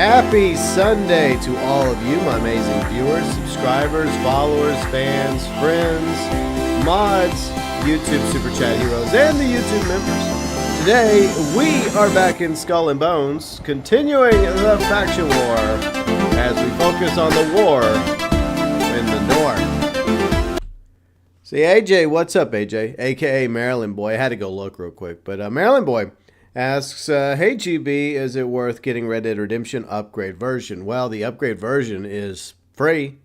Happy Sunday to all of you, my amazing viewers, subscribers, followers, fans, friends, mods, YouTube Super Chat heroes, and the YouTube members. Today, we are back in Skull and Bones, continuing the faction war as we focus on the war in the North. See, AJ, what's up, AJ? AKA Maryland Boy. I had to go look real quick, but Maryland Boy asks, hey GB, is it worth getting Red Dead Redemption upgrade version? Well, the upgrade version is free,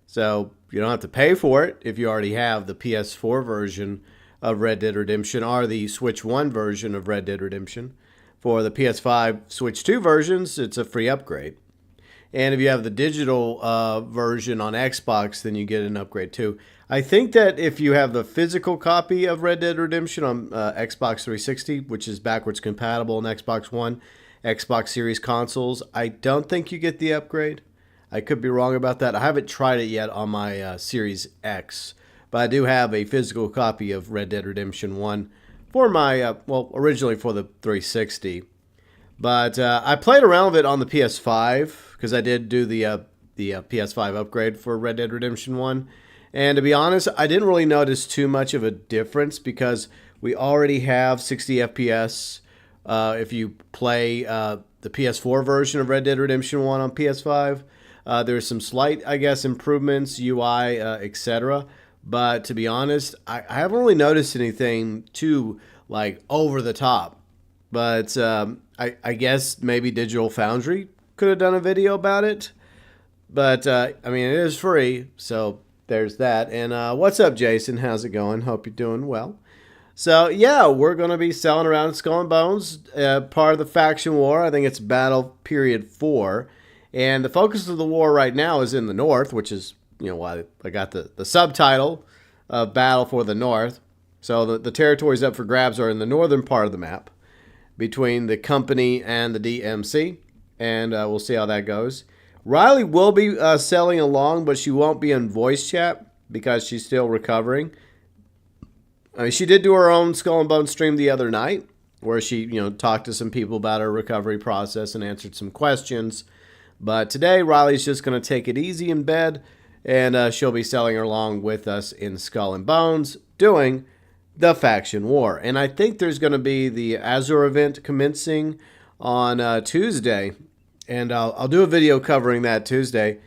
so you don't have to pay for it if you already have the PS4 version of Red Dead Redemption or the Switch 1 version of Red Dead Redemption. For the PS5, Switch 2 versions, it's a free upgrade. And if you have the digital version on Xbox, then you get an upgrade too. I think that if you have the physical copy of Red Dead Redemption on Xbox 360, which is backwards compatible on Xbox One, Xbox Series consoles, I don't think you get the upgrade. I could be wrong about that. I haven't tried it yet on my Series X, but I do have a physical copy of Red Dead Redemption 1 for my, well, originally for the 360. But I played around with it on the PS5 because I did do the PS5 upgrade for Red Dead Redemption 1. And to be honest, I didn't really notice too much of a difference because we already have 60 FPS if you play the PS4 version of Red Dead Redemption 1 on PS5. There's some slight, I guess, improvements, UI, etc. But to be honest, I haven't really noticed anything too, like, over the top. But I guess maybe Digital Foundry could have done a video about it. But, I mean, it is free, so there's that. And what's up, Jason? How's it going? Hope you're doing well. So, yeah, we're going to be selling around Skull and Bones, part of the faction war. I think it's Battle Period 4. And the focus of the war right now is in the North, which is, you know, why I got the subtitle of Battle for the North. So the territories up for grabs are in the northern part of the map, between the company and the DMC. And we'll see how that goes. Riley will be selling along, but she won't be in voice chat because she's still recovering. I mean, she did do her own Skull and Bones stream the other night where she, you know, talked to some people about her recovery process and answered some questions. But today, Riley's just going to take it easy in bed, and she'll be selling along with us in Skull and Bones doing the faction war. And I think there's going to be the Azure event commencing on Tuesday. And I'll do a video covering that Tuesday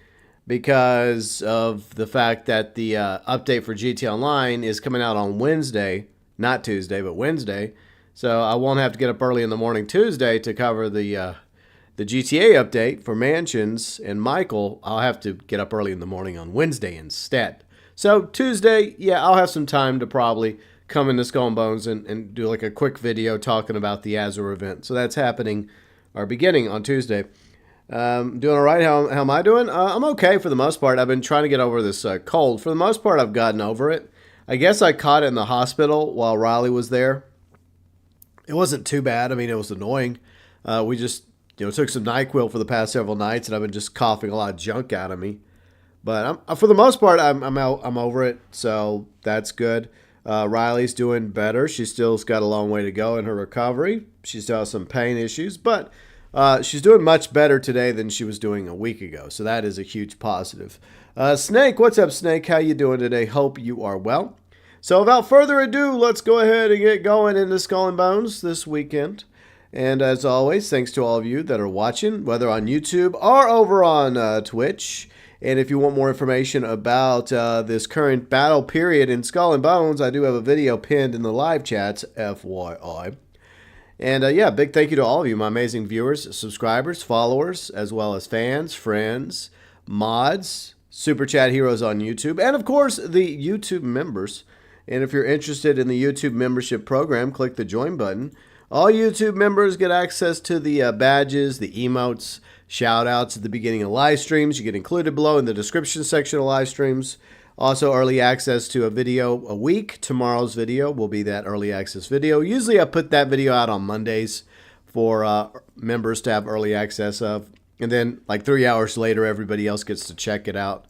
because of the fact that the update for GT Online is coming out on Wednesday. Not Tuesday, but Wednesday. So I won't have to get up early in the morning Tuesday to cover the GTA update for Mansions. And Michael, I'll have to get up early in the morning on Wednesday instead. So Tuesday, yeah, I'll have some time to probably come into Skull and Bones and do like a quick video talking about the Azure event. So that's happening, or beginning on Tuesday. Doing all right. How am I doing? I'm okay for the most part. I've been trying to get over this cold. For the most part, I've gotten over it. I guess I caught it in the hospital while Riley was there. It wasn't too bad. I mean, it was annoying. We just, you know, took some NyQuil for the past several nights, and I've been just coughing a lot of junk out of me. But for the most part, I'm over it, so that's good. Riley's doing better. She still's got a long way to go in her recovery. She still has some pain issues, but she's doing much better today than she was doing a week ago, so that is a huge positive. Snake, what's up, Snake? How you doing today? Hope you are well. So without further ado, let's go ahead and get going into Skull and Bones this weekend. And as always, thanks to all of you that are watching, whether on YouTube or over on Twitch. And if you want more information about this current battle period in Skull and Bones, I do have a video pinned in the live chats, FYI. And yeah, big thank you to all of you, my amazing viewers, subscribers, followers, as well as fans, friends, mods, Super Chat heroes on YouTube, and of course, the YouTube members. And if you're interested in the YouTube membership program, click the join button. All YouTube members get access to the badges, the emotes, shout outs at the beginning of live streams. You get included below in the description section of live streams. Also, early access to a video a week. Tomorrow's video will be that early access video. Usually I put that video out on Mondays for members to have early access of. And then like 3 hours later, everybody else gets to check it out.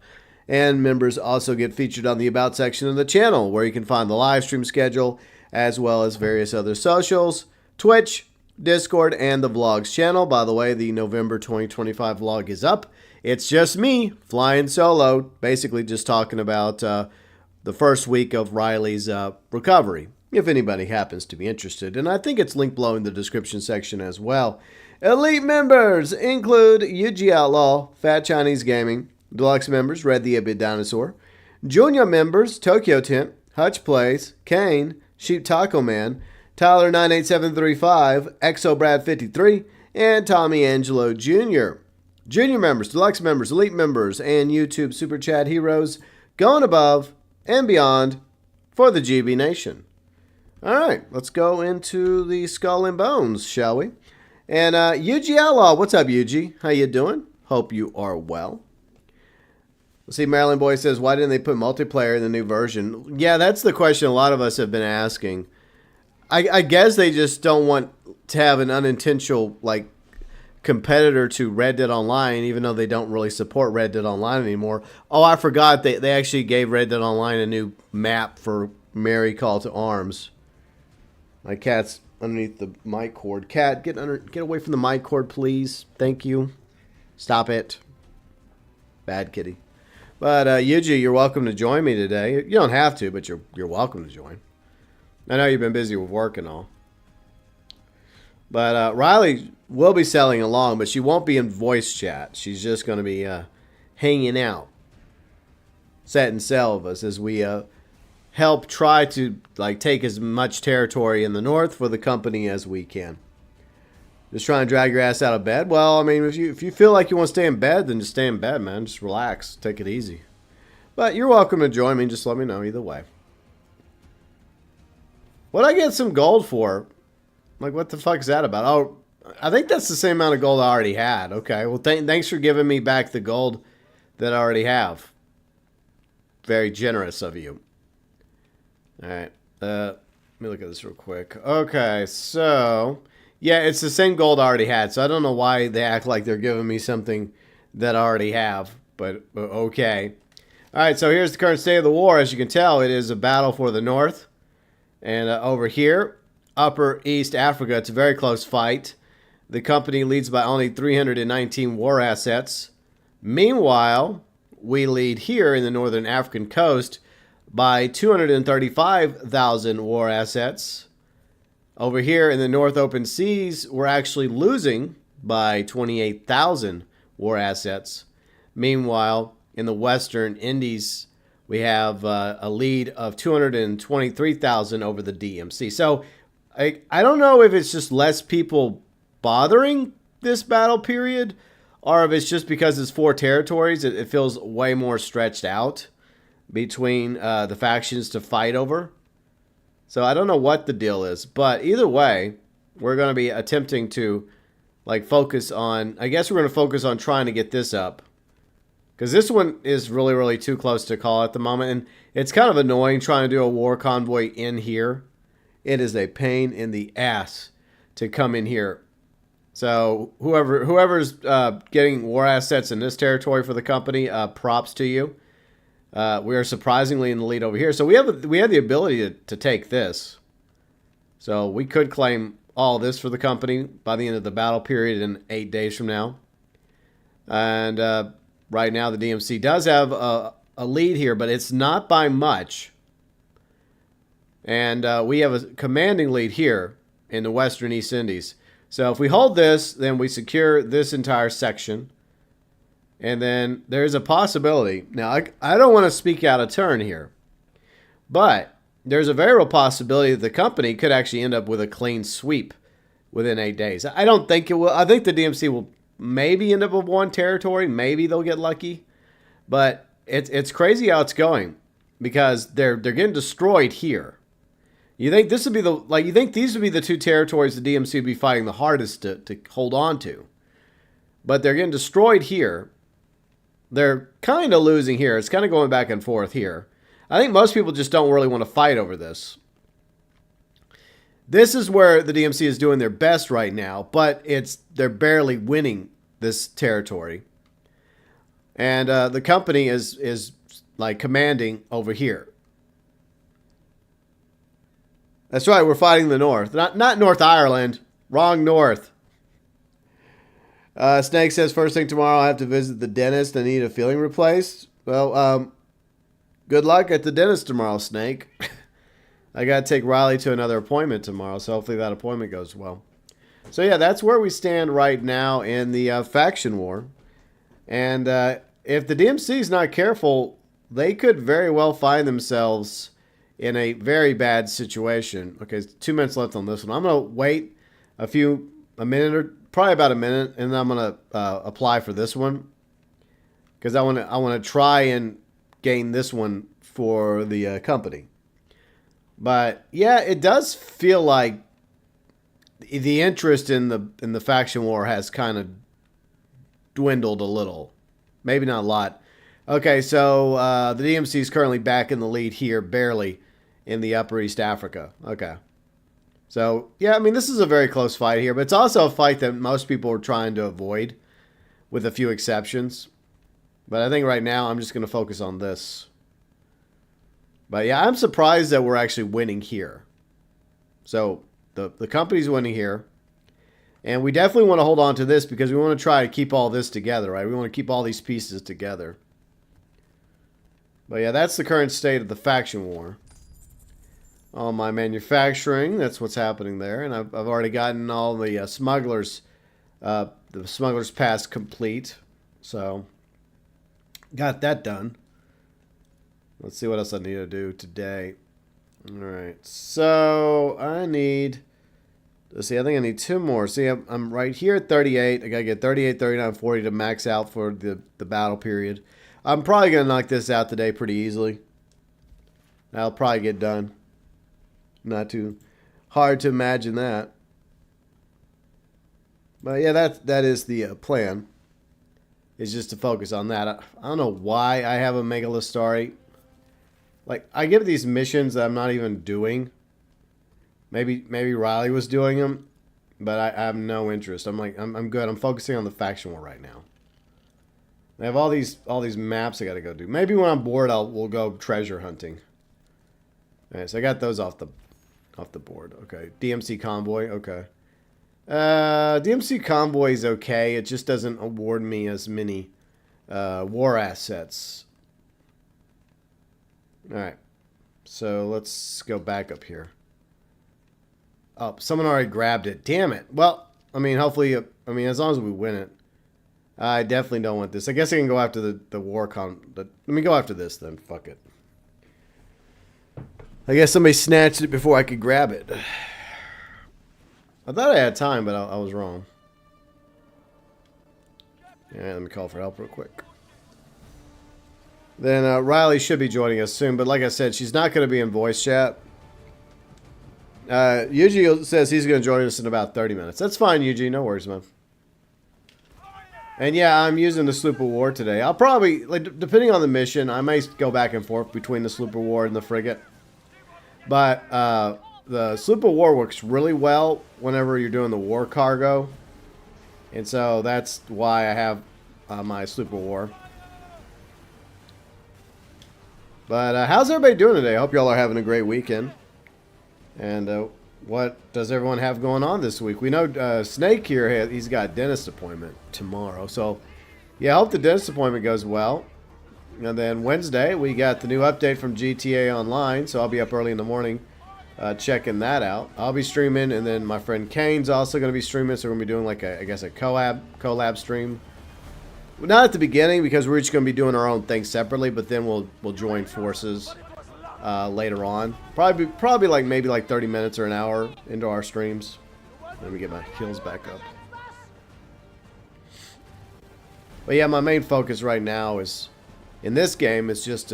And members also get featured on the About section of the channel, where you can find the live stream schedule, as well as various other socials, Twitch, Discord, and the vlogs channel. By the way, the November 2025 vlog is up. It's just me flying solo, basically just talking about the first week of Riley's recovery, if anybody happens to be interested. And I think it's linked below in the description section as well. Elite members include UG Outlaw, Fat Chinese Gaming, Deluxe members, Red the Ibid Dinosaur, Junior members, TokyoTent, Huttch Plays, Kane, Sheep Taco Man, Tyler 98735, Exo Brad 53, and Tommy Angelo Jr. Junior members, Deluxe members, Elite members, and YouTube Super Chat heroes going above and beyond for the GB Nation. All right, let's go into the Skull and Bones, shall we? And UG Outlaw, what's up, UG? How you doing? Hope you are well. See, Maryland Boy says, why didn't they put multiplayer in the new version? Yeah, that's the question a lot of us have been asking. I guess they just don't want to have an unintentional competitor to Red Dead Online, even though they don't really support Red Dead Online anymore. Oh, I forgot they actually gave Red Dead Online a new map for Merry Call to Arms. My cat's underneath the mic cord. Cat, get away from the mic cord, please. Thank you. Stop it. Bad kitty. But Yuji, you're welcome to join me today. You don't have to, but you're welcome to join. I know you've been busy with work and all. But Riley will be selling along, but she won't be in voice chat. She's just going to be hanging out, setting sail with us as we help try to take as much territory in the north for the company as we can. Just trying to drag your ass out of bed? Well, I mean, if you feel like you want to stay in bed, then just stay in bed, man. Just relax. Take it easy. But you're welcome to join me. Just let me know either way. What'd I get some gold for? What the fuck is that about? Oh, I think that's the same amount of gold I already had. Okay, well, thanks for giving me back the gold that I already have. Very generous of you. All right. Let me look at this real quick. Okay, so... yeah, it's the same gold I already had, so I don't know why they act like they're giving me something that I already have, but okay. All right, so here's the current state of the war. As you can tell, it is a battle for the north. And over here, Upper East Africa, it's a very close fight. The company leads by only 319 war assets. Meanwhile, we lead here in the northern African coast by 235,000 war assets. Over here in the North Open Seas, we're actually losing by 28,000 war assets. Meanwhile, in the Western Indies, we have a lead of 223,000 over the DMC. So I don't know if it's just less people bothering this battle period, or if it's just because it's 4 territories, it feels way more stretched out between the factions to fight over. So I don't know what the deal is, but either way, we're going to be attempting to focus on, I guess we're going to focus on trying to get this up. Because this one is really, really too close to call at the moment. And it's kind of annoying trying to do a war convoy in here. It is a pain in the ass to come in here. So whoever's getting war assets in this territory for the company, props to you. We are surprisingly in the lead over here. So we have the ability to take this. So we could claim all this for the company by the end of the battle period in 8 days from now. And right now the DMC does have a lead here, but it's not by much. And we have a commanding lead here in the Western East Indies. So if we hold this, then we secure this entire section. And then there's a possibility. Now, I don't want to speak out of turn here. But there's a very real possibility that the company could actually end up with a clean sweep within 8 days. I don't think it will. I think the DMC will maybe end up with 1 territory. Maybe they'll get lucky. But it's crazy how it's going. Because they're getting destroyed here. You think this would be you think these would be the 2 territories the DMC would be fighting the hardest to hold on to. But they're getting destroyed here. They're kind of losing here. It's kind of going back and forth here. I think most people just don't really want to fight over this. This is where the DMC is doing their best right now, but they're barely winning this territory. And the company is commanding over here. That's right, we're fighting the North. Not North Ireland, Wrong north. Snake says, first thing tomorrow I have to visit the dentist. I need a filling replaced. Well, good luck at the dentist tomorrow, Snake. I got to take Riley to another appointment tomorrow, so hopefully that appointment goes well. So yeah, that's where we stand right now in the faction war. And if the DMC is not careful, they could very well find themselves in a very bad situation. Okay, 2 minutes left on this one. I'm going to wait a minute or probably about a minute, and then I'm going to apply for this one. Because I want to try and gain this one for the company. But yeah, it does feel like the interest in the faction war has kind of dwindled a little. Maybe not a lot. Okay, so the DMC is currently back in the lead here, barely, in the Upper East Africa. Okay. So, yeah, I mean, this is a very close fight here, but it's also a fight that most people are trying to avoid, with a few exceptions. But I think right now I'm just going to focus on this. But yeah, I'm surprised that we're actually winning here. So, the company's winning here. And we definitely want to hold on to this because we want to try to keep all this together, right? We want to keep all these pieces together. But yeah, that's the current state of the faction war. All my manufacturing, that's what's happening there. And I've already gotten all the smugglers pass complete. So, got that done. Let's see what else I need to do today. Alright, so I need... Let's see, I think I need 2 more. See, I'm right here at 38. I got to get 38, 39, 40 to max out for the battle period. I'm probably going to knock this out today pretty easily. That'll probably get done. Not too hard to imagine that. But yeah, that is the plan. Is just to focus on that. I don't know why I have a Megalostari. Like, I give these missions that I'm not even doing. Maybe Riley was doing them, but I have no interest. I'm good. I'm focusing on the faction war right now. I have all these maps I got to go do. Maybe when I'm bored, we'll go treasure hunting. All right, so I got those off the board. Okay, DMC convoy. Okay, DMC convoy is okay. It just doesn't award me as many war assets. All right, so let's go back up here. Oh, someone already grabbed it. Damn it. Well, I mean, hopefully, as long as we win it. I definitely don't want this. I guess I can go after the war let me go after this then. Fuck it. I guess somebody snatched it before I could grab it. I thought I had time, but I was wrong. Yeah, let me call for help real quick. Then Riley should be joining us soon, but like I said, she's not going to be in voice chat. Yuji says he's going to join us in about 30 minutes. That's fine, Yuji. No worries, man. And yeah, I'm using the Sloop of War today. I'll probably, like, depending on the mission, I may go back and forth between the Sloop of War and the frigate. But the Sloop of War works really well whenever you're doing the war cargo. And so that's why I have my Sloop of War. But how's everybody doing today? I hope y'all are having a great weekend. And what does everyone have going on this week? We know Snake here, he's got a dentist appointment tomorrow. So, yeah, I hope the dentist appointment goes well. And then Wednesday, we got the new update from GTA Online. So I'll be up early in the morning checking that out. I'll be streaming, and then my friend Kane's also going to be streaming. So we're going to be doing, like, I guess a collab stream. Not at the beginning, because we're just going to be doing our own thing separately. But then we'll join forces later on. Probably like maybe like 30 minutes or an hour into our streams. Let me get my kills back up. But yeah, my main focus right now is in this game is just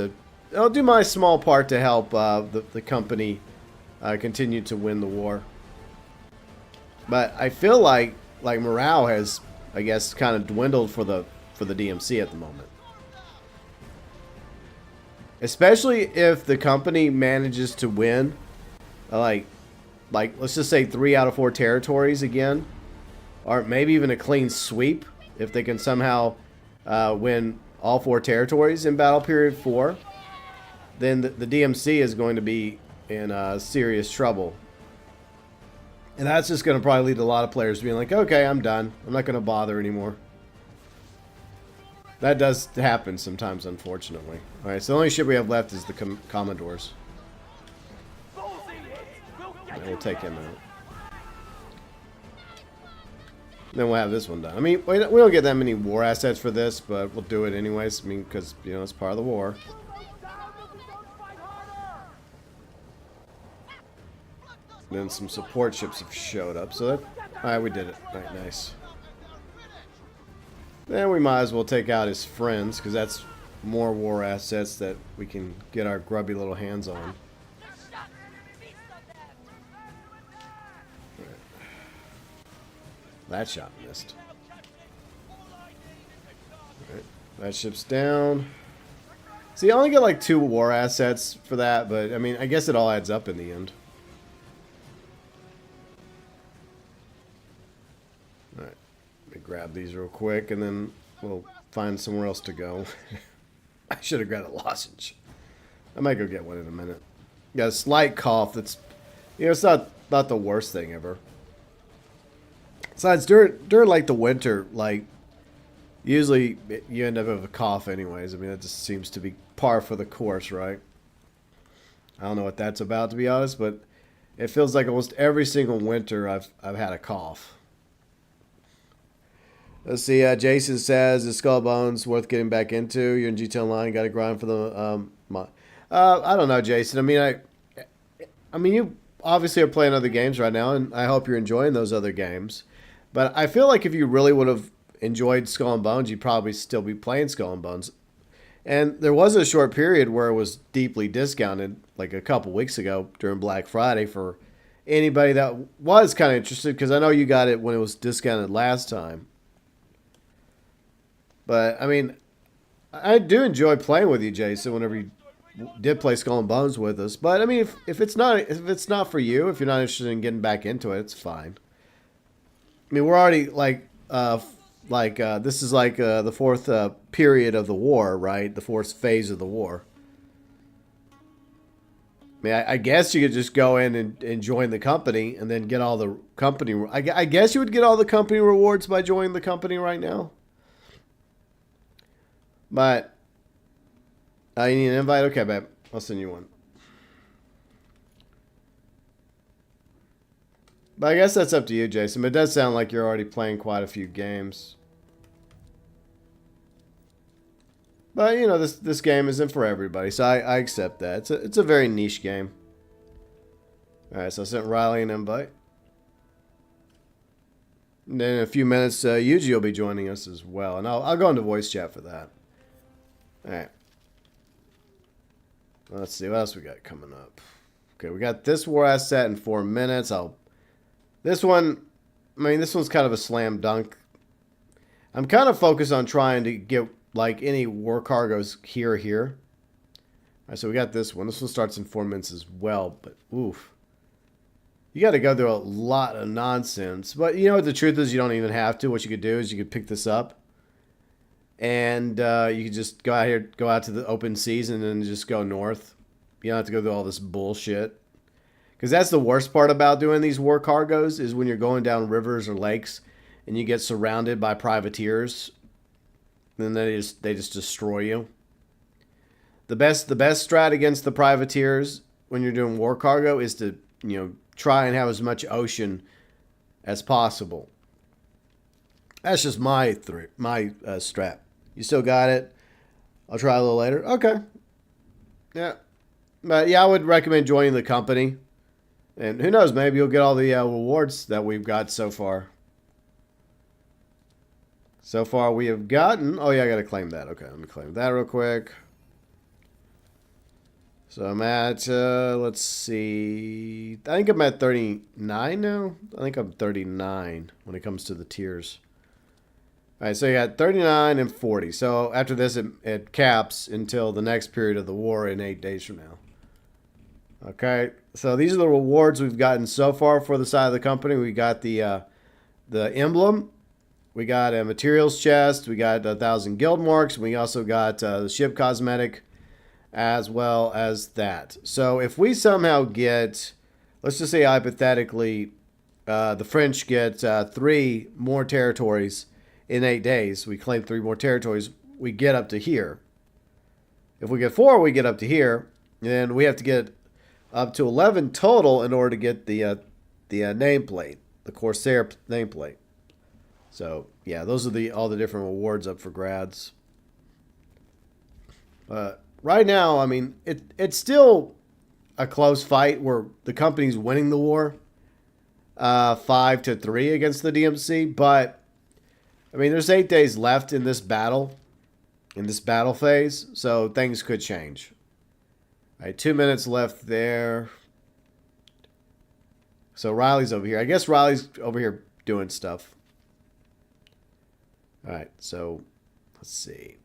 I'll do my small part to help the company continue to win the war. But I feel like morale has, I guess, kind of dwindled for the DMC at the moment. Especially if the company manages to win, like let's just say 3 out of 4 territories again, or maybe even a clean sweep if they can somehow win all 4 territories in Battle Period 4, then the DMC is going to be in serious trouble. And that's just going to probably lead to a lot of players being like, okay, I'm done. I'm not going to bother anymore. That does happen sometimes, unfortunately. All right, so the only ship we have left is the Commodores. And we'll take him out. Then we'll have this one done. I mean, we don't get that many war assets for this, but we'll do it anyways. I mean, because, you know, it's part of the war. Then some support ships have showed up, so that... Alright, we did it. Alright, nice. Then we might as well take out his friends, because that's more war assets that we can get our grubby little hands on. Right. That shot missed. Alright, that ship's down. See, I only get like 2 war assets for that, but I mean, I guess it all adds up in the end. Alright, let me grab these real quick and then we'll find somewhere else to go. I should have grabbed a lozenge. I might go get one in a minute. Got a slight cough that's, you know, it's not the worst thing ever. Besides, during like the winter, like, usually you end up with a cough anyways. I mean, that just seems to be par for the course, right? I don't know what that's about, to be honest, but it feels like almost every single winter I've had a cough. Let's see, Jason says, is Skull Bones worth getting back into? You're in GT Online, got to grind for the... I don't know, Jason. I mean, you obviously are playing other games right now, and I hope you're enjoying those other games. But I feel like if you really would have enjoyed Skull and Bones, you'd probably still be playing Skull and Bones. And there was a short period where it was deeply discounted, like a couple weeks ago during Black Friday, for anybody that was kind of interested, because I know you got it when it was discounted last time. But, I mean, I do enjoy playing with you, Jason, whenever you did play Skull and Bones with us. But, I mean, if it's not for you, if you're not interested in getting back into it, it's fine. I mean, we're already, this is like the 4th period of the war, right? The 4th phase of the war. I mean, I guess you could just go in and join the company and then get all the company... I guess you would get all the company rewards by joining the company right now. But, you need an invite? Okay, babe. I'll send you one. But I guess that's up to you, Jason. But it does sound like you're already playing quite a few games. But, you know, this game isn't for everybody, so I accept that. It's a very niche game. Alright, so I sent Riley an invite. And then in a few minutes, Yuji will be joining us as well. And I'll go into voice chat for that. Alright. Let's see, what else we got coming up? Okay, we got this war asset in 4 minutes. This one, I mean, this one's kind of a slam dunk. I'm kind of focused on trying to get, like, any war cargoes here. Alright, so we got this one. This one starts in 4 minutes as well, but oof. You got to go through a lot of nonsense. But, you know what the truth is? You don't even have to. What you could do is you could pick this up. And you can just go out to the open seas and then just go north. You don't have to go through all this bullshit. Because that's the worst part about doing these war cargoes, is when you're going down rivers or lakes and you get surrounded by privateers. Then they just destroy you. The best strat against the privateers when you're doing war cargo is to, you know, try and have as much ocean as possible. That's just my strat. You still got it? I'll try a little later. Okay. Yeah. But yeah, I would recommend joining the company. And who knows, maybe you'll get all the rewards that we've got so far. So far we have gotten... Oh yeah, I got to claim that. Okay, let me claim that real quick. So I'm at, let's see. I think I'm at 39 now. I think I'm 39 when it comes to the tiers. All right, so you got 39 and 40. So after this, it caps until the next period of the war in 8 days from now. Okay, so these are the rewards we've gotten so far for the side of the company. We got the emblem. We got a materials chest. We got 1,000 guild marks. And we also got the ship cosmetic as well as that. So if we somehow get, let's just say hypothetically, the French get 3 more territories in 8 days. We claim 3 more territories. We get up to here. If we get 4, we get up to here. And we have to get up to 11 total in order to get the nameplate, the Corsair nameplate. So yeah, those are all the different awards up for grabs. Right now, I mean, it's still a close fight where the company's winning the war, 5-3 against the DMC. But I mean, there's 8 days left in this battle phase, so things could change. All right, 2 minutes left there. So Riley's over here. I guess Riley's over here doing stuff. All right, so let's see.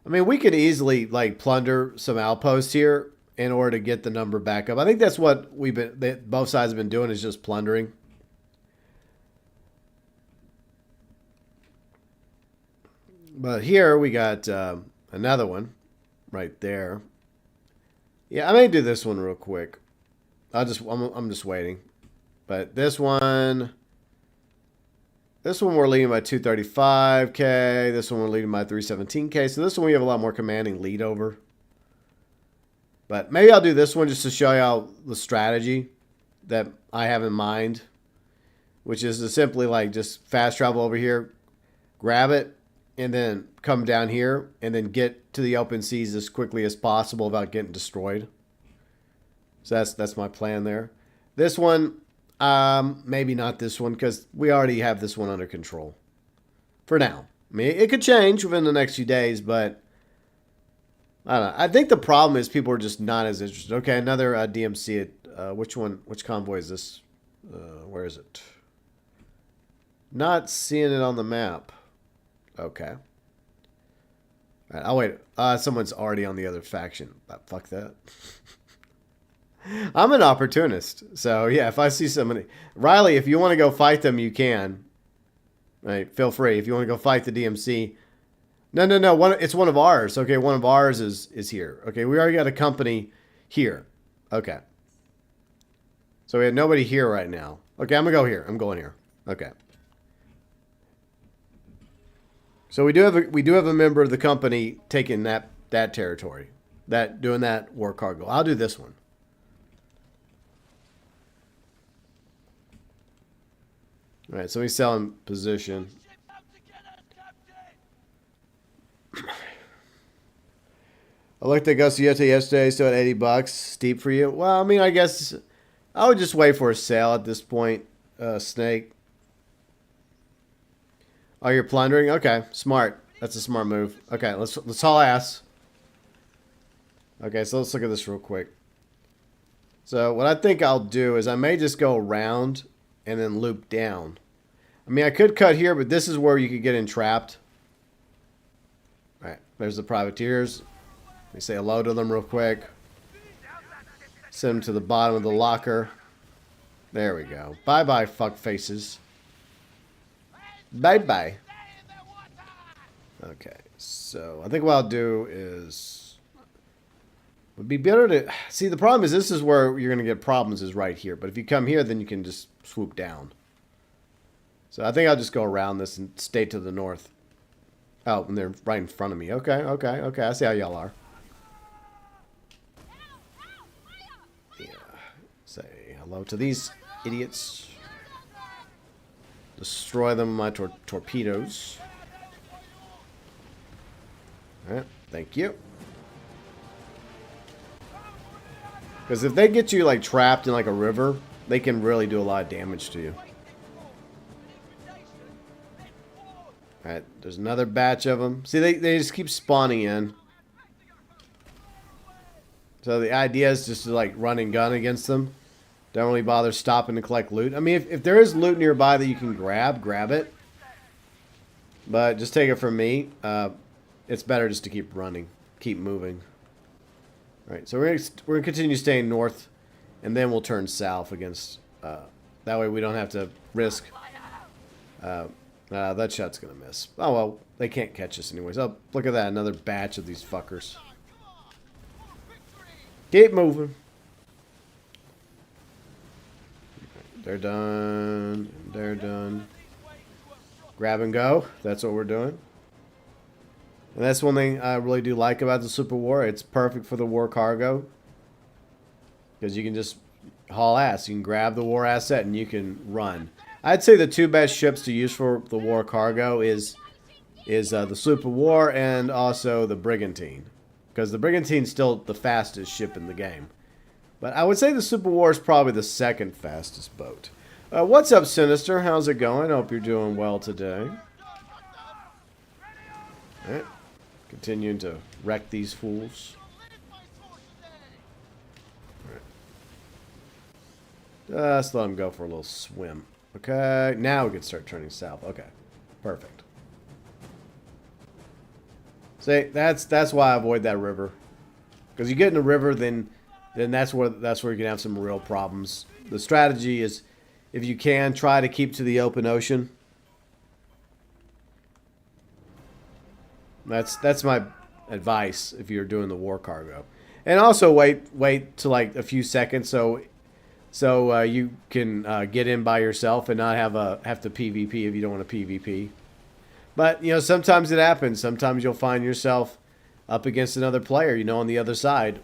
I mean, we could easily like plunder some outposts here in order to get the number back up. I think that's what both sides have been doing, is just plundering. But here we got another one right there. Yeah, I may do this one real quick. I'm just waiting. But this one we're leading by 235k. This one we're leading by 317k. So this one we have a lot more commanding lead over. But maybe I'll do this one just to show you the strategy that I have in mind, which is to simply like just fast travel over here, grab it, and then come down here and then get to the open seas as quickly as possible without getting destroyed. So that's my plan there. This one, maybe not this one, because we already have this one under control for now. I mean, it could change within the next few days, but I don't know. I think the problem is people are just not as interested. Okay, another DMC. Which one? Which convoy is this? Where is it? Not seeing it on the map. Okay. All right, I'll wait. Someone's already on the other faction. Fuck that. I'm an opportunist. So, yeah, if I see somebody... Riley, if you want to go fight them, you can. Right, feel free. If you want to go fight the DMC... No. It's one of ours. Okay, one of ours is here. Okay, we already got a company here. Okay. So we have nobody here right now. Okay, I'm going to go here. I'm going here. Okay. So we do have a member of the company taking that territory. Doing that war cargo. I'll do this one. All right, so we sell in position. I looked at Gosciota yesterday, still at $80. Steep for you. Well, I mean, I guess I would just wait for a sale at this point, Snake. Oh, you're plundering? Okay, smart. That's a smart move. Okay, let's haul ass. Okay, so let's look at this real quick. So what I think I'll do is I may just go around and then loop down. I mean, I could cut here, but this is where you could get entrapped. All right, there's the privateers. Let me say hello to them real quick. Send them to the bottom of the locker. There we go. Bye-bye, fuck faces. Bye-bye. Okay, so I think what I'll do is... Would be better to... See, the problem is this is where you're going to get problems is right here. But if you come here, then you can just swoop down. So I think I'll just go around this and stay to the north. Oh, and they're right in front of me. Okay. I see how y'all are. Yeah. Say hello to these idiots. Destroy them with my torpedoes. Alright, thank you. Because if they get you like trapped in like a river, they can really do a lot of damage to you. Alright, there's another batch of them. See, they just keep spawning in. So the idea is just to like run and gun against them. Don't really bother stopping to collect loot. I mean, if there is loot nearby that you can grab it. But just take it from me. It's better just to keep running. Keep moving. Alright, so we're gonna continue staying north. And then we'll turn south against... that way we don't have to risk... that shot's gonna miss. Oh well, they can't catch us anyways. Oh, look at that, another batch of these fuckers. Keep moving. They're done. They're done. Grab and go. That's what we're doing. And that's one thing I really do like about the Super War. It's perfect for the war cargo. Because you can just haul ass. You can grab the war asset and you can run. I'd say the two best ships to use for the war cargo is the Super War and also the Brigantine. Because the Brigantine's still the fastest ship in the game. But I would say the Super War is probably the second fastest boat. What's up, Sinister? How's it going? I hope you're doing well today. Alright. Continuing to wreck these fools. Alright. Just let them go for a little swim. Okay. Now we can start turning south. Okay. Perfect. See, that's why I avoid that river. Because you get in the river, then that's where you can have some real problems. The strategy is, if you can, try to keep to the open ocean. That's my advice if you're doing the war cargo. And also wait till like a few seconds so you can get in by yourself and not have to PvP if you don't want to PvP. But, you know, sometimes it happens. Sometimes you'll find yourself up against another player, you know, on the other side.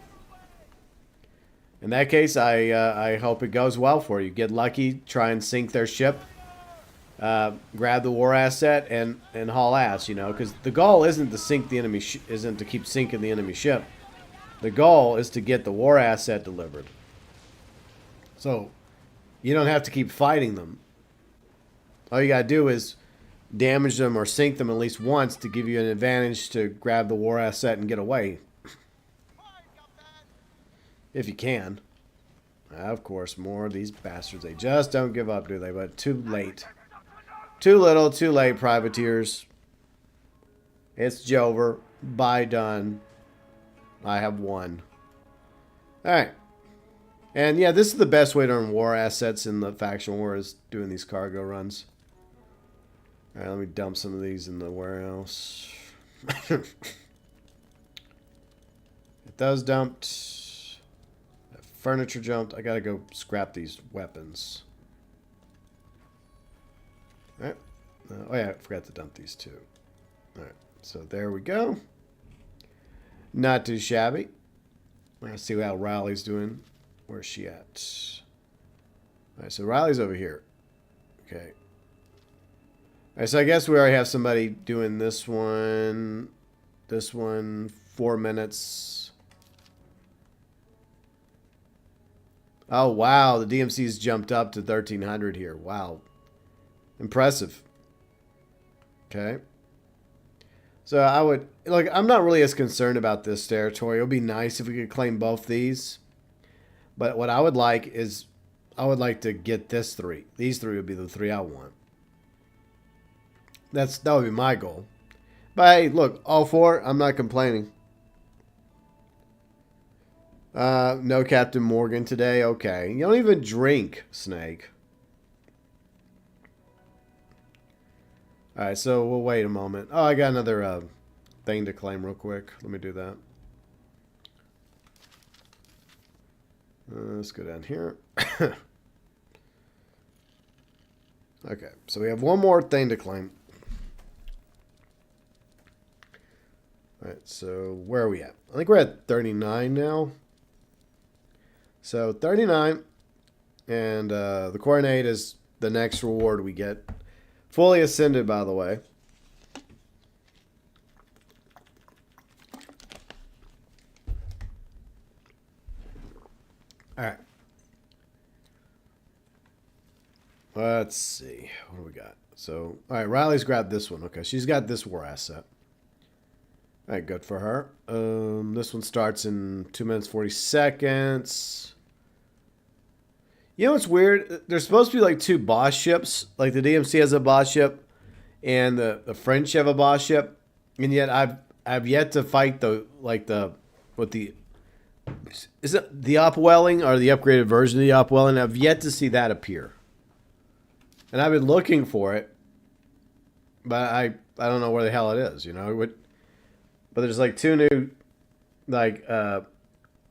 In that case, I hope it goes well for you. Get lucky, try and sink their ship, grab the war asset, and haul ass, you know. Because the goal isn't to sink the enemy, isn't to keep sinking the enemy ship. The goal is to get the war asset delivered. So, you don't have to keep fighting them. All you gotta do is damage them or sink them at least once to give you an advantage to grab the war asset and get away. If you can. Of course, more of these bastards. They just don't give up, do they? But too late. Too little, too late, privateers. It's over. Bye, done. I have won. Alright. And yeah, this is the best way to earn war assets in the faction war, is doing these cargo runs. Alright, let me dump some of these in the warehouse. Get those dumped. Furniture jumped. I gotta go scrap these weapons. Alright. Oh yeah, I forgot to dump these too. Alright, so there we go. Not too shabby. Let's see how Riley's doing. Where's she at? Alright, so Riley's over here. Okay. Alright, so I guess we already have somebody doing this one. This one, 4 minutes. Oh, wow. The DMC's jumped up to 1,300 here. Wow. Impressive. Okay. So I would... Like, I'm not really as concerned about this territory. It would be nice if we could claim both these. But what I would like is... I would like to get this 3. These 3 would be the 3 I want. That would be my goal. But hey, look. All 4, I'm not complaining. No Captain Morgan today. Okay. You don't even drink, Snake. Alright, so we'll wait a moment. Oh, I got another thing to claim real quick. Let me do that. Let's go down here. Okay, so we have one more thing to claim. Alright, so where are we at? I think we're at 39 now. So 39, and the Coronate is the next reward we get. Fully ascended, by the way. Alright. Let's see. What do we got? So, alright, Riley's grabbed this one. Okay, she's got this war asset. Alright, good for her. This one starts in 2 minutes 40 seconds. You know what's weird? There's supposed to be like 2 boss ships. Like the DMC has a boss ship, and the French have a boss ship, and yet I've yet to fight is it the Upwelling or the upgraded version of the Upwelling? I've yet to see that appear, and I've been looking for it, but I don't know where the hell it is. You know, but there's like 2 new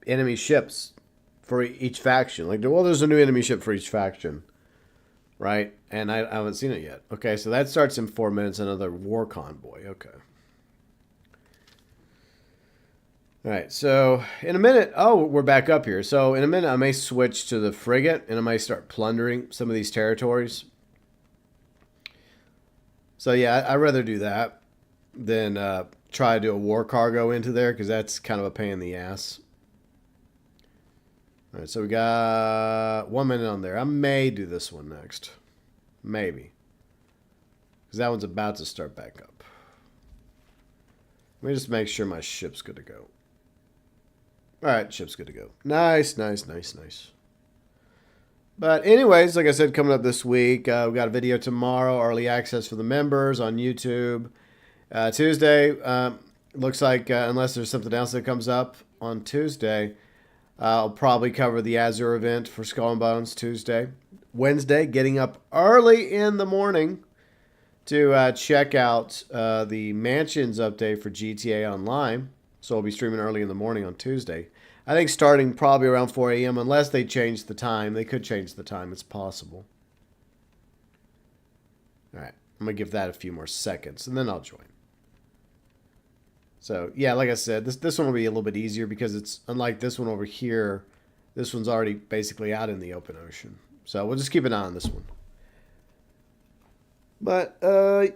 enemy ships for each faction. Like, well, there's a new enemy ship for each faction. right? And I haven't seen it yet. Okay, so that starts in 4 minutes. Another war convoy. Okay. All right, so in a minute, oh, we're back up here. So in a minute, I may switch to the frigate, and I might start plundering some of these territories. So yeah, I'd rather do that than try to do a war cargo into there, because that's kind of a pain in the ass. All right, so we got 1 minute on there. I may do this one next. Maybe. Because that one's about to start back up. Let me just make sure my ship's good to go. Alright, ship's good to go. Nice, nice, nice, nice. But anyways, like I said, coming up this week, we've got a video tomorrow, early access for the members on YouTube. Tuesday, looks like, unless there's something else that comes up on Tuesday, I'll probably cover the Azure event for Skull and Bones Tuesday. Wednesday, getting up early in the morning to check out the Mansions update for GTA Online. So I'll be streaming early in the morning on Tuesday. I think starting probably around 4 a.m. unless they change the time. They could change the time. It's possible. All right. I'm going to give that a few more seconds, and then I'll join. So, yeah, like I said, this one will be a little bit easier because it's unlike this one over here. This one's already basically out in the open ocean. So we'll just keep an eye on this one. But I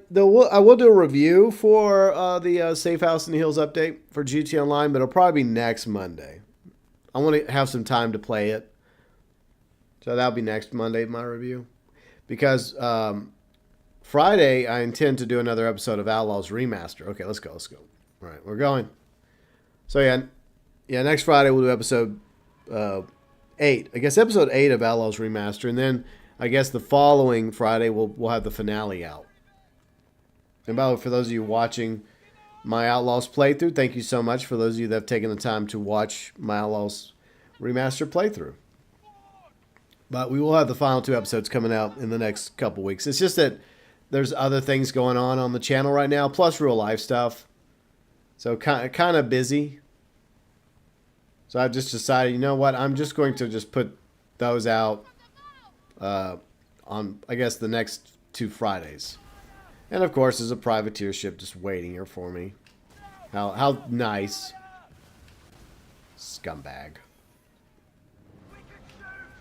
will do a review for the Safe House in the Hills update for GT Online, but it'll probably be next Monday. I want to have some time to play it. So that'll be next Monday, my review. Because Friday, I intend to do another episode of Outlaw's Remaster. Okay, let's go. All right, we're going. So yeah, next Friday we'll do episode 8. I guess episode 8 of Outlaw's Remaster, and then I guess the following Friday we'll have the finale out. And by the way, for those of you watching my Outlaws playthrough, thank you so much for those of you that have taken the time to watch my Outlaws Remaster playthrough. But we will have the final 2 episodes coming out in the next couple weeks. It's just that there's other things going on the channel right now, plus real life stuff. So kind of busy. So I've just decided, you know what, I'm just going to just put those out on, I guess, the next 2 Fridays. And of course, there's a privateer ship just waiting here for me. How nice. Scumbag.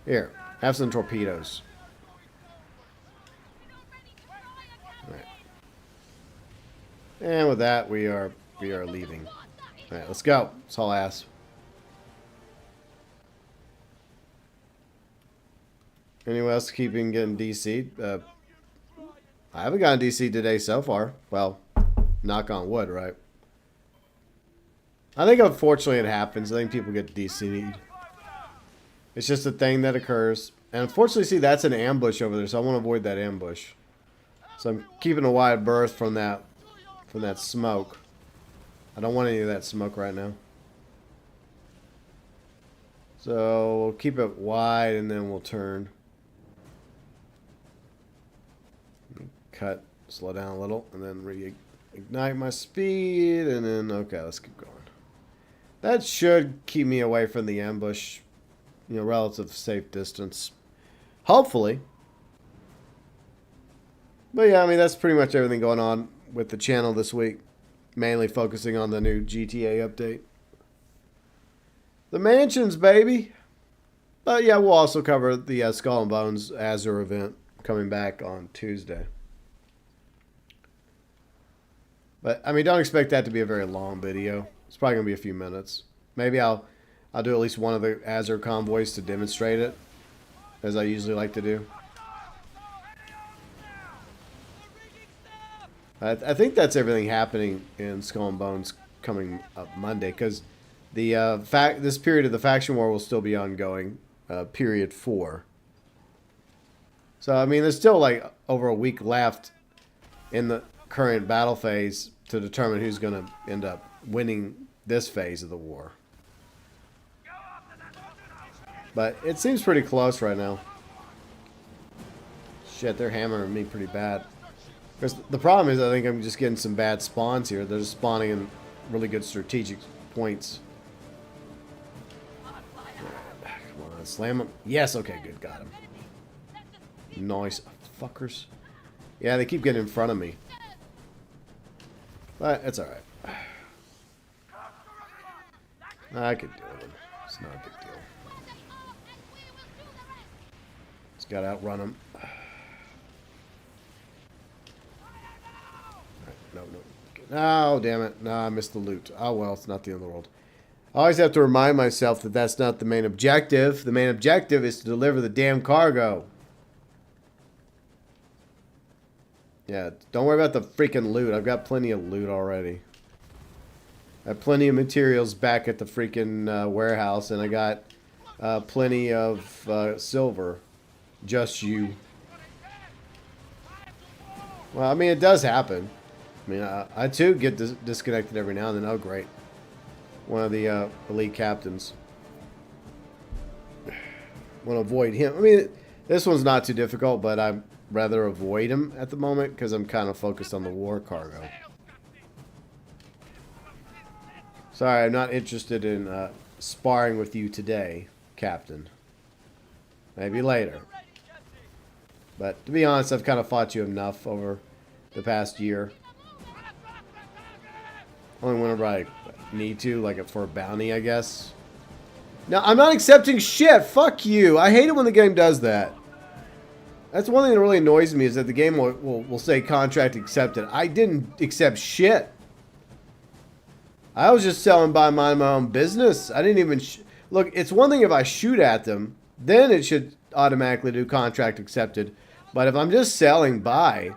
Here, have some torpedoes. All right. And with that, we are leaving. All right, let's go. That's all I ask. Anyone else keeping getting DC'd? I haven't gotten DC today so far. Well, knock on wood, right? I think unfortunately it happens. I think people get DC'd. It's just a thing that occurs. And unfortunately, see, that's an ambush over there, so I want to avoid that ambush. So I'm keeping a wide berth from that smoke. I don't want any of that smoke right now. So we'll keep it wide and then we'll turn. Cut, slow down a little, and then reignite my speed, and then, okay, let's keep going. That should keep me away from the ambush, you know, relative safe distance. Hopefully. But yeah, I mean, that's pretty much everything going on with the channel this week. Mainly focusing on the new GTA update. The Mansions, baby! But yeah, we'll also cover the Skull and Bones Azure event coming back on Tuesday. But, I mean, don't expect that to be a very long video. It's probably going to be a few minutes. Maybe I'll do at least one of the Azure convoys to demonstrate it, as I usually like to do. I think that's everything happening in Skull and Bones coming up Monday, because the this period of the faction war will still be ongoing, period 4. So, I mean, there's still, like, over a week left in the current battle phase to determine who's going to end up winning this phase of the war. But it seems pretty close right now. Shit, they're hammering me pretty bad. Because the problem is I think I'm just getting some bad spawns here. They're just spawning in really good strategic points. Come on, slam him. Yes, okay, good, got him. Nice. Fuckers. Yeah, they keep getting in front of me. But it's alright. I could deal with them. It's not a big deal. Just gotta outrun them. No, no. Oh, damn it. No, I missed the loot. Oh, well, it's not the end of the world. I always have to remind myself that that's not the main objective. The main objective is to deliver the damn cargo. Yeah, don't worry about the freaking loot. I've got plenty of loot already. I have plenty of materials back at the freaking warehouse, and I got plenty of silver. Just you. Well, I mean, it does happen. I mean, I too get disconnected every now and then. Oh, great. One of the elite captains. Want to avoid him. I mean, this one's not too difficult, but I'd rather avoid him at the moment because I'm kind of focused on the war cargo. Sorry, I'm not interested in sparring with you today, Captain. Maybe later. But to be honest, I've kind of fought you enough over the past year. Only whenever I need to, like for a bounty, I guess. No, I'm not accepting shit. Fuck you. I hate it when the game does that. That's one thing that really annoys me, is that the game will say contract accepted. I didn't accept shit. I was just selling by my own business. I didn't even... Look, it's one thing if I shoot at them, then it should automatically do contract accepted. But if I'm just selling by,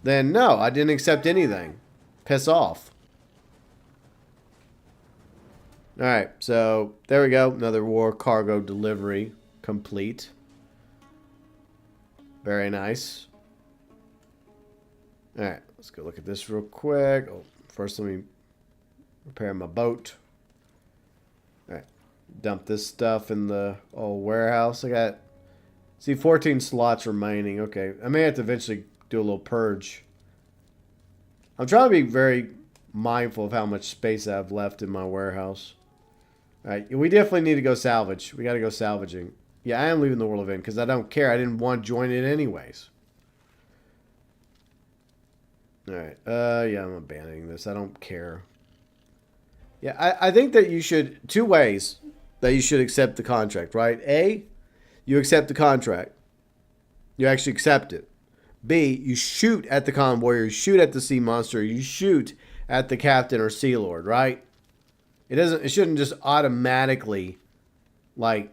then no, I didn't accept anything. Piss off. Alright, so there we go. Another war cargo delivery complete. Very nice. Alright, let's go look at this real quick. Oh, first let me repair my boat. Alright, dump this stuff in the old warehouse. I got, see, 14 slots remaining. Okay, I may have to eventually do a little purge. I'm trying to be very mindful of how much space I have left in my warehouse. Alright, we definitely need to go salvage. We got to go salvaging. Yeah, I am leaving the world of N because I don't care. I didn't want to join it anyways. Alright, yeah, I'm abandoning this. I don't care. Yeah, I think that you should, two ways that you should accept the contract, right? A, you accept the contract. You actually accept it. B, you shoot at the convoy, or you shoot at the sea monster, or you shoot at the captain or sea lord, right? It shouldn't just automatically, like,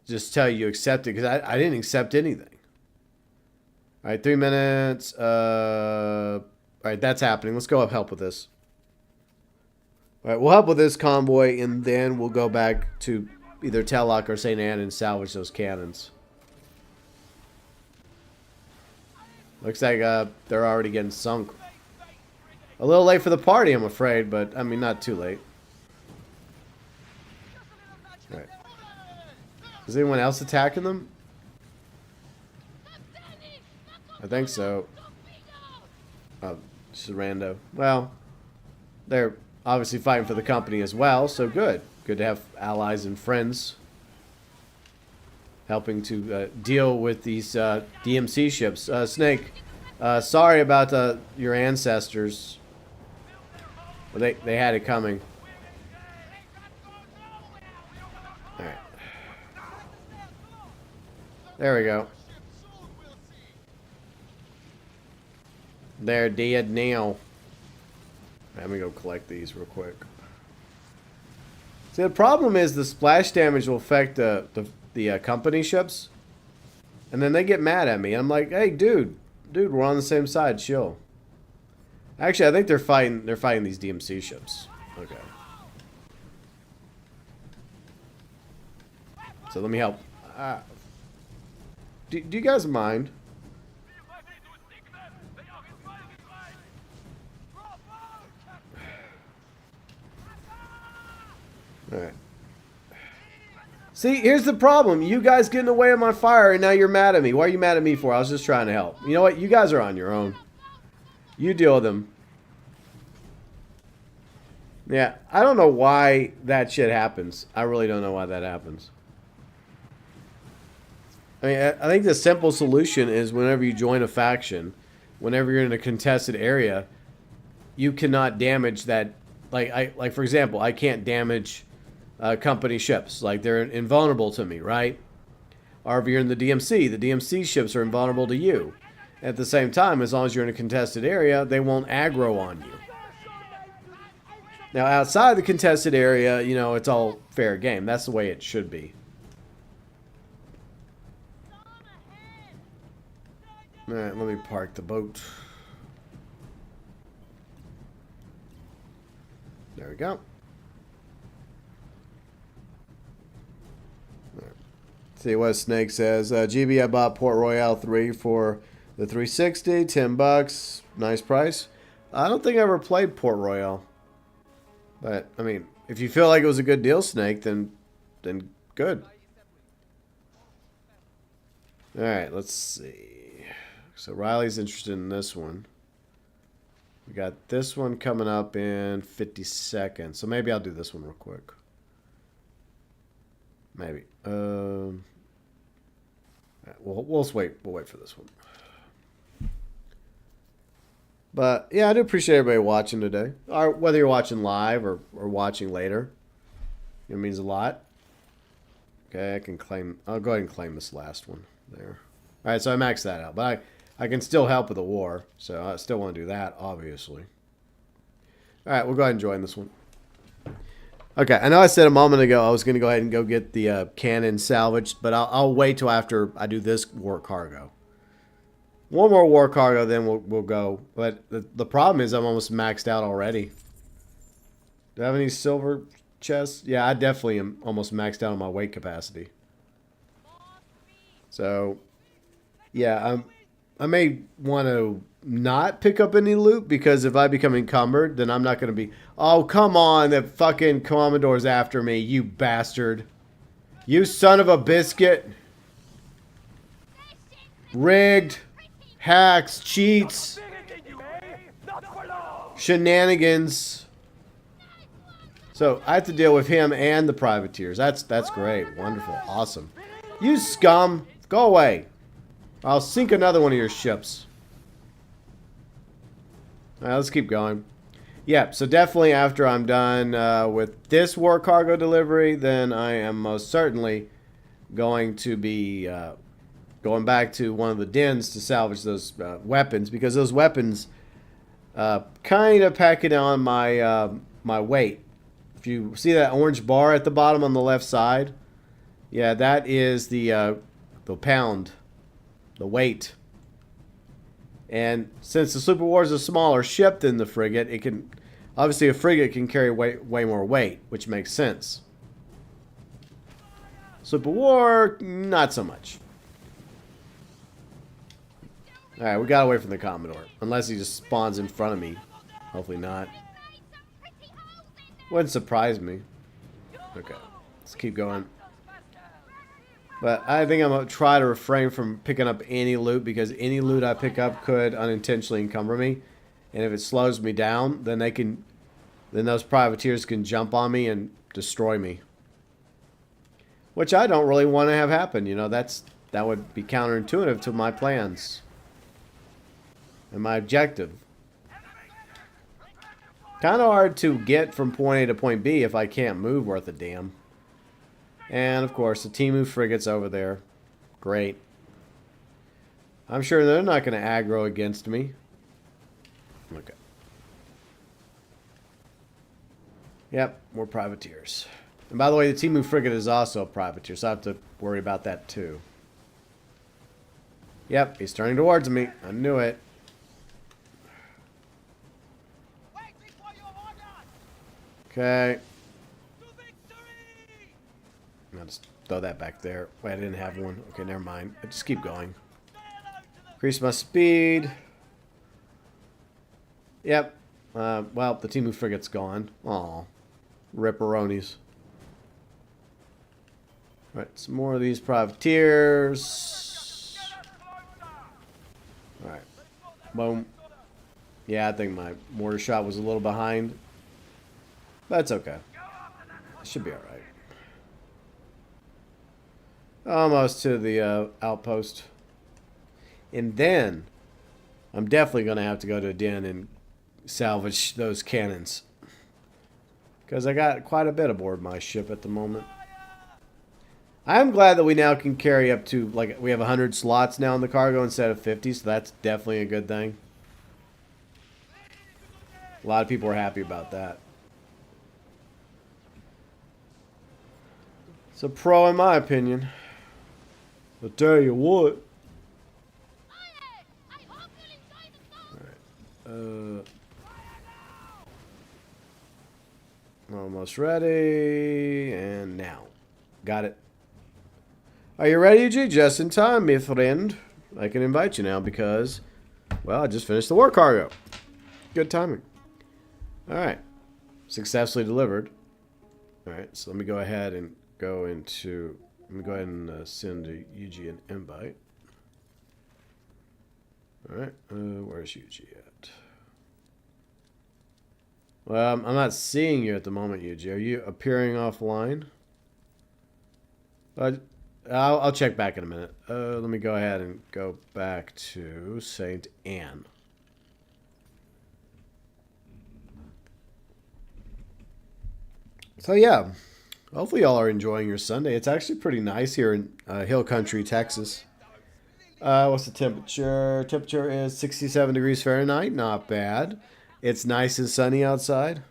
just tell you accept it, because I didn't accept anything. All right, 3 minutes. All right, that's happening. Let's go help with this. All right, we'll help with this convoy, and then we'll go back to either Tellock or St. Anne and salvage those cannons. Looks like they're already getting sunk. A little late for the party, I'm afraid, but, I mean, not too late. All right. Is anyone else attacking them? I think so. Oh, just a rando. Well, they're obviously fighting for the company as well, so good. Good to have allies and friends helping to deal with these DMC ships. Snake, sorry about your ancestors. Well, they had it coming. Alright. There we go. They're dead now. Let me go collect these real quick. See, the problem is the splash damage will affect the company ships. And then they get mad at me. I'm like, hey, dude, we're on the same side. Chill. Actually, I think they're fighting these DMC ships. Okay. So let me help. Do you guys mind? Alright. See, here's the problem. You guys getting away with my fire, and now you're mad at me. What are you mad at me for? I was just trying to help. You know what? You guys are on your own. You deal with them. Yeah, I don't know why that shit happens. I really don't know why that happens. I mean, I think the simple solution is whenever you join a faction, whenever you're in a contested area, you cannot damage that. Like for example, I can't damage company ships. Like they're invulnerable to me, right? Or if you're in the DMC ships are invulnerable to you. At the same time, as long as you're in a contested area, they won't aggro on you. Now, outside the contested area, you know, it's all fair game. That's the way it should be. All right, let me park the boat. There we go. Right. See what Snake says. GB, I bought Port Royale 3 for the 360, $10. Nice price. I don't think I ever played Port Royale. But, I mean, if you feel like it was a good deal, Snake, then good. Alright, let's see. So Riley's interested in this one. We got this one coming up in 50 seconds. So maybe I'll do this one real quick. Maybe. We'll wait. We'll wait for this one. But, yeah, I do appreciate everybody watching today. Or whether you're watching live or watching later. It means a lot. Okay, I can claim... I'll go ahead and claim this last one there. Alright, so I maxed that out. But I can still help with the war. So I still want to do that, obviously. Alright, we'll go ahead and join this one. Okay, I know I said a moment ago I was going to go ahead and go get the cannon salvaged. But I'll wait till after I do this war cargo. One more war cargo, then we'll go. But the problem is I'm almost maxed out already. Do I have any silver chests? Yeah, I definitely am almost maxed out on my weight capacity. So, yeah, I may want to not pick up any loot because if I become encumbered, then I'm not going to be... Oh, come on, the fucking Commodore's after me, you bastard. You son of a biscuit. Rigged. Hacks, cheats, shenanigans. So I have to deal with him and the privateers. That's great. Wonderful. Awesome. You scum. Go away. I'll sink another one of your ships. Alright, let's keep going. Yeah, so definitely after I'm done with this war cargo delivery, then I am most certainly going to be... going back to one of the dens to salvage those weapons, because those weapons kind of pack it on my my weight. If you see that orange bar at the bottom on the left side, yeah, that is the pound, the weight. And since the Super War is a smaller ship than the frigate, it can obviously a frigate can carry way more weight, which makes sense. Super War, not so much. Alright, we got away from the Commodore. Unless he just spawns in front of me. Hopefully not. Wouldn't surprise me. Okay, let's keep going. But I think I'm going to try to refrain from picking up any loot, because any loot I pick up could unintentionally encumber me. And if it slows me down, then those privateers can jump on me and destroy me. Which I don't really want to have happen. You know, that would be counterintuitive to my plans. And my objective. Kind of hard to get from point A to point B if I can't move worth a damn. And of course the Timu frigate's over there. Great. I'm sure they're not going to aggro against me. Okay. Yep, more privateers. And by the way, the Timu frigate is also a privateer, so I have to worry about that too. Yep, he's turning towards me. I knew it. Okay. I'll just throw that back there. Wait, I didn't have one. Okay, never mind. I just keep going. Increase my speed. Yep. Well, the Timu frigate's gone. Aw. Ripperonis. Alright, some more of these privateers. Alright. Boom. Yeah, I think my mortar shot was a little behind. But it's okay. It should be alright. Almost to the outpost. And then I'm definitely going to have to go to a den and salvage those cannons. Because I got quite a bit aboard my ship at the moment. I'm glad that we now can carry up to, like, we have 100 slots now in the cargo instead of 50, so that's definitely a good thing. A lot of people are happy about that. It's a pro in my opinion. I'll tell you what. Alright. Almost ready. And now. Got it. Are you ready, G? Just in time, my friend. I can invite you now because, well, I just finished the war cargo. Good timing. Alright. Successfully delivered. Alright, so let me go ahead and go into... Let me go ahead and send Yuji an invite. Alright, where's Yuji at? Well, I'm not seeing you at the moment, Yuji. Are you appearing offline? I'll check back in a minute. Let me go ahead and go back to St. Anne. So yeah, hopefully y'all are enjoying your Sunday. It's actually pretty nice here in Hill Country, Texas. What's the temperature? Temperature is 67 degrees Fahrenheit. Not bad. It's nice and sunny outside.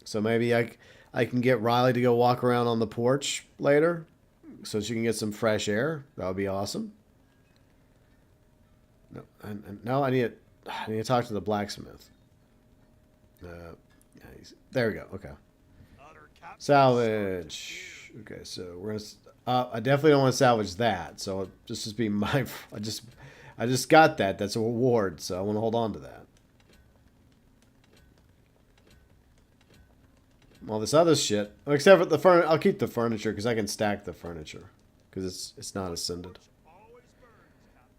So maybe I can get Riley to go walk around on the porch later so she can get some fresh air. That would be awesome. No, I need to talk to the blacksmith. There we go. Okay. Salvage. Okay, so we're gonna. I definitely don't want to salvage that. So just be mindful. I just got that. That's a reward. So I want to hold on to that. All this other shit, except for the furniture. I'll keep the furniture because I can stack the furniture because it's not ascended.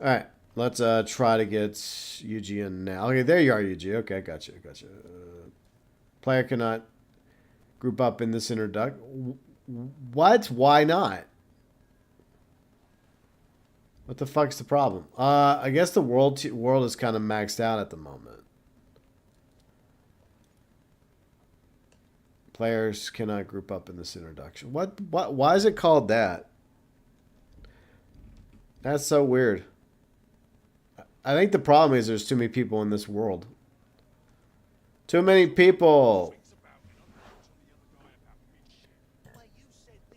All right, let's try to get Yuji in now. Okay, there you are, Yuji. Okay, gotcha. Player cannot group up in this introduction. What? Why not? What the fuck's the problem? I guess the world is kind of maxed out at the moment. Players cannot group up in this introduction. What? Why is it called that? That's so weird. I think the problem is there's too many people in this world. Too many people.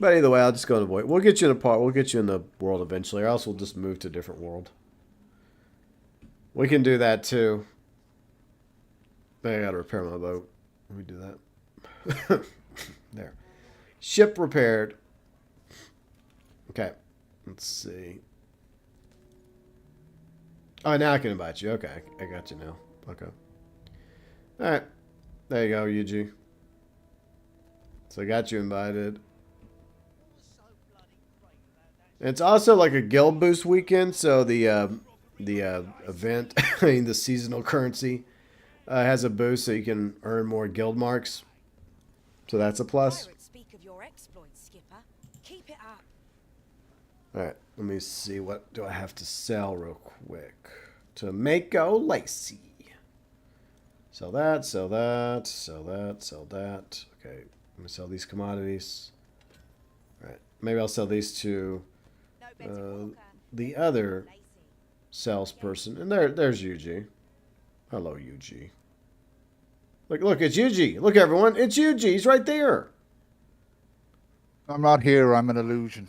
But either way, I'll just go in the void. We'll get you in a part. We'll get you in the world eventually, or else we'll just move to a different world. We can do that too. I gotta repair my boat. Let me do that. There. Ship repaired. Okay. Let's see. Oh, now I can invite you. Okay, I got you now. Okay. Alright. There you go, Yuji. So I got you invited. It's also like a guild boost weekend, so the event, I mean the seasonal currency, has a boost, so you can earn more guild marks. So that's a plus. All right, let me see, what do I have to sell real quick? Tomato Lacey. Sell that, sell that, sell that, sell that. Okay, let me sell these commodities. All right, maybe I'll sell these to the other salesperson. And there's Yuji. Hello, Yuji. Look, it's Yuji. Look, everyone, it's Yuji. He's right there. I'm not here. I'm an illusion.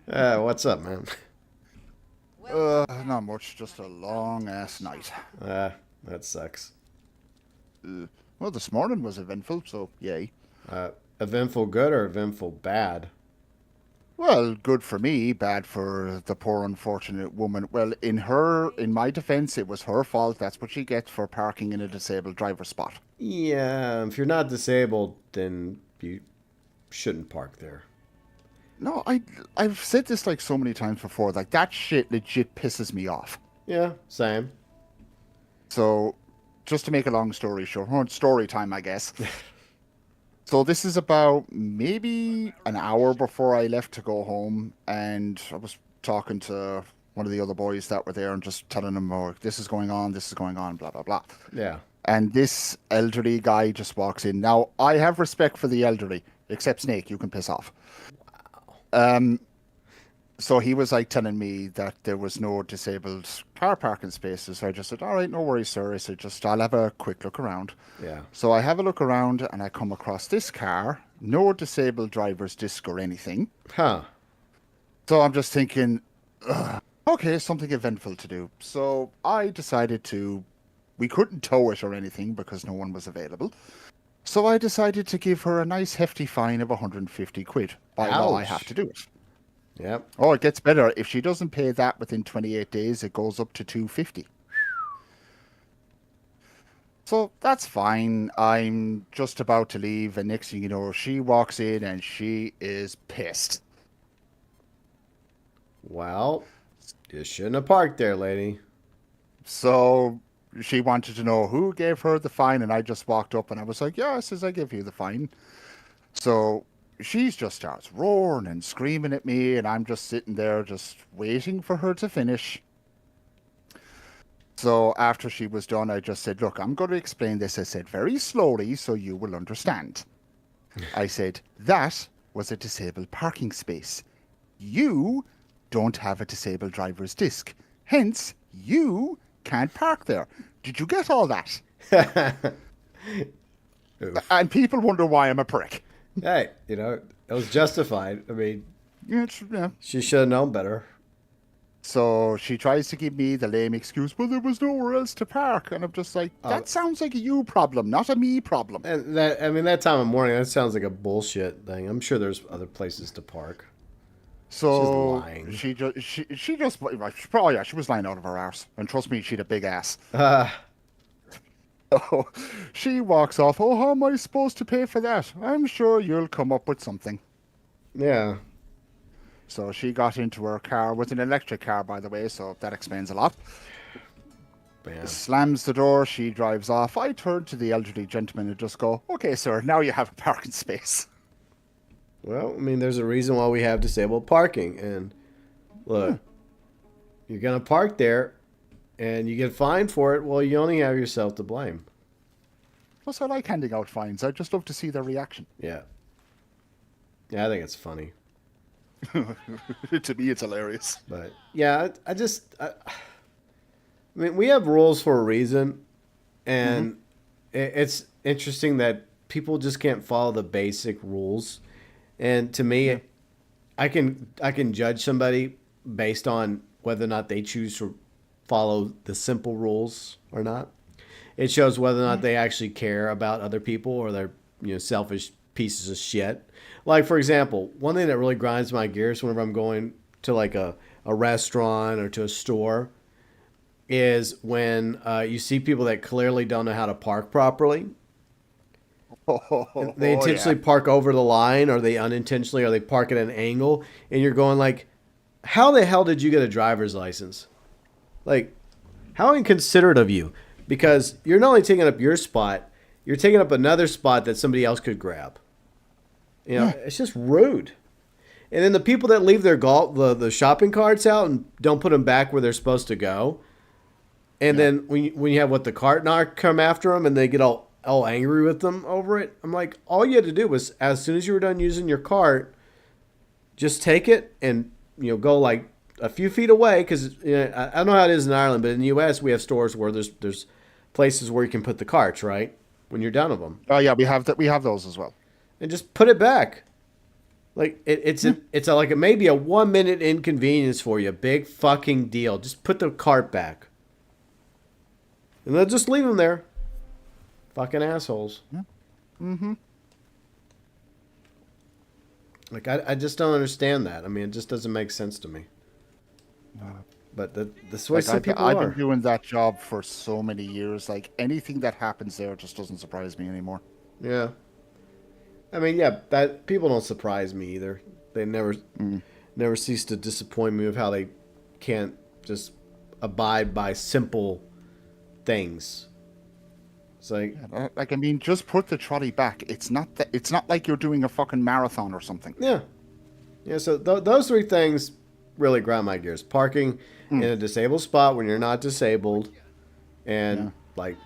What's up, man? Not much. Just a long-ass night. That sucks. Well, this morning was eventful, so yay. Eventful good or eventful bad? Well, good for me, bad for the poor unfortunate woman. Well, in my defense, it was her fault. That's what she gets for parking in a disabled driver spot. Yeah, if you're not disabled, then you shouldn't park there. No, I've said this like so many times before. Like, that shit legit pisses me off. Yeah, same. So, just to make a long story short, story time, I guess. So this is about maybe an hour before I left to go home, and I was talking to one of the other boys that were there and just telling them, "Oh, this is going on, blah blah blah." Yeah. And this elderly guy just walks in. Now, I have respect for the elderly, except Snake. You can piss off. Um, so he was like telling me that there was no disabled car parking spaces. So I just said, "All right, no worries, sir." I said, "Just I'll have a quick look around." Yeah. So I have a look around and I come across this car, no disabled driver's disc or anything. Huh. So I'm just thinking, "Ugh, okay, something eventful to do." So I decided we couldn't tow it or anything because no one was available. So I decided to give her a nice hefty fine of 150 quid. By law, I have Ouch. to do it. Yep. Oh, it gets better. If she doesn't pay that within 28 days, it goes up to 250. So that's fine. I'm just about to leave, and next thing you know, she walks in and she is pissed. Well, you shouldn't have parked there, lady. So she wanted to know who gave her the fine, and I just walked up and I was like, "Yeah," I says, "I give you the fine." So she's just starts roaring and screaming at me, and I'm just sitting there just waiting for her to finish. So after she was done, I just said, "Look, I'm going to explain this," I said, "very slowly so you will understand." I said, "That was a disabled parking space. You don't have a disabled driver's disc. Hence, you can't park there. Did you get all that?" Oof. And people wonder why I'm a prick. Hey, it was justified. I mean, Yeah. she should have known better. So she tries to give me the lame excuse, "Well, there was nowhere else to park." And I'm just like, that sounds like a you problem, not a me problem. And that time of morning, that sounds like a bullshit thing. I'm sure there's other places to park. So lying. she just like, oh yeah, she was lying out of her arse. And trust me, she'd a big ass. So she walks off. "Oh, how am I supposed to pay for that?" "I'm sure you'll come up with something." Yeah. So she got into her car, with an electric car, by the way, so that explains a lot. Man. Slams the door, she drives off. I turn to the elderly gentleman and just go, "Okay, sir, now you have a parking space." Well, I mean, there's a reason why we have disabled parking. And look, you're going to park there and you get fined for it. Well, you only have yourself to blame. Plus, I like handing out fines. I just love to see their reaction. Yeah. Yeah, I think it's funny. To me, it's hilarious. But yeah, I mean, we have rules for a reason. And it's interesting that people just can't follow the basic rules. And to me, I can judge somebody based on whether or not they choose to follow the simple rules or not. It shows whether or not they actually care about other people or they're selfish pieces of shit. Like, for example, one thing that really grinds my gears whenever I'm going to like a restaurant or to a store is when you see people that clearly don't know how to park properly. They intentionally park over the line, or they unintentionally, or they park at an angle, and you're going like, how the hell did you get a driver's license? Like, how inconsiderate of you. Because you're not only taking up your spot, you're taking up another spot that somebody else could grab. It's just rude. And then the people that leave their the shopping carts out and don't put them back where they're supposed to go. And then when you have the cart narc come after them and they get all angry with them over it, I'm like, all you had to do was, as soon as you were done using your cart, just take it and go like a few feet away, because I don't know how it is in Ireland, but in the U.S. we have stores where there's places where you can put the carts, right, when you're done with them. Oh yeah, we have that. We have those as well. And just put it back. Like it's like it may be a 1 minute inconvenience for you, big fucking deal. Just put the cart back, and they'll just leave them there. Fucking assholes. Yeah. Mm-hmm. Like I just don't understand that. I mean, it just doesn't make sense to me. But that's way some people I've are. been doing that job for so many years. Like, anything that happens there just doesn't surprise me anymore. Yeah. I mean, yeah, that people don't surprise me either. They never cease to disappoint me with how they can't just abide by simple things. It's like, Like, I mean, just put the trolley back. It's not that. It's not like you're doing a fucking marathon or something. yeah. Yeah, so those three things really grind my gears. Parking in a disabled spot when you're not disabled, and like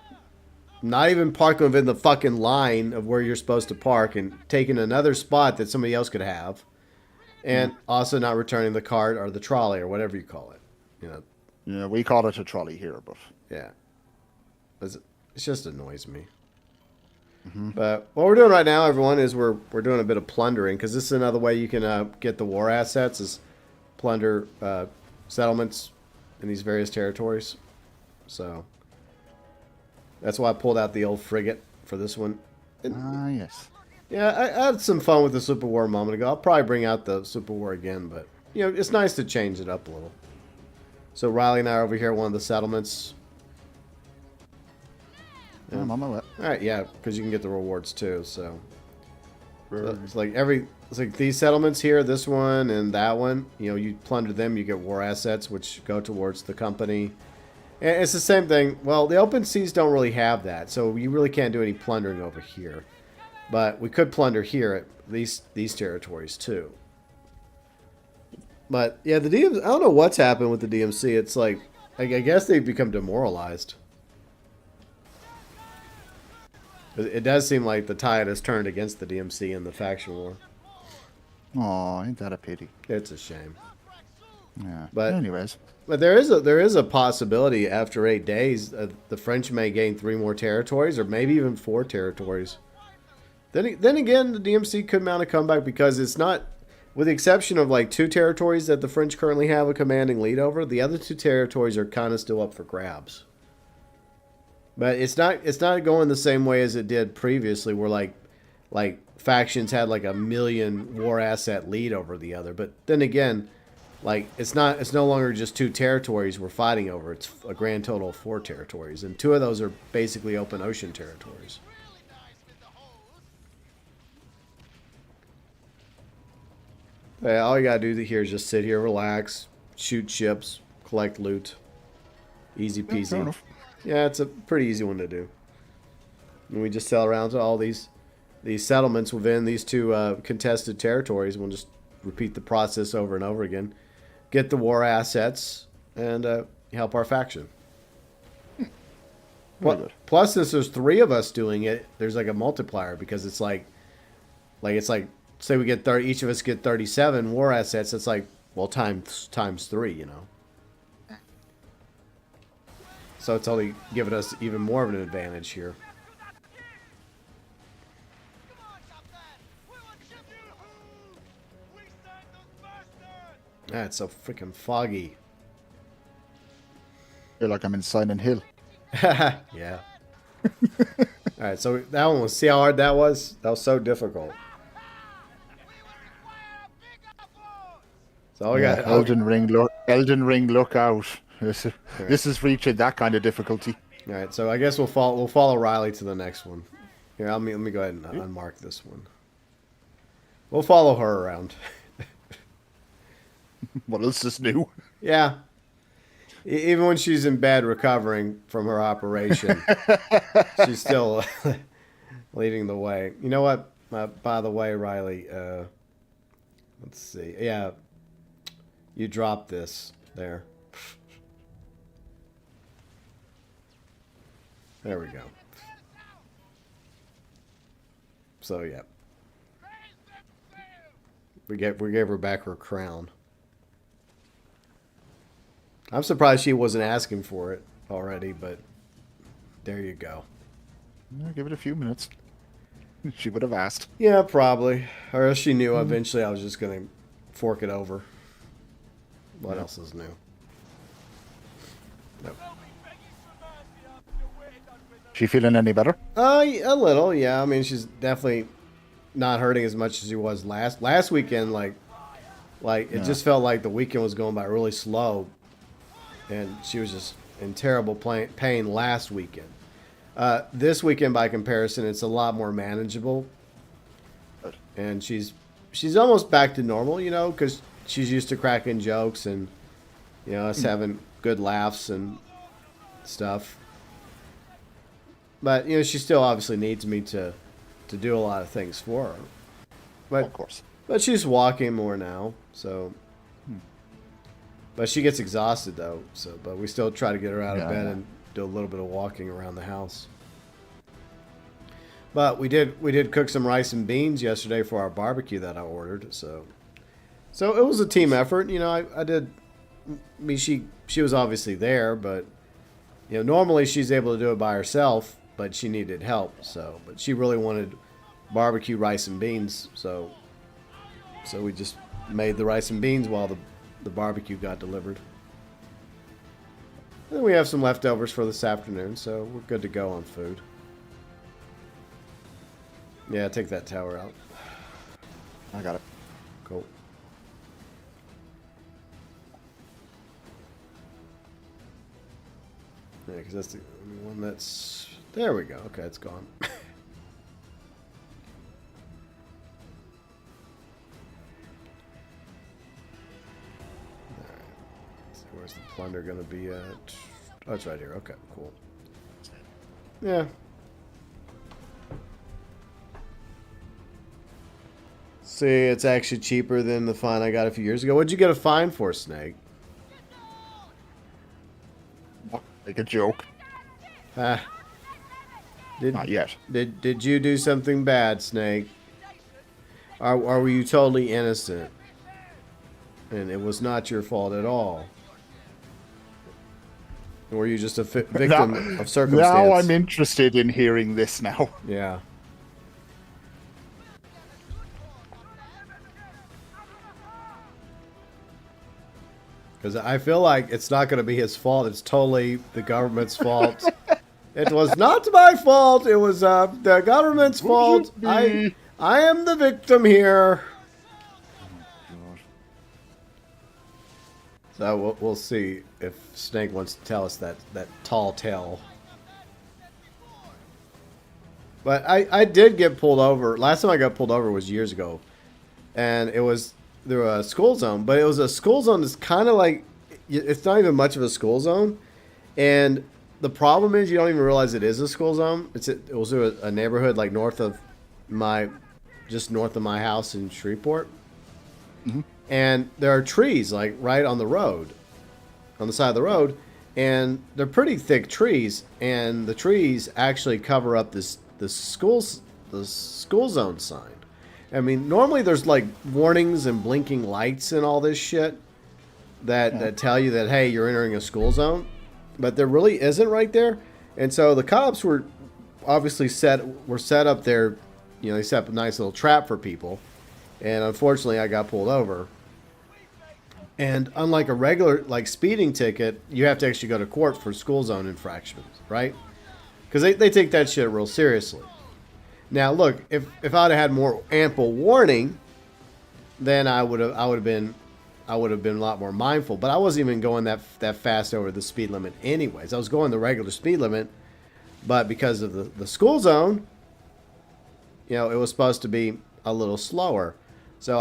not even parking within the fucking line of where you're supposed to park and taking another spot that somebody else could have, and also not returning the cart or the trolley or whatever you call it. You know, Yeah, we call it a trolley here, but yeah, it just annoys me. But what we're doing right now, everyone, is we're doing a bit of plundering, because this is another way you can get the war assets, is plunder settlements in these various territories. So that's why I pulled out the old frigate for this one. yes. Yeah, I had some fun with the Super War a moment ago. I'll probably bring out the Super War again, but you know, it's nice to change it up a little. So Riley and I are over here at one of the settlements. Yeah, I'm on my way. All right, yeah, because you can get the rewards too. So it's like these settlements here, this one and that one. You know, you plunder them, you get war assets, which go towards the company. And it's the same thing. Well, the open seas don't really have that, so you really can't do any plundering over here. But we could plunder here at these territories too. But yeah, the DMC, I don't know what's happened with the DMC. It's like I guess they've become demoralized. It does seem like the tide has turned against the DMC in the faction war. Oh, ain't that a pity? It's a shame. Yeah. But anyways, there is a possibility after 8 days the French may gain 3 more territories, or maybe even 4 territories. Then again, the DMC could mount a comeback, because it's not, with the exception of like 2 territories that the French currently have a commanding lead over, the other 2 territories are kind of still up for grabs. But it's not going the same way as it did previously, where like factions had like a million war asset lead over the other. But then again, like it's no longer just 2 territories we're fighting over. It's a grand total of 4 territories, and 2 of those are basically open ocean territories. Yeah, all you gotta do here is just sit here, relax, shoot ships, collect loot. Easy peasy. fair enough. Yeah, it's a pretty easy one to do. And we just sail around to all these settlements within these 2 contested territories. We'll just repeat the process over and over again. Get the war assets and help our faction. Plus, since there's 3 of us doing it, there's like a multiplier, because it's like say we get 30, each of us get 37 war assets. It's like, well, times 3, you know. So it's only giving us even more of an advantage here. Ah, it's so freaking foggy. Feel like I'm in Silent Hill. Yeah. Alright, so that one was, see how hard that was? That was so difficult. So we got Elden Ring, look out. This is reaching that kind of difficulty. All right, so I guess we'll follow Riley to the next one. Here, let me go ahead and unmark this one. We'll follow her around. What else is new? Yeah. Even when she's in bed recovering from her operation, she's still leading the way. You know what? By the way, Riley, let's see. Yeah, you dropped this there. There we go. So yeah, we gave her back her crown. I'm surprised she wasn't asking for it already, but there you go. Yeah, give it a few minutes. She would have asked. Yeah, probably. Or else she knew eventually I was just going to fork it over. What else is new? Nope. She feeling any better? A little, yeah. I mean, she's definitely not hurting as much as she was last weekend. Like it just felt like the weekend was going by really slow, and she was just in terrible pain last weekend. This weekend, by comparison, it's a lot more manageable, and she's almost back to normal, you know, because she's used to cracking jokes and, you know, us having good laughs and stuff. But you know, she still obviously needs me to do a lot of things for her. But Of course. but she's walking more now, so. But she gets exhausted though, so but we still try to get her out of bed and do a little bit of walking around the house. But we did cook some rice and beans yesterday for our barbecue that I ordered, so it was a team effort. You know, I did. I mean, she was obviously there, but you know, normally she's able to do it by herself, but she needed help. So, but she really wanted barbecue rice and beans, so we just made the rice and beans while the barbecue got delivered. And we have some leftovers for this afternoon, so we're good to go on food. Yeah, take that tower out. I got it. Cool. Yeah, because that's the one that's... There we go. Okay, it's gone. Where's the plunder going to be at? Oh, it's right here. Okay, cool. Yeah. See, it's actually cheaper than the fine I got a few years ago. What'd you get a fine for, Snake? Like a joke. Ah. Not yet. Did you do something bad, Snake? Or were you totally innocent? And it was not your fault at all? Or were you just a victim of circumstance? Now I'm interested in hearing this now. Yeah. Because I feel like it's not going to be his fault. It's totally the government's fault. It was not my fault. It was the government's fault. I am the victim here. So we'll see if Snake wants to tell us that tall tale. But I did get pulled over. Last time I got pulled over was years ago. And it was through a school zone. But it was a school zone that's kind of like, it's not even much of a school zone. And the problem is you don't even realize it is a school zone. It was a neighborhood like just north of my house in Shreveport. Mm-hmm. And there are trees like right on the road, on the side of the road, and they're pretty thick trees. And the trees actually cover up the school zone sign. I mean, normally there's like warnings and blinking lights and all this shit that tell you that, hey, you're entering a school zone, but there really isn't right there. And so the cops were obviously set up there. You know, they set up a nice little trap for people. And unfortunately, I got pulled over. And unlike a regular, like, speeding ticket, you have to actually go to court for school zone infractions, right? Because they take that shit real seriously. Now, look, if I'd have had more ample warning, then I would have been a lot more mindful. But I wasn't even going that fast over the speed limit anyways. I was going the regular speed limit, but because of the school zone, you know, it was supposed to be a little slower. So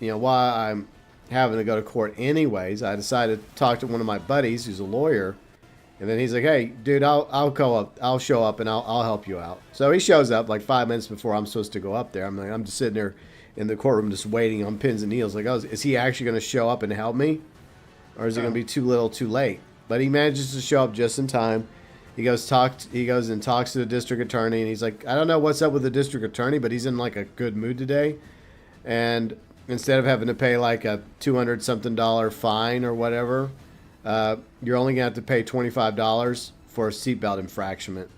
while I'm having to go to court anyways, I decided to talk to one of my buddies who's a lawyer, and then he's like, "Hey, dude, I'll show up and I'll help you out." So he shows up like 5 minutes before I'm supposed to go up there. I'm just sitting there in the courtroom just waiting on pins and needles. Like, oh, is he actually going to show up and help me, or is it going to be too little, too late? But he manages to show up just in time. He goes and talks to the district attorney, and he's like, "I don't know what's up with the district attorney, but he's in like a good mood today." And instead of having to pay like a $200-something fine or whatever, you're only gonna have to pay $25 for a seatbelt infraction.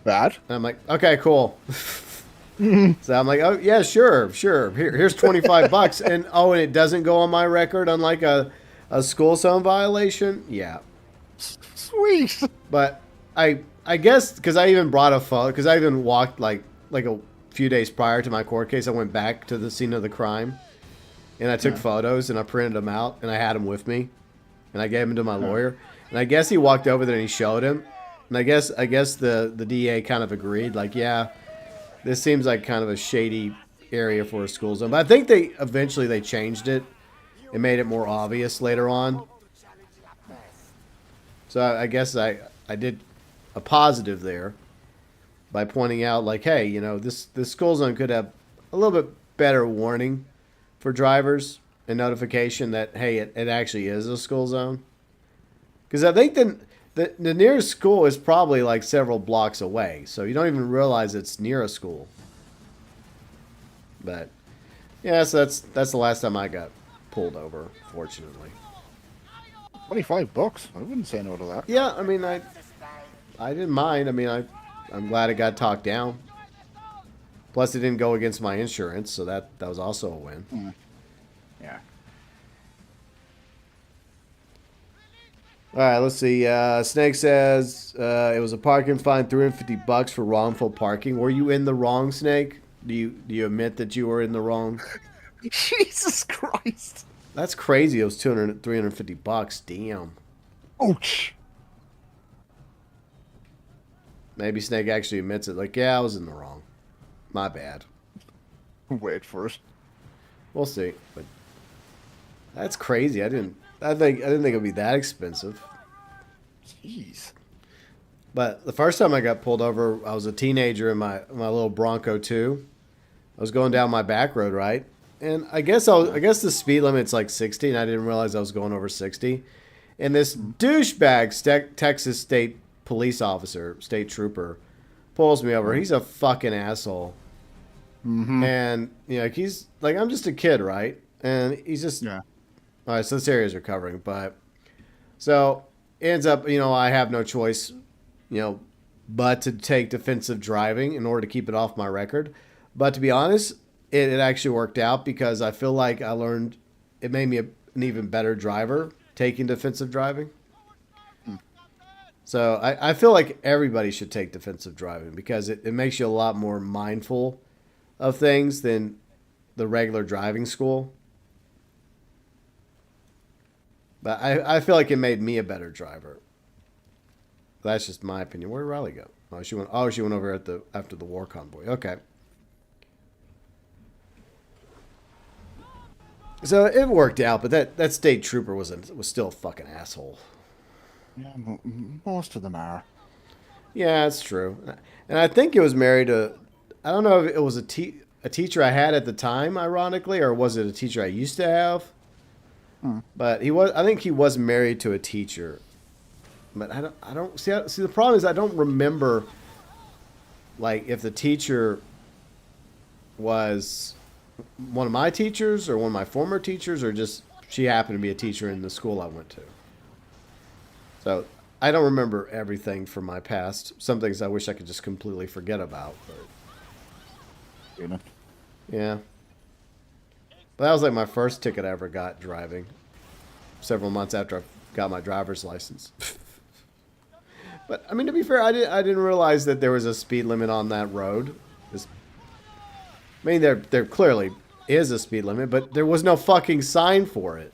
Bad. And I'm like, okay, cool. So I'm like, oh yeah, sure. Here's $25, and it doesn't go on my record, unlike a school zone violation. Yeah, sweet. But I guess because I even brought a phone, because I even walked like a few days prior to my court case, I went back to the scene of the crime, and I took photos and I printed them out and I had them with me, and I gave them to my lawyer, and I guess he walked over there and he showed him, and I guess the DA kind of agreed, like, yeah, this seems like kind of a shady area for a school zone. But I think they eventually changed it and made it more obvious later on. So I guess I did a positive there. by pointing out, like, hey, this school zone could have a little bit better warning for drivers and notification that, hey, it actually is a school zone. Because I think the nearest school is probably like several blocks away, so you don't even realize it's near a school. But yeah, so that's the last time I got pulled over, fortunately. $25. I wouldn't say no to that. Yeah, I mean, I didn't mind. I mean, I'm glad it got talked down. Plus, it didn't go against my insurance, so that was also a win. Yeah. All right, let's see. Snake says it was a parking fine, $350 for wrongful parking. Were you in the wrong, Snake? Do you admit that you were in the wrong? Jesus Christ. That's crazy. It was $350. Damn. Ouch. Maybe Snake actually admits it. Like, yeah, I was in the wrong. My bad. Wait for it. We'll see. But that's crazy. I didn't think it'd be that expensive. Jeez. But the first time I got pulled over, I was a teenager in my little Bronco 2. I was going down my back road, right? And I guess the speed limit's like 60, and I didn't realize I was going over 60. And this douchebag Texas State police officer, state trooper, pulls me over. He's a fucking asshole. Mm-hmm. And he's like, I'm just a kid, right? And he's just Yeah. All right, so this area is recovering, but so it ends up, I have no choice, but to take defensive driving in order to keep it off my record. But to be honest, it actually worked out because I feel like it made me an even better driver taking defensive driving. So I feel like everybody should take defensive driving because it makes you a lot more mindful of things than the regular driving school. But I feel like it made me a better driver. That's just my opinion. Where did Riley go? She went over after the war convoy. Okay. So it worked out, but that state trooper was still a fucking asshole. Yeah, most of them are. Yeah, that's true. And I think it was married to, I don't know if it was a teacher I had at the time, ironically, or was it a teacher I used to have? But I think he was married to a teacher. But I don't see the problem is I don't remember like if the teacher was one of my teachers or one of my former teachers or just she happened to be a teacher in the school I went to. So I don't remember everything from my past. Some things I wish I could just completely forget about. But yeah. But that was like my first ticket I ever got driving. Several months after I got my driver's license. But I mean, to be fair, I didn't realize that there was a speed limit on that road. I mean, there clearly is a speed limit, but there was no fucking sign for it.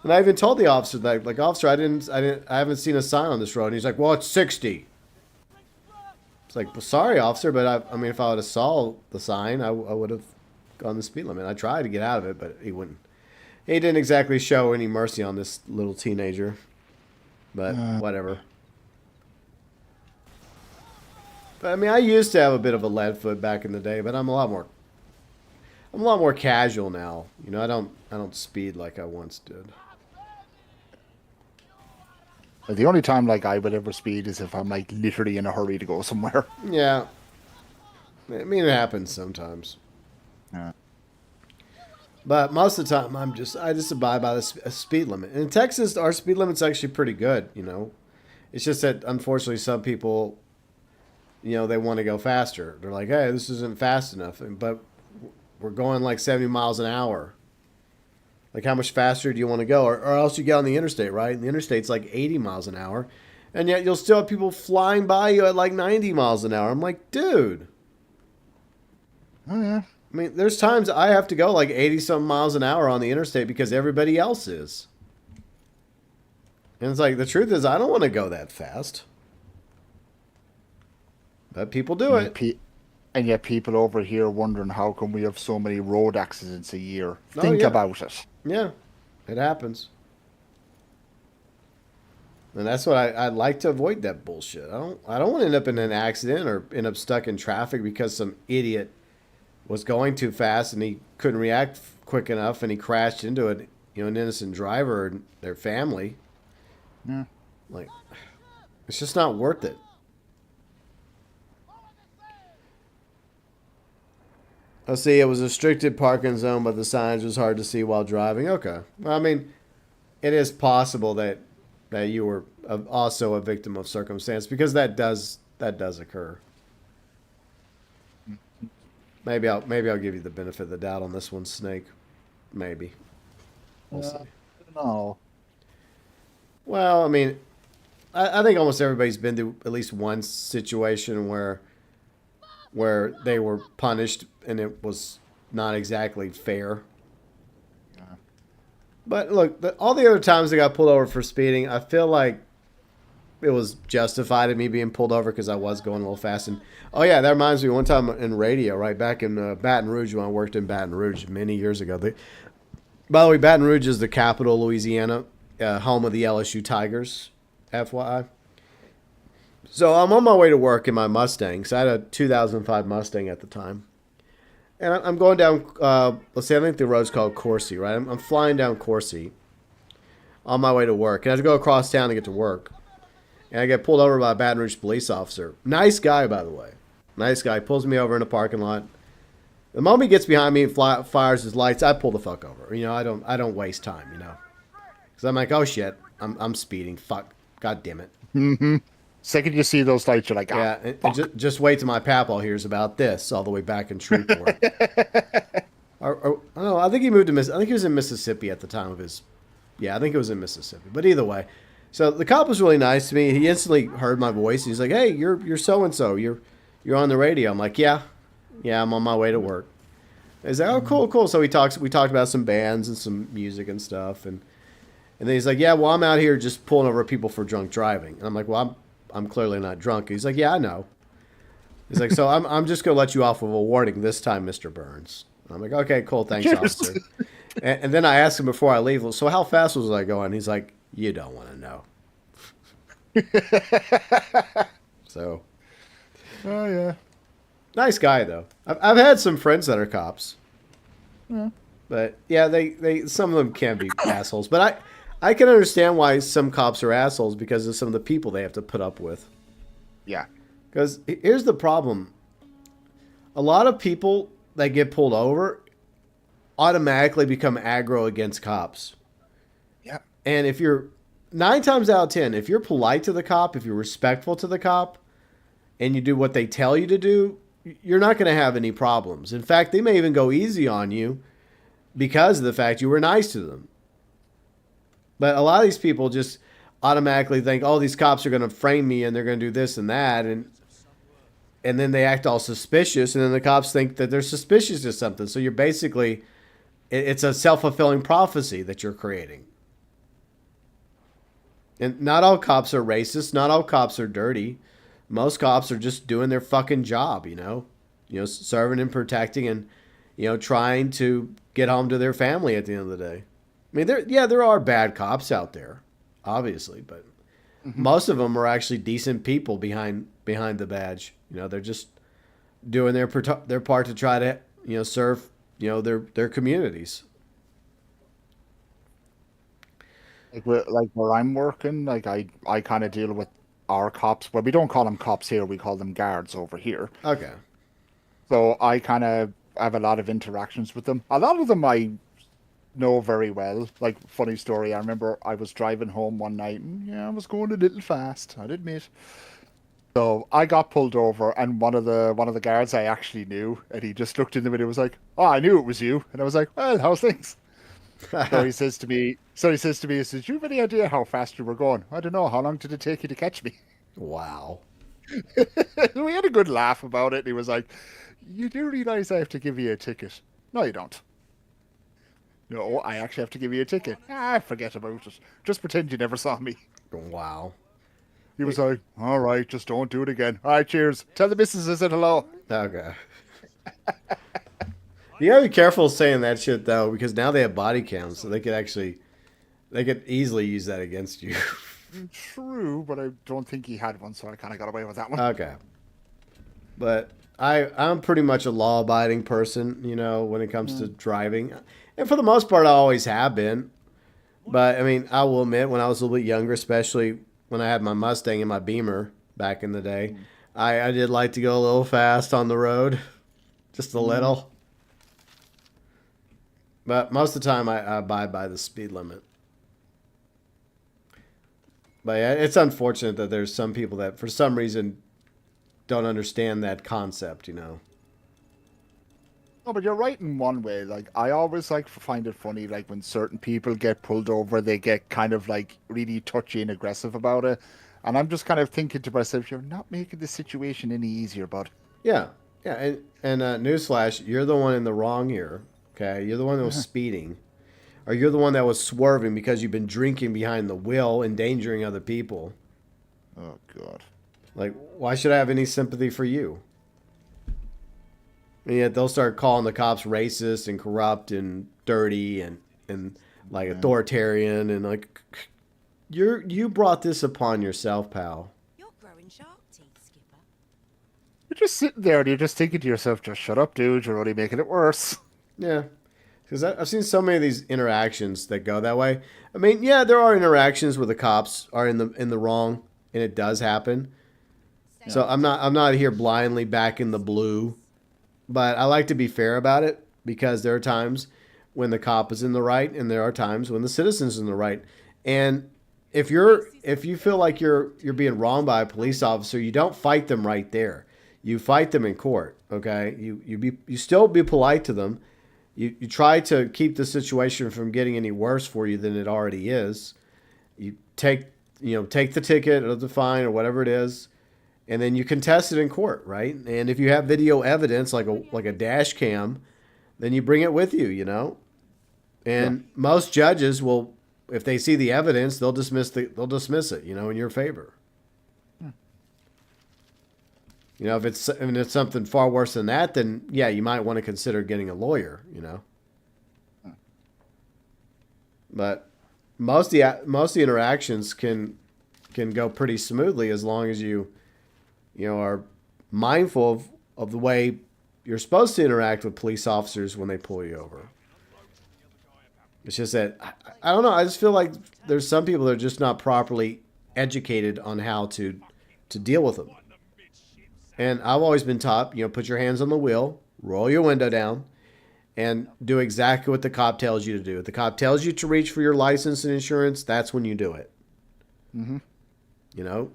And I even told the officer that, like, officer, I haven't seen a sign on this road. And he's like, well, it's 60. It's like, well, sorry, officer, but I mean, if I would have saw the sign, I would have gone the speed limit. I tried to get out of it, but he wouldn't. He didn't exactly show any mercy on this little teenager. But whatever. But I mean, I used to have a bit of a lead foot back in the day, but I'm a lot more casual now. I don't speed like I once did. The only time like I would ever speed is if I'm like literally in a hurry to go somewhere. Yeah. I mean, it happens sometimes. Yeah. But most of the time, I just abide by the speed limit. In Texas, our speed limit's actually pretty good. It's just that unfortunately, some people, they want to go faster. They're like, hey, this isn't fast enough, but we're going like 70 miles an hour. Like, how much faster do you want to go? Or else you get on the interstate, right? And the interstate's like 80 miles an hour. And yet you'll still have people flying by you at like 90 miles an hour. I'm like, dude. Oh, yeah. I mean, there's times I have to go like 80-something miles an hour on the interstate because everybody else is. And it's like, the truth is, I don't want to go that fast. But people do it. And yet people over here wondering how come we have so many road accidents a year. Oh, Think yeah. about it. Yeah, it happens. And that's what I'd like to avoid that bullshit. I don't want to end up in an accident or end up stuck in traffic because some idiot was going too fast and he couldn't react quick enough and he crashed into an innocent driver and their family. Yeah. Like, it's just not worth it. I see it was a restricted parking zone, but the signs was hard to see while driving. Okay. Well, I mean, it is possible that you were also a victim of circumstance because that does occur. Maybe I'll give you the benefit of the doubt on this one, Snake. Maybe. We'll see. No. Well, I mean, I think almost everybody's been through at least one situation where they were punished and it was not exactly fair. Yeah. But look, all the other times they got pulled over for speeding, I feel like it was justified in me being pulled over because I was going a little fast. And oh yeah, that reminds me, one time in radio, right back in Baton Rouge when I worked in Baton Rouge many years ago. By the way, Baton Rouge is the capital of Louisiana, home of the LSU Tigers, FYI. So I'm on my way to work in my Mustang. So I had a 2005 Mustang at the time. And I'm going down, let's say, I think the road's called Coursey, right? I'm flying down Coursey on my way to work. And I have to go across town to get to work. And I get pulled over by a Baton Rouge police officer. Nice guy, by the way. Nice guy. Pulls me over in a parking lot. The moment he gets behind me and fires his lights, I pull the fuck over. I don't waste time, Because I'm like, oh shit, I'm speeding. Fuck. God damn it. Mm-hmm. Second you see those lights, you're like, yeah, and just wait till my papaw hears about this all the way back in Shreveport. I don't know. I think he moved to I think he was in Mississippi at the time of his. Yeah, I think it was in Mississippi. But either way, so the cop was really nice to me. He instantly heard my voice. He's like, "Hey, you're so and so. You're on the radio." I'm like, "Yeah, I'm on my way to work." He's like, "Oh, cool." So we talked about some bands and some music and stuff, and then he's like, "Yeah, well, I'm out here just pulling over people for drunk driving." And I'm like, "Well, I'm clearly not drunk." He's like, "Yeah, I know." He's like, "So I'm just gonna let you off with a warning this time, Mr. Burns." And I'm like, "Okay, cool, thanks, officer." And then I asked him before I leave, "So how fast was I going?" He's like, "You don't want to know." So, oh yeah, nice guy though. I've had some friends that are cops, but yeah, they some of them can be assholes. But I can understand why some cops are assholes because of some of the people they have to put up with. Yeah. Because here's the problem. A lot of people that get pulled over automatically become aggro against cops. Yeah. And if you're 9 times out of 10, if you're polite to the cop, if you're respectful to the cop, and you do what they tell you to do, you're not going to have any problems. In fact, they may even go easy on you because of the fact you were nice to them. But a lot of these people just automatically think, oh, these cops are going to frame me and they're going to do this and that. And then they act all suspicious. And then the cops think that they're suspicious of something. So you're basically, it's a self-fulfilling prophecy that you're creating. And not all cops are racist. Not all cops are dirty. Most cops are just doing their fucking job, serving and protecting and, trying to get home to their family at the end of the day. I mean, there are bad cops out there, obviously, but most of them are actually decent people behind the badge. They're just doing their part to try to, serve, their communities. Like where I'm working, like I kind of deal with our cops. Well, we don't call them cops here; we call them guards over here. Okay. So I kind of have a lot of interactions with them. A lot of them I know very well. Like, funny story, I remember I was driving home one night and I was going a little fast, I'd admit. So I got pulled over and one of the guards I actually knew, and he just looked in the window and was like, "Oh, I knew it was you." And I was like, "Well, how's things?" So he says to me, he says, "Do you have any idea how fast you were going?" "I don't know. How long did it take you to catch me?" Wow. We had a good laugh about it. And he was like, "You do realize I have to give you a ticket?" "No, you don't." "No, I actually have to give you a ticket." "Ah, forget about it. Just pretend you never saw me." Wow. He was like, "All right, just don't do it again. All right, cheers. Tell the missus I said hello." Okay. You gotta be careful saying that shit though, because now they have body cams, so they could easily use that against you. True, but I don't think he had one, so I kind of got away with that one. Okay. But I'm pretty much a law-abiding person, you know, when it comes to driving. And for the most part, I always have been. But, I mean, I will admit, when I was a little bit younger, especially when I had my Mustang and my Beamer back in the day, I did like to go a little fast on the road. Just a little. But most of the time, I abide by the speed limit. But yeah, it's unfortunate that there's some people that, for some reason, don't understand that concept, you know. No, but you're right in one way. Like, I always like find it funny, like when certain people get pulled over, they get kind of like really touchy and aggressive about it. And I'm just kind of thinking to myself, you're not making the situation any easier, bud. Yeah, yeah, and newsflash, you're the one in the wrong here. Okay, you're the one that was speeding, or you're the one that was swerving because you've been drinking behind the wheel, endangering other people. Oh, God. Like, why should I have any sympathy for you? And yet they'll start calling the cops racist and corrupt and dirty and like authoritarian and like you brought this upon yourself, pal. You're growing shark teeth, Skipper. You're just sitting there and you're just thinking to yourself, just shut up, dude. You're only making it worse. Yeah, because I've seen so many of these interactions that go that way. I mean, yeah, there are interactions where the cops are in the wrong, and it does happen. So I'm not here blindly backing the blue, but I like to be fair about it because there are times when the cop is in the right, and there are times when the citizen's in the right. And if you feel like you're being wronged by a police officer, you don't fight them right there. You fight them in court. Okay, you still be polite to them. You try to keep the situation from getting any worse for you than it already is. You take the ticket or the fine or whatever it is, and then you contest it in court, right? And if you have video evidence like a dash cam, then you bring it with you, you know. And most judges will, if they see the evidence, they'll dismiss it, you know, in your favor. You know, if it's something far worse than that, then yeah, you might want to consider getting a lawyer, you know. But most of the interactions can go pretty smoothly as long as you are mindful of the way you're supposed to interact with police officers when they pull you over. It's just that I don't know. I just feel like there's some people that are just not properly educated on how to deal with them. And I've always been taught, put your hands on the wheel, roll your window down, and do exactly what the cop tells you to do. If the cop tells you to reach for your license and insurance, that's when you do it. Mm-hmm. You know?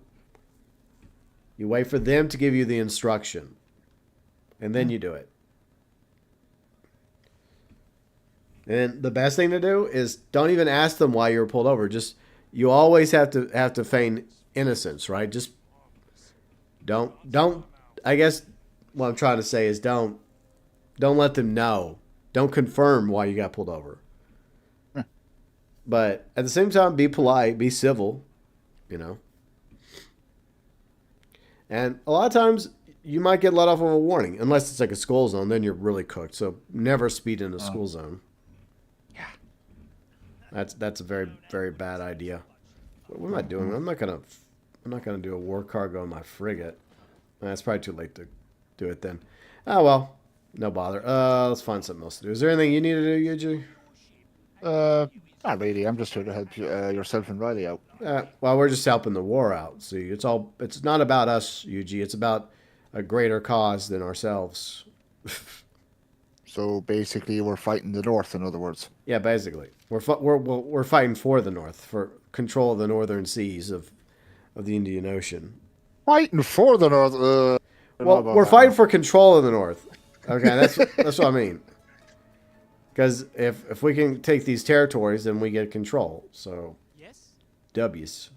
You wait for them to give you the instruction, and then you do it. And the best thing to do is don't even ask them why you were pulled over. Just you always have to feign innocence, right? Just don't. I guess what I'm trying to say is don't let them know. Don't confirm why you got pulled over. But at the same time, be polite, be civil, you know. And a lot of times you might get let off of a warning, unless it's like a school zone. Then you're really cooked. So never speed in a school zone. Yeah, that's a very, very bad idea. What am I doing? I'm not gonna do a war cargo on my frigate. It's probably too late to do it then. Oh well, no bother. Let's find something else to do. Is there anything you need to do, Yuji? Not really. I'm just here to help yourself and Riley out. Well, we're just helping the war out. See, it's not about us, Yuji. It's about a greater cause than ourselves. So basically, we're fighting the North, in other words. Yeah, basically, we're fighting for the North, for control of the northern seas of the Indian Ocean. Fighting for the North. Well, we're fighting for control of the North. Okay, that's what I mean. Because if we can take these territories, then we get control. So, Yes. W's.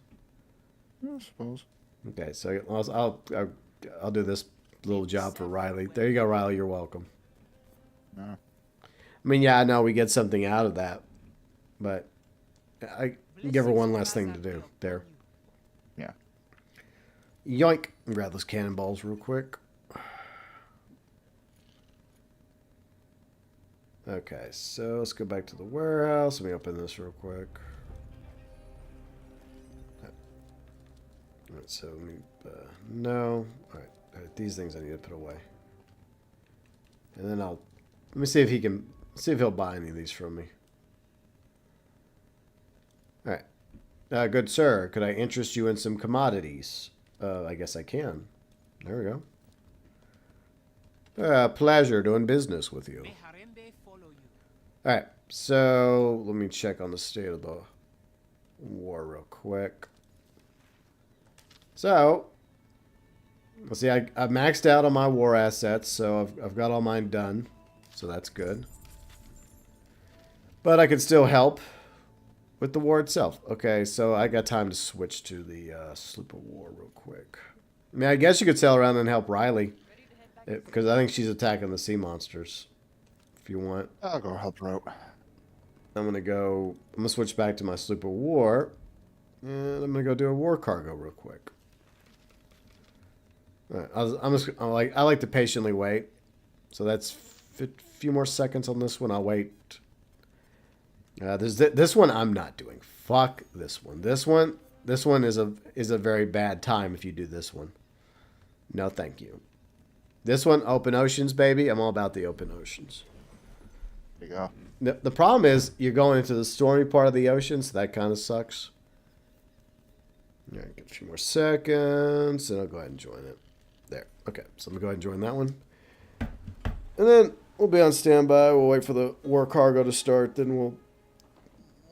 I suppose. Okay, so I'll do this little job for Riley. There you go, Riley. You're welcome. Yeah. I mean, yeah, I know we get something out of that, but I give her one less thing to do there. Yeah. Yoink! Grab those cannonballs real quick. Okay, so let's go back to the warehouse. Let me open this real quick. so let me, no. All right, these things I need to put away. And then let me see if he'll buy any of these from me. All right. Good sir, could I interest you in some commodities? I guess I can. There we go. Pleasure doing business with you. All right, so let me check on the state of the war real quick. So, let's see, I've maxed out on my war assets, so I've got all mine done. So that's good. But I could still help with the war itself. Okay, so I got time to switch to the sloop of war real quick. I mean, I guess you could sail around and help Riley. Because I think she's attacking the sea monsters. If you want. I'll go help her out. I'm going to switch back to my sloop of war. And I'm going to go do a war cargo real quick. All right, I like to patiently wait. So that's a few more seconds on this one. I'll wait. This one I'm not doing. Fuck this one. This one is a very bad time if you do this one. No, thank you. This one, open oceans, baby. I'm all about the open oceans. There you go. The problem is you're going into the stormy part of the ocean, so that kind of sucks. All right, get a few more seconds, and I'll go ahead and join it. There. Okay, so I'm going to go ahead and join that one. And then we'll be on standby. We'll wait for the war cargo to start. Then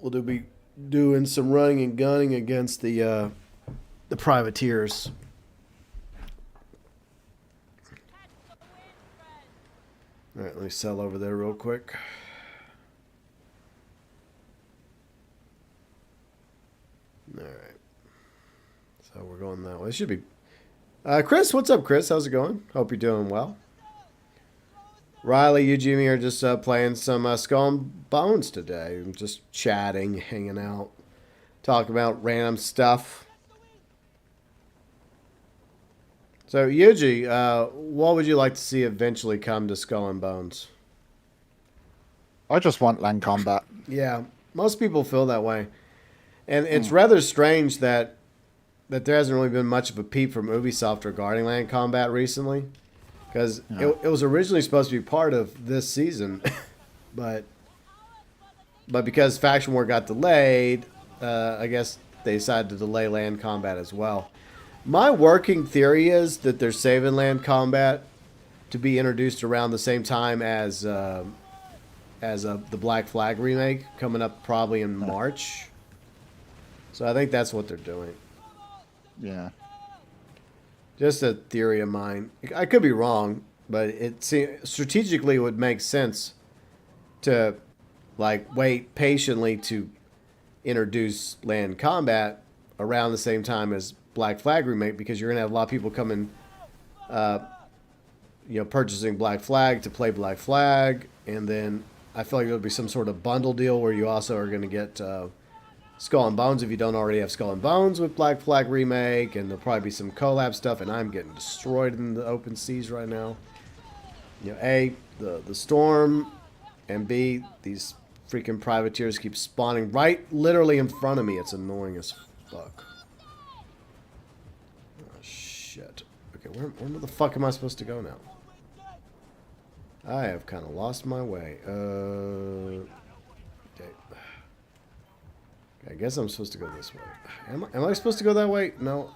we'll be doing some running and gunning against the privateers. All right, let me sell over there real quick. All right. So we're going that way. It should be... Chris, what's up, Chris? How's it going? Hope you're doing well. Riley, you, Jimmy, are just playing some Skull and Bones today. Just chatting, hanging out, talking about random stuff. So, Yuji, what would you like to see eventually come to Skull and Bones? I just want land combat. Yeah, most people feel that way. And it's rather strange that there hasn't really been much of a peep from Ubisoft regarding land combat recently. Because it was originally supposed to be part of this season. but because Faction War got delayed, I guess they decided to delay land combat as well. My working theory is that they're saving land combat to be introduced around the same time as the Black Flag remake coming up probably in March. So I think that's what they're doing. Yeah. Just a theory of mine. I could be wrong, but strategically it would make sense to wait patiently to introduce land combat around the same time as Black Flag remake, because you're gonna have a lot of people coming, purchasing Black Flag to play Black Flag, and then I feel like there'll be some sort of bundle deal where you also are gonna get Skull and Bones if you don't already have Skull and Bones with Black Flag remake, and there'll probably be some collab stuff. And I'm getting destroyed in the open seas right now. A, the storm, and B, these freaking privateers keep spawning literally in front of me. It's annoying as fuck. Shit. Okay, where the fuck am I supposed to go now? I have kind of lost my way. Okay. I guess I'm supposed to go this way. Am I supposed to go that way? No.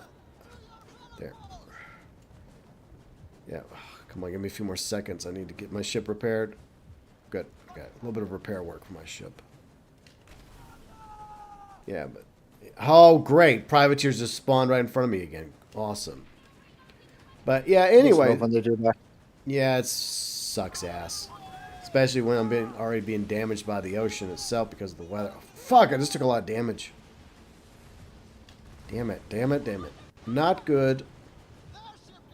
There. Yeah. Come on, give me a few more seconds. I need to get my ship repaired. Good. Okay. A little bit of repair work for my ship. Yeah, but... Oh, great. Privateers just spawned right in front of me again. Awesome. But yeah, anyway, When they do that. yeah, it sucks ass, especially when I'm already being damaged by the ocean itself because of the weather. Fuck! I just took a lot of damage. Damn it! Damn it! Damn it! Not good.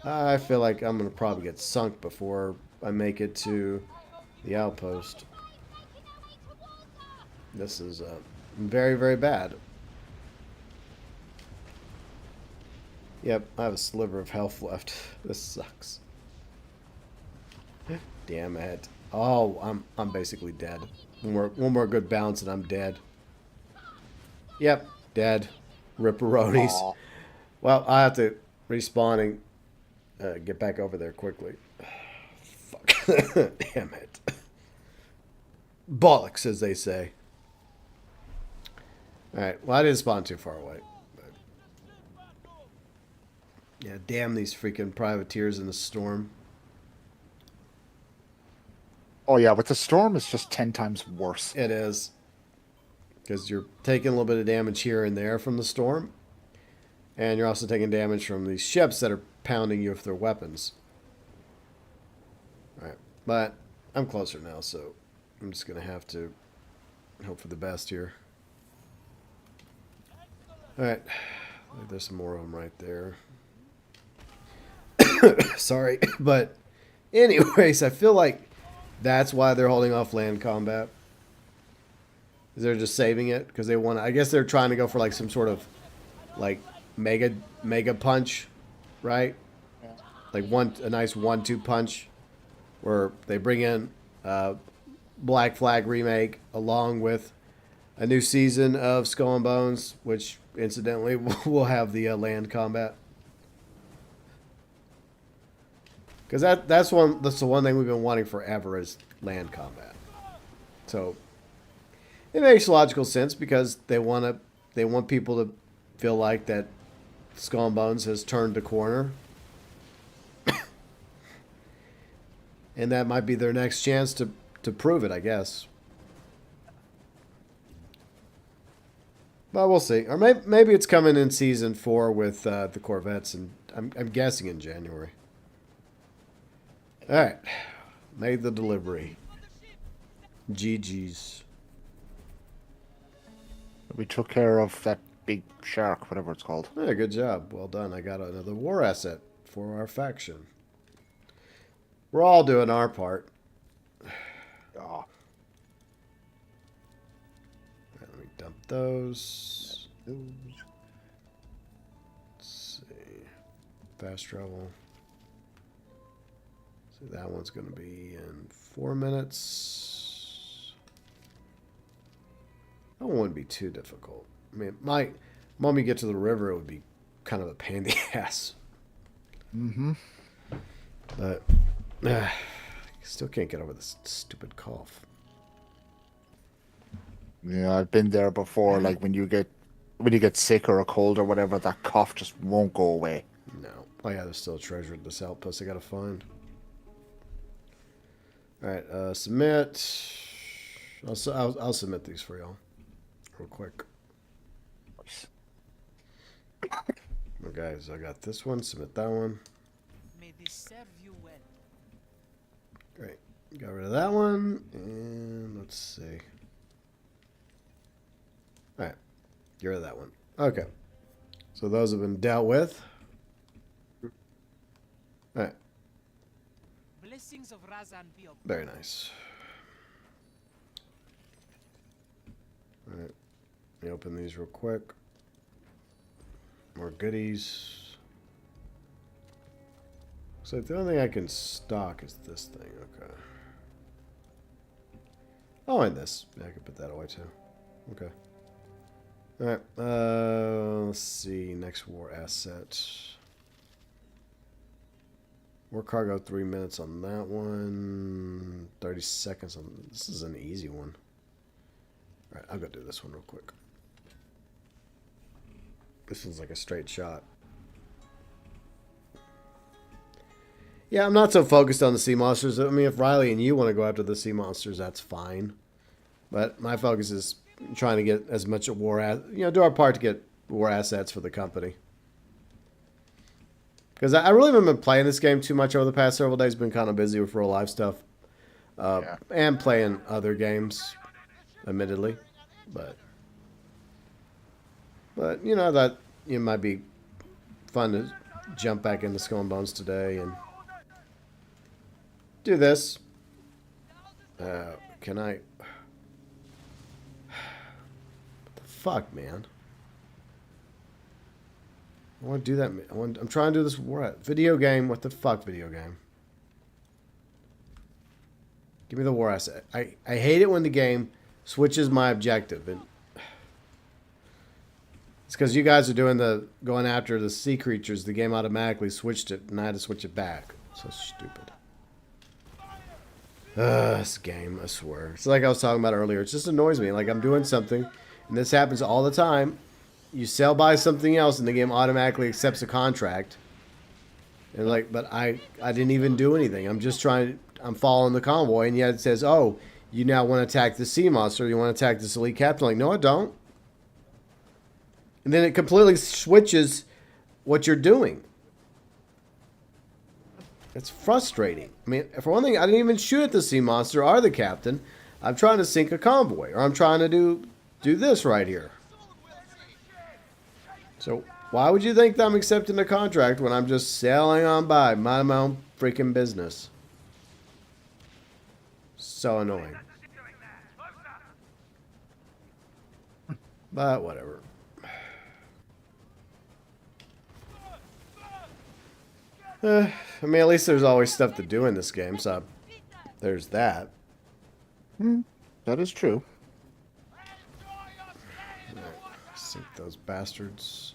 I feel like I'm gonna probably get sunk before I make it to the outpost. This is very, very bad. Yep, I have a sliver of health left. This sucks. Damn it. Oh, I'm basically dead. One more good bounce and I'm dead. Yep, dead. Ripperonis. Well, I have to respawn and get back over there quickly. Fuck. Damn it. Bollocks, as they say. Alright, well, I didn't spawn too far away. But... yeah, damn these freaking privateers in the storm. Oh yeah, with the storm, it's just 10 times worse. It is. Because you're taking a little bit of damage here and there from the storm. And you're also taking damage from these ships that are pounding you with their weapons. Alright, but I'm closer now, so I'm just going to have to hope for the best here. Alright, there's some more of them right there. Sorry, but anyways, I feel like that's why they're holding off land combat. They're just saving it because they want. I guess they're trying to go for like some sort of like mega punch, right? Yeah. Like a nice 1-2 punch, where they bring in Black Flag remake along with a new season of Skull and Bones, which incidentally will have the land combat. Because that's the one thing we've been wanting forever is land combat. So it makes logical sense because they want people to feel like that Skull and Bones has turned the corner. And that might be their next chance to prove it, I guess. But we'll see. Or maybe it's coming in season 4 with the Corvettes, and I'm guessing in January. All right, made the delivery. GG's. We took care of that big shark, whatever it's called. Yeah, good job. Well done. I got another war asset for our faction. We're all doing our part. Oh. All right, let me dump those. Let's see. Fast travel. So that one's going to be in 4 minutes. That one wouldn't be too difficult. I mean, when we get to the river, it would be kind of a pain in the ass. Mm-hmm. But still can't get over this stupid cough. Yeah, I've been there before. Like when you get sick or a cold or whatever, that cough just won't go away. No. Oh yeah, there's still a treasure at this outpost I gotta find. Alright, submit. I'll submit these for y'all. Real quick. Okay, so I got this one, submit that one. May this serve you well. Great. Got rid of that one. And let's see. Alright. Get rid of that one. Okay. So those have been dealt with. Alright. Blessings of Razan be upon Very nice. Alright. Let me open these real quick. More goodies. So the only thing I can stock is this thing. Okay. Oh, and this. Yeah, I can put that away too. Okay. Alright. Let's see. Next war asset. War cargo, 3 minutes on that one. 30 seconds on this. Is an easy one. Alright, I'll go do this one real quick. This one's like a straight shot. Yeah, I'm not so focused on the sea monsters. I mean, if Riley and you want to go after the sea monsters, that's fine. But my focus is trying to get as much war, do our part to get war assets for the company. Because I really haven't been playing this game too much over the past several days. Been kind of busy with real life stuff. And playing other games, admittedly. But you know, that it might be fun to jump back into Skull and Bones today and do this. Can I? What the fuck, man? I want to do that. I'm trying to do this video game. What the fuck, video game? Give me the war asset. I hate it when the game switches my objective. And It's because you guys are going after the sea creatures. The game automatically switched it, and I had to switch it back. So stupid. This game, I swear. It's like I was talking about earlier. It just annoys me. Like I'm doing something, and this happens all the time. You sell by something else, and the game automatically accepts a contract. And like, but I didn't even do anything. I'm following the convoy, and yet it says, oh, you now want to attack the sea monster. You want to attack this elite captain. Like, no, I don't. And then it completely switches what you're doing. It's frustrating. I mean, for one thing, I didn't even shoot at the sea monster or the captain. I'm trying to sink a convoy, or I'm trying to do this right here. So why would you think that I'm accepting the contract when I'm just sailing on by, minding my own freaking business? So annoying. But whatever. I mean, at least there's always stuff to do in this game, so there's that. That is true. Sink those bastards.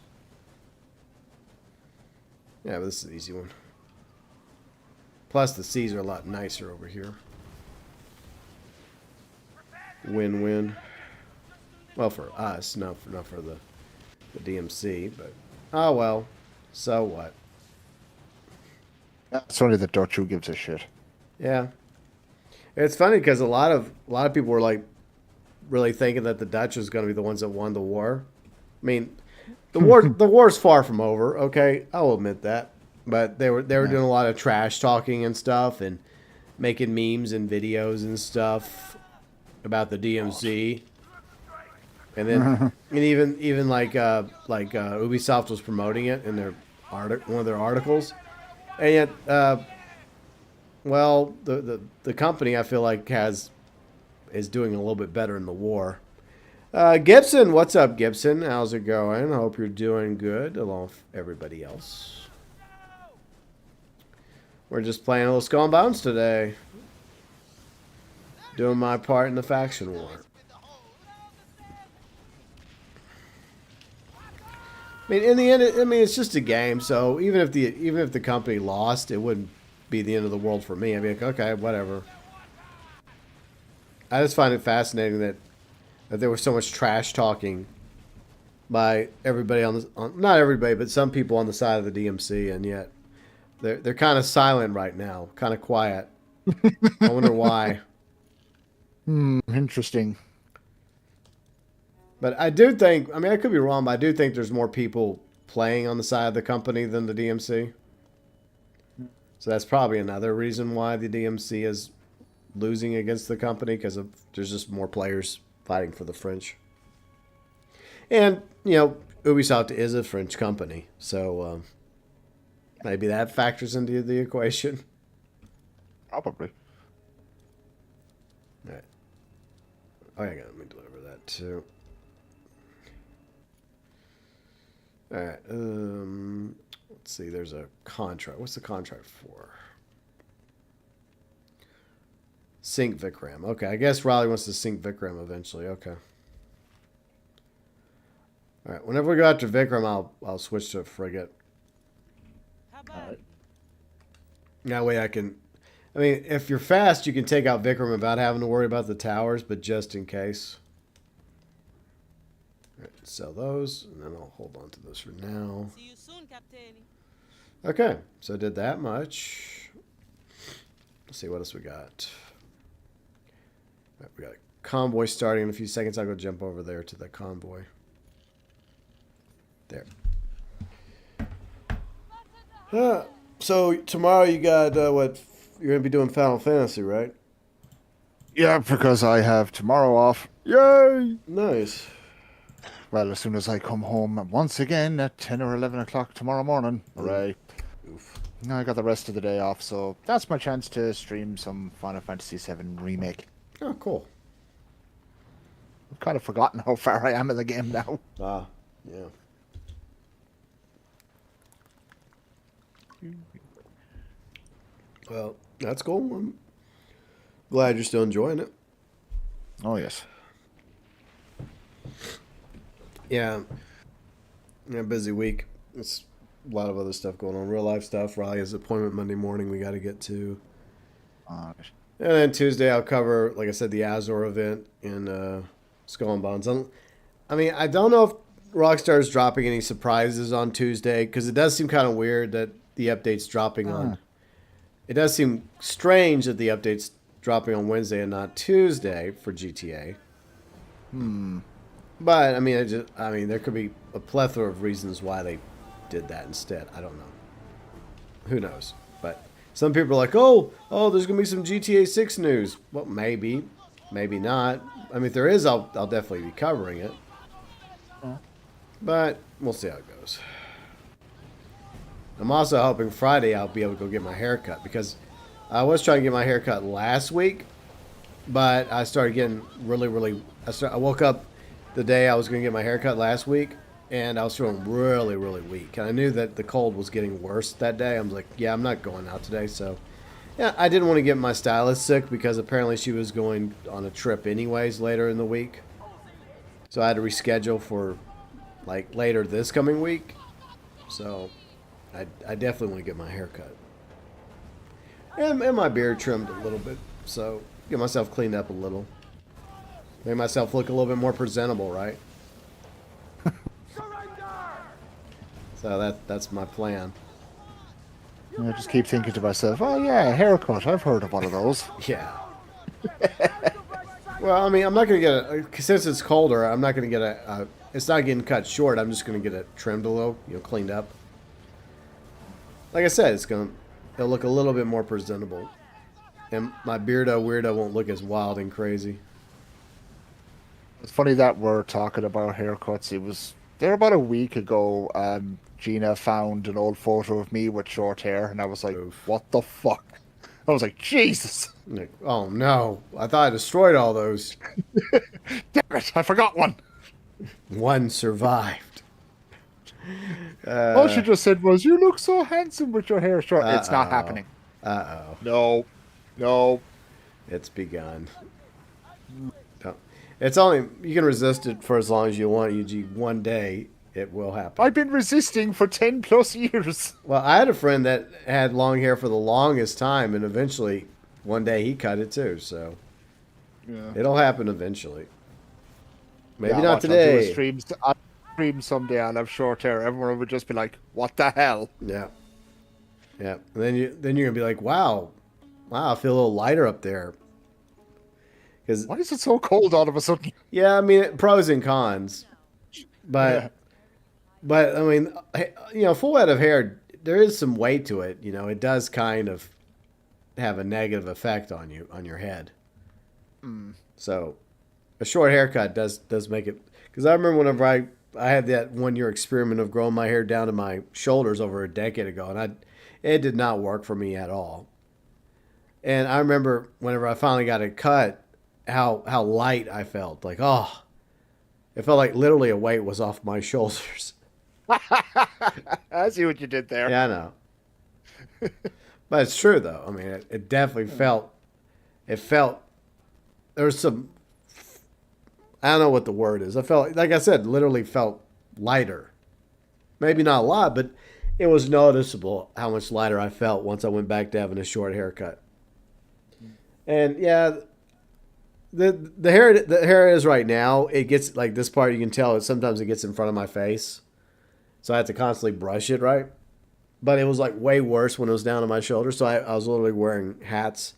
Yeah, but this is an easy one. Plus, the seas are a lot nicer over here. Win-win. Well, for us, not for the DMC, but oh well. So what? It's only the Dutch who gives a shit. Yeah, it's funny because a lot of people were like really thinking that the Dutch was going to be the ones that won the war. I mean, the war's far from over. Okay, I'll admit that, but they were doing a lot of trash talking and stuff and making memes and videos and stuff about the DMC. And then and even like Ubisoft was promoting it in their one of their articles. And yet, well, the company I feel like is doing a little bit better in the war. Gibson, what's up, Gibson? How's it going? I hope you're doing good along with everybody else. We're just playing a little Skull and Bones today. Doing my part in the faction war. I mean, in the end, it's just a game. So even if the company lost, it wouldn't be the end of the world for me. I'd be like, okay, whatever. I just find it fascinating that there was so much trash talking by everybody not everybody, but some people on the side of the DMC, and yet they're kind of silent right now, kind of quiet. I wonder why. Interesting. But I do think, I mean, I could be wrong, but I do think there's more people playing on the side of the company than the DMC. So that's probably another reason why the DMC is losing against the company, because there's just more players fighting for the French. And, you know, Ubisoft is a French company, so maybe that factors into the equation. Probably. All right. Oh, yeah, let me deliver that too. All right. Let's see. There's a contract. What's the contract for? Sink Vikram. Okay, I guess Riley wants to sink Vikram eventually. Okay. All right. Whenever we go after Vikram, I'll switch to a frigate. That way I can. I mean, if you're fast, you can take out Vikram without having to worry about the towers, but just in case. All right, sell those, and then I'll hold on to those for now. See you soon, Captain. Okay, so I did that much. Let's see what else we got. All right, we got a convoy starting in a few seconds. I'll go jump over there to the convoy. There. So tomorrow you got what? You're going to be doing Final Fantasy, right? Yeah, because I have tomorrow off. Yay! Nice. Well, as soon as I come home once again at 10 or 11 o'clock tomorrow morning. Hooray. Oof. Now I got the rest of the day off, so that's my chance to stream some Final Fantasy VII Remake. Oh, cool. I've kind of forgotten how far I am in the game now. Ah, yeah. Well, that's cool. I'm glad you're still enjoying it. Oh, yes. Yeah. Yeah, busy week. It's a lot of other stuff going on. Real life stuff. Riley has an appointment Monday morning we got to get to. Uh, And then Tuesday I'll cover, like I said, the Azure event in Skull and Bones. I mean, I don't know if Rockstar's dropping any surprises on Tuesday because it does seem kind of weird that the update's dropping on. It does seem strange that the update's dropping on Wednesday and not Tuesday for GTA. But I mean, there could be a plethora of reasons why they did that instead. I don't know. Who knows? But some people are like, oh, there's gonna be some GTA 6 news. Well, maybe not. I mean, if there is, I'll definitely be covering it. But we'll see how it goes. I'm also hoping Friday I'll be able to go get my hair cut because I was trying to get my hair cut last week, but I started getting really. I woke up the day I was going to get my hair cut last week, and I was feeling really weak. And I knew that the cold was getting worse that day. I was like, yeah, I'm not going out today. So, yeah, I didn't want to get my stylist sick because apparently she was going on a trip anyways later in the week. So I had to reschedule for like later this coming week. So I definitely want to get my hair cut. And my beard trimmed a little bit. So get myself cleaned up a little. Make myself look a little bit more presentable, right? So that's my plan. I just keep thinking to myself, oh yeah, haircut. I've heard of one of those. Yeah. Well, I mean, I'm not going to get since it's colder, I'm not going to get it's not getting cut short. I'm just going to get it trimmed a little, cleaned up. Like I said, it'll look a little bit more presentable. And my weirdo won't look as wild and crazy. It's funny that we're talking about haircuts. It was there about a week ago. Gina found an old photo of me with short hair, and I was like, Oof. what the fuck? I was like, Jesus. Like, oh no, I thought I destroyed all those. Damn it, I forgot one. One survived. All she just said was, you look so handsome with your hair short. It's not happening. Uh-oh. No. It's begun. Don't. It's only, you can resist it for as long as you want, UG. One day, it will happen. I've been resisting for 10 plus years. Well, I had a friend that had long hair for the longest time, and eventually, one day he cut it too, so Yeah. it'll happen eventually. Maybe Yeah, not watch, I'll do a today. stream someday. I'll have short hair. Everyone would just be like, what the hell? Yeah. And then you're gonna be like, wow, I feel a little lighter up there. Because Why is it so cold all of a sudden? yeah, I mean, pros and cons, but I mean, full head of hair, there is some weight to it. It does kind of have a negative effect on you, on your head. So a short haircut does make it. Because I remember whenever I had that 1 year experiment of growing my hair down to my shoulders over a decade ago, and it did not work for me at all. And I remember whenever I finally got it cut, how light I felt. Like, oh, it felt like literally a weight was off my shoulders. I see what you did there. Yeah, I know. But it's true, though. I mean, it definitely felt, there was some, I don't know what the word is. I felt, like I said, literally felt lighter. Maybe not a lot, but it was noticeable how much lighter I felt once I went back to having a short haircut. And yeah, the hair is right now. It gets like this part. You can tell sometimes it gets in front of my face, so I have to constantly brush it, right? But it was like way worse when it was down to my shoulder. So I was literally wearing hats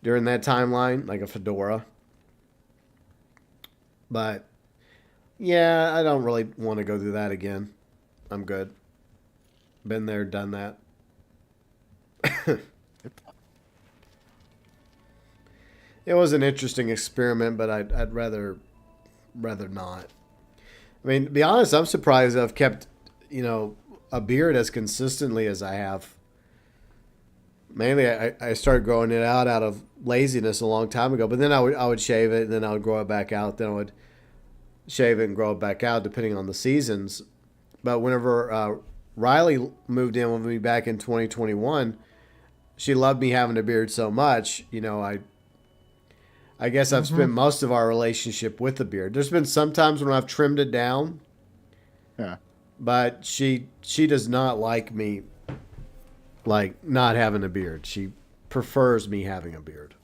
during that timeline, like a fedora. But yeah, I don't really want to go through that again. I'm good. Been there, done that. It was an interesting experiment, but I'd rather not. I mean, to be honest, I'm surprised I've kept, a beard as consistently as I have. Mainly, I started growing it out of laziness a long time ago, but then I would shave it, and then I would grow it back out. Then I would shave it and grow it back out, depending on the seasons. But whenever Riley moved in with me back in 2021, she loved me having a beard so much, I guess I've spent most of our relationship with the beard. There's been some times when I've trimmed it down. Yeah. But she does not like me, like, not having a beard. She prefers me having a beard.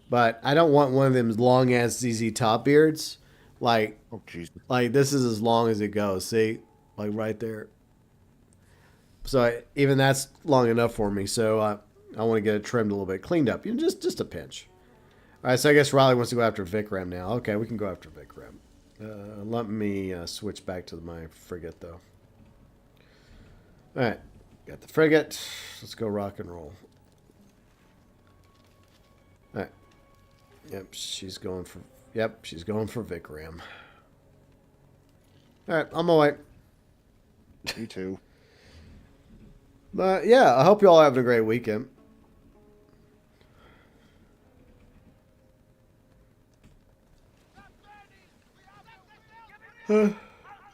But I don't want one of them long ass ZZ Top beards. Like, Oh, jeez. like this is as long as it goes. See, like right there. So even that's long enough for me. So I want to get it trimmed a little bit, cleaned up. You know, just a pinch. All right. So I guess Riley wants to go after Vikram now. Okay, we can go after Vikram. Let me switch back to my frigate though. All right, got the frigate. Let's go rock and roll. All right. Yep, she's going for. Yep, she's going for Vikram. All right, on my way. Me too. But yeah, I hope you all having a great weekend. Yeah,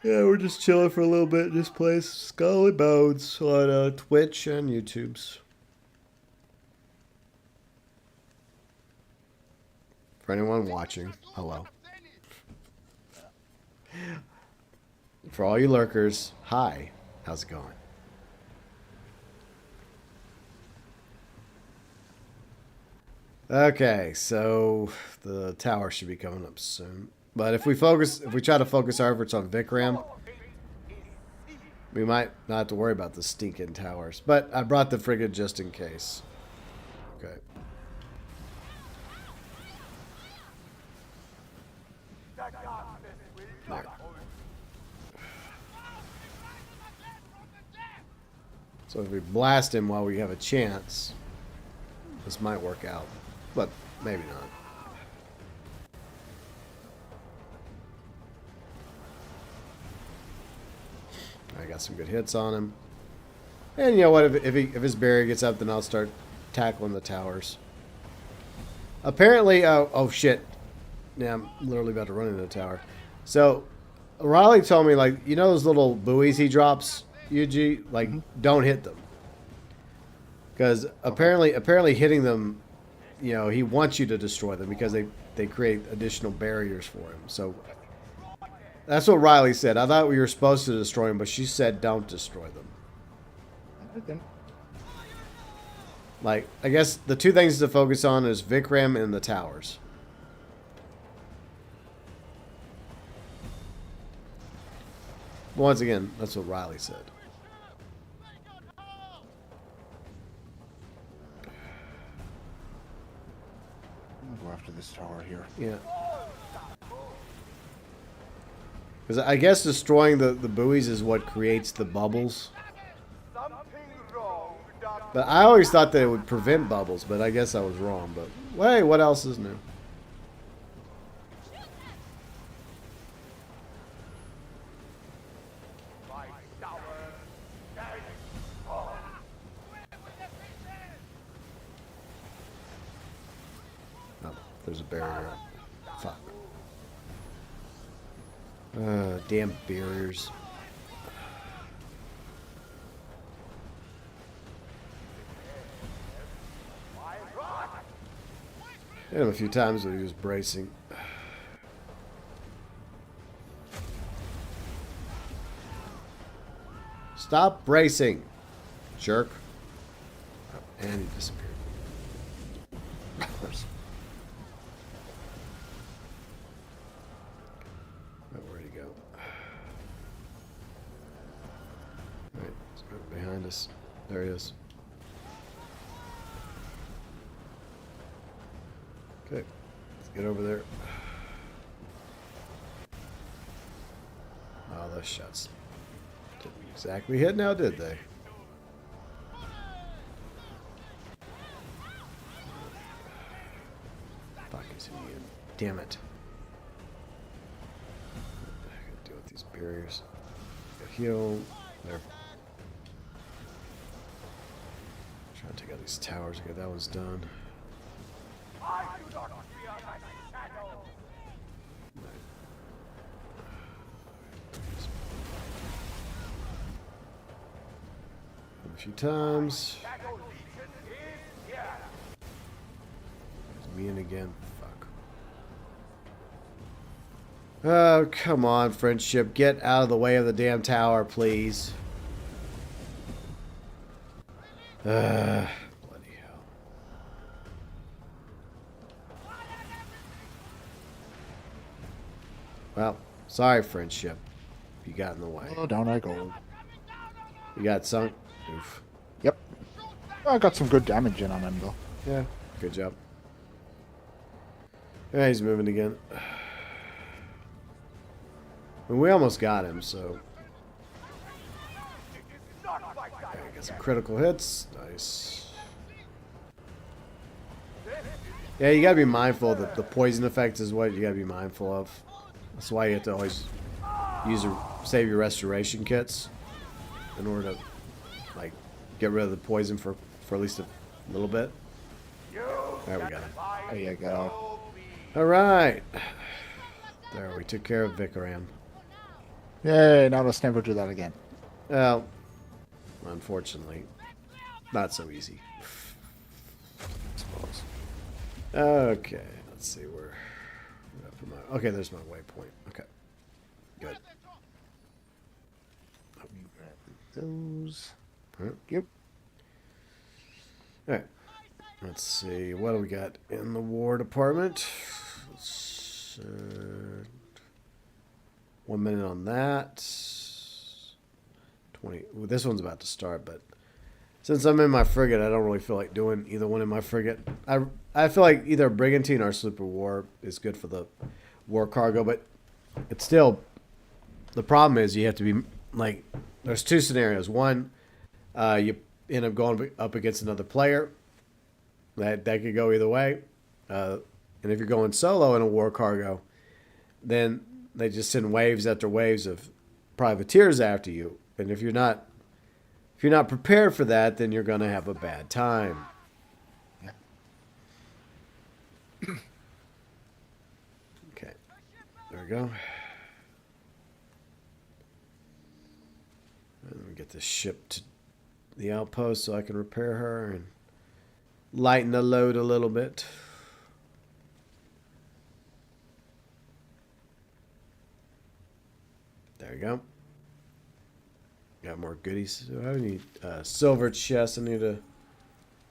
we're just chilling for a little bit in this place. Skull and Bones on Twitch and YouTube's. For anyone watching, hello. For all you lurkers, hi. How's it going? Okay, so the tower should be coming up soon. But if we try to focus our efforts on Vikram, we might not have to worry about the stinking towers. But I brought the frigate just in case. Okay. There. So if we blast him while we have a chance, this might work out. But maybe not. I got some good hits on him. And you know what? If his barrier gets up, then I'll start tackling the towers. Apparently, oh shit. Yeah, I'm literally about to run into the tower. So, Riley told me, like, you know those little buoys he drops, UG? Like, don't hit them. Because apparently hitting them, you know, he wants you to destroy them because they create additional barriers for him. So, that's what Riley said. I thought we were supposed to destroy them, but she said don't destroy them. Okay. Like, I guess the two things to focus on is Vikram and the towers. Once again, that's what Riley said. I'll go after this tower here. Yeah. Because I guess destroying the buoys is what creates the bubbles. But I always thought that it would prevent bubbles, but I guess I was wrong. But, hey, what else is new? Oh, there's a barrier. Fuck. Damn barriers. Hit him a few times when he was bracing. Stop bracing, jerk. Oh, and he disappeared. Of course. Oh, where'd he go? Alright, he's right behind us. There he is. Okay, let's get over there. Oh, those shots didn't exactly hit now, did they? Fuck, is he in? Damn it. I gotta deal with these barriers. Got heal. There. Trying to take out these towers. Okay, that one's done. A few times. There's me in again. Fuck. Oh, come on, friendship. Get out of the way of the damn tower, please. Bloody hell. Well, sorry, friendship. You got in the way. Oh, down I go. You got sunk. Oof. Yep. I got some good damage in on him, though. Yeah, good job. Yeah, he's moving again. And we almost got him, so... Okay, got some critical hits. Nice. Yeah, you gotta be mindful that the poison effect is what you gotta be mindful of. That's why you have to always save your restoration kits in order to, like, get rid of the poison for at least a little bit. There we go. There you go. All right. There, we took care of Vikaram. Yay, now let's never do that again. Well, unfortunately, not so easy. I suppose. Okay, let's see where. Okay, there's my waypoint. Okay, good. Those. Yep. All right. Let's see. What do we got in the War Department? 1 minute on that. 20. Well, this one's about to start, but since I'm in my frigate, I don't really feel like doing either one in my frigate. I feel like either Brigantine or Sloop of War is good for the war cargo, but it's still, the problem is you have to be, like, there's two scenarios. One, you end up going up against another player. That could go either way. And if you're going solo in a war cargo, then they just send waves after waves of privateers after you. And if you're not prepared for that, then you're going to have a bad time. Okay. There we go. Let me get this ship to the outpost so I can repair her and lighten the load a little bit. There you go. Got more goodies. I need silver chest. I need to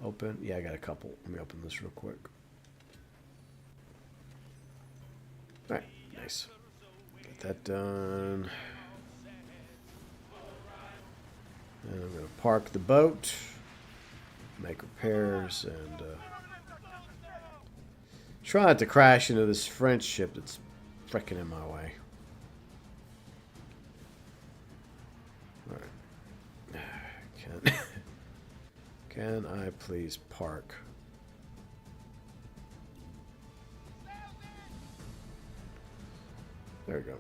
open. Yeah, I got a couple. Let me open this real quick. All right, nice. Get that done. And I'm going to park the boat, make repairs, and try not to crash into this French ship that's freaking in my way. Alright. Can I please park? There we go.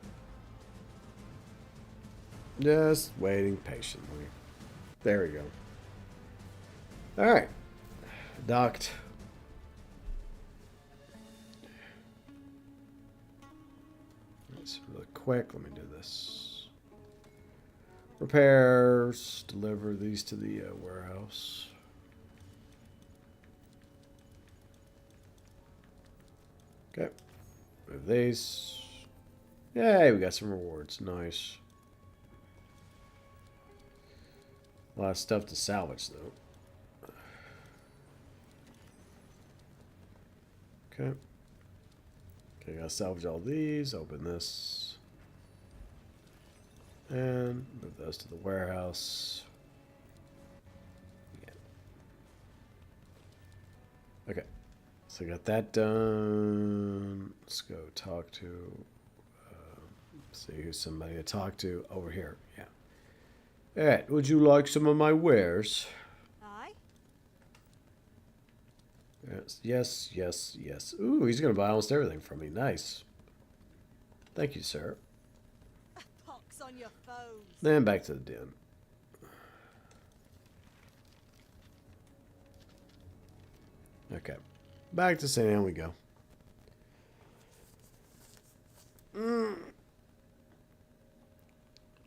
Just waiting patiently. There we go. Alright. Docked. That's really quick. Let me do this. Repairs. Deliver these to the warehouse. Okay. Move these. Yay, we got some rewards. Nice. A lot of stuff to salvage, though. Okay. Okay, gotta salvage all these. Open this. And move those to the warehouse. Yeah. Okay. So got that done. Let's go talk to... see who's somebody to talk to over here. Yeah. Alright, would you like some of my wares? Aye. Yes, yes, yes, yes. Ooh, he's gonna buy almost everything from me. Nice. Thank you, sir. Pox on your foes. Then back to the den. Okay. Back to St. Anne we go.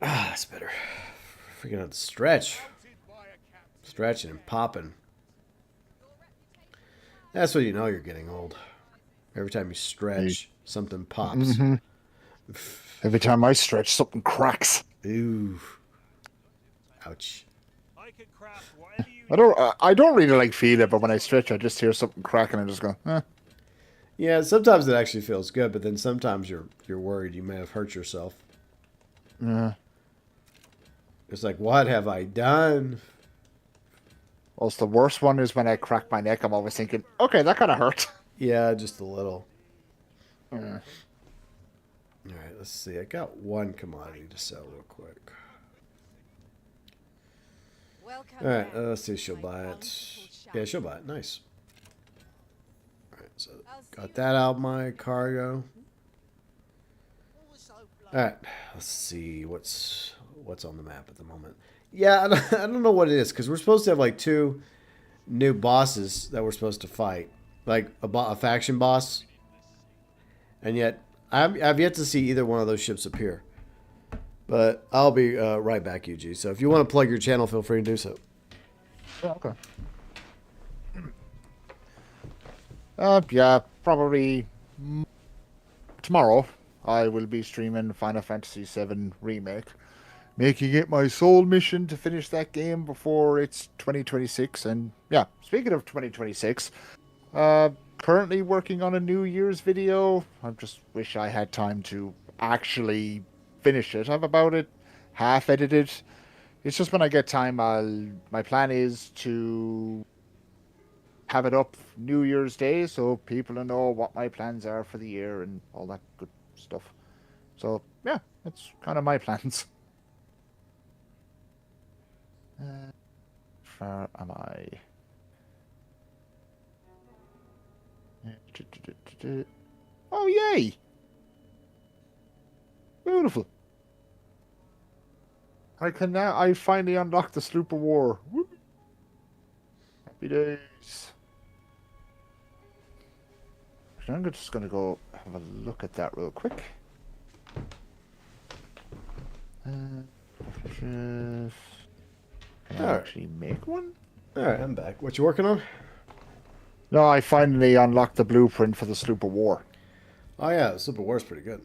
Ah, that's better. Freaking out the stretch. Stretching and popping. That's when you know you're getting old. Every time you stretch, something pops. Every time I stretch, something cracks. Ooh. Ouch. I can craft whatever you I don't really like feel it, but when I stretch, I just hear something cracking and I just go, eh. Yeah, sometimes it actually feels good, but then sometimes you're worried you may have hurt yourself. Yeah. It's like, what have I done? Also, the worst one is when I crack my neck. I'm always thinking, okay, that kind of hurt. Yeah, just a little. Yeah. All right, let's see. I got one commodity to sell real quick. Welcome All right, down, let's see if she'll my buy it. bountiful Yeah, champion. she'll buy it. Nice. All right, so I'll see got you that out of my cargo. Also All right, let's see what's on the map at the moment. Yeah, I don't know what it is because we're supposed to have like 2 new bosses that we're supposed to fight, like a faction boss, and yet I've yet to see either one of those ships appear. But I'll be right back, UG. So if you want to plug your channel, feel free to do so. Yeah, okay. Yeah, probably tomorrow I will be streaming Final Fantasy VII Remake, making it my sole mission to finish that game before it's 2026. And yeah, speaking of 2026, currently working on a New Year's video. I just wish I had time to actually finish it. I've about it half edited. It's just when I get time, my plan is to have it up New Year's Day so people will know what my plans are for the year and all that good stuff. So yeah, that's kind of my plans. Where am I? Oh yay! Beautiful. I finally unlocked the Sloop of War. Woo. Happy days. I'm just going to go have a look at that real quick. Can I Alright. actually make one? All right, I'm back. What you working on? No, I finally unlocked the blueprint for the Sloop of War. Oh yeah, Super War's pretty good.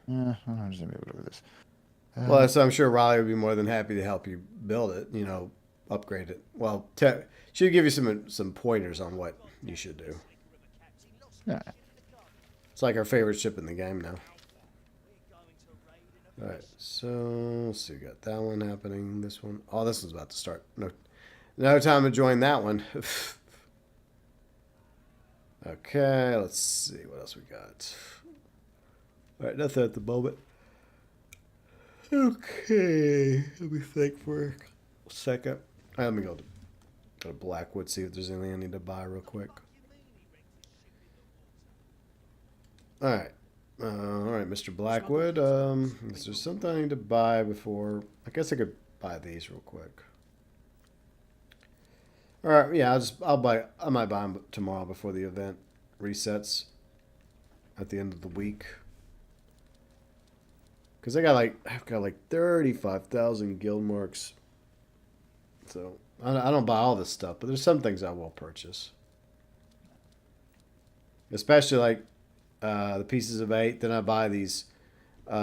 I'm just going to look at this. Well, so I'm sure Riley would be more than happy to help you build it. You know, upgrade it. Well, she'll give you some pointers on what you should do. Yeah. It's like our favorite ship in the game now. All right, so let's see. We got that one happening. This one. Oh, this one's about to start. No time to join that one. Okay, let's see what else we got. All right, nothing at the moment. Okay, let me think for a second. All right, let me go to Blackwood, see if there's anything I need to buy real quick. All right, Mr. Blackwood. Is there something I need to buy before? I guess I could buy these real quick. All right, yeah, I might buy them tomorrow before the event resets at the end of the week. Because I've got like 35,000 guild marks. So I don't buy all this stuff, but there's some things I will purchase. Especially like the pieces of 8. Then I buy these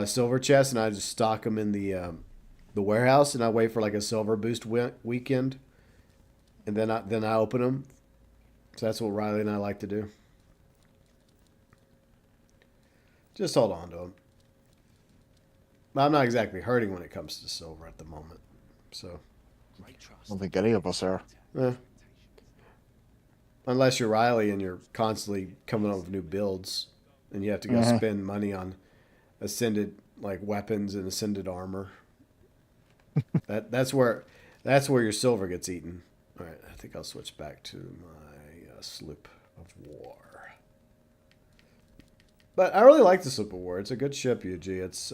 silver chests and I just stock them in the warehouse and I wait for like a silver boost weekend. And then I open them. So that's what Riley and I like to do. Just hold on to them. I'm not exactly hurting when it comes to silver at the moment. So, I don't think any of us are. Unless you're Riley and you're constantly coming up with new builds and you have to go spend money on ascended like weapons and ascended armor. that's where your silver gets eaten. All right, I think I'll switch back to my Sloop of War. But I really like the Sloop of War. It's a good ship, UG. It's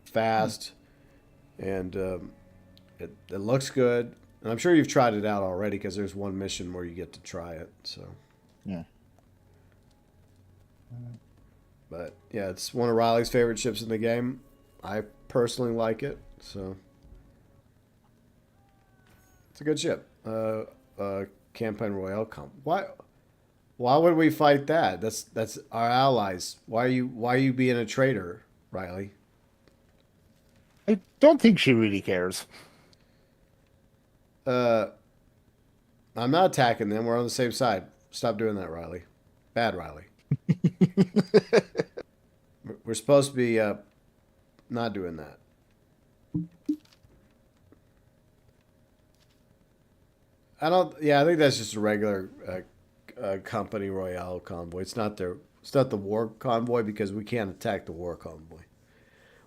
fast, and it looks good. And I'm sure you've tried it out already because there's one mission where you get to try it. So Yeah. But yeah, it's one of Riley's favorite ships in the game. I personally like it, so it's a good ship. Campaign Royale comp. Why would we fight that? That's our allies. Why are you being a traitor? Riley. I don't think she really cares. I'm not attacking them. We're on the same side. Stop doing that, Riley. Bad Riley. We're supposed to be not doing that. I think that's just a regular company Royale convoy. It's not the war convoy because we can't attack the war convoy.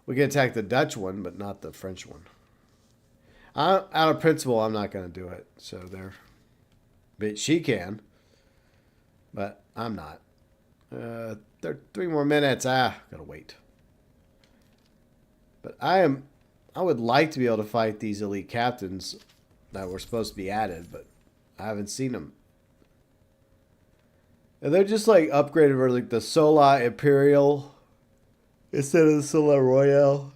We can attack the Dutch one, but not the French one. Out of principle, I'm not going to do it. So there. But she can. But I'm not. 3 more minutes. Gotta wait. But I would like to be able to fight these elite captains that were supposed to be added, but I haven't seen them. And they're just like upgraded for like the Sola Imperial instead of the Sola Royale.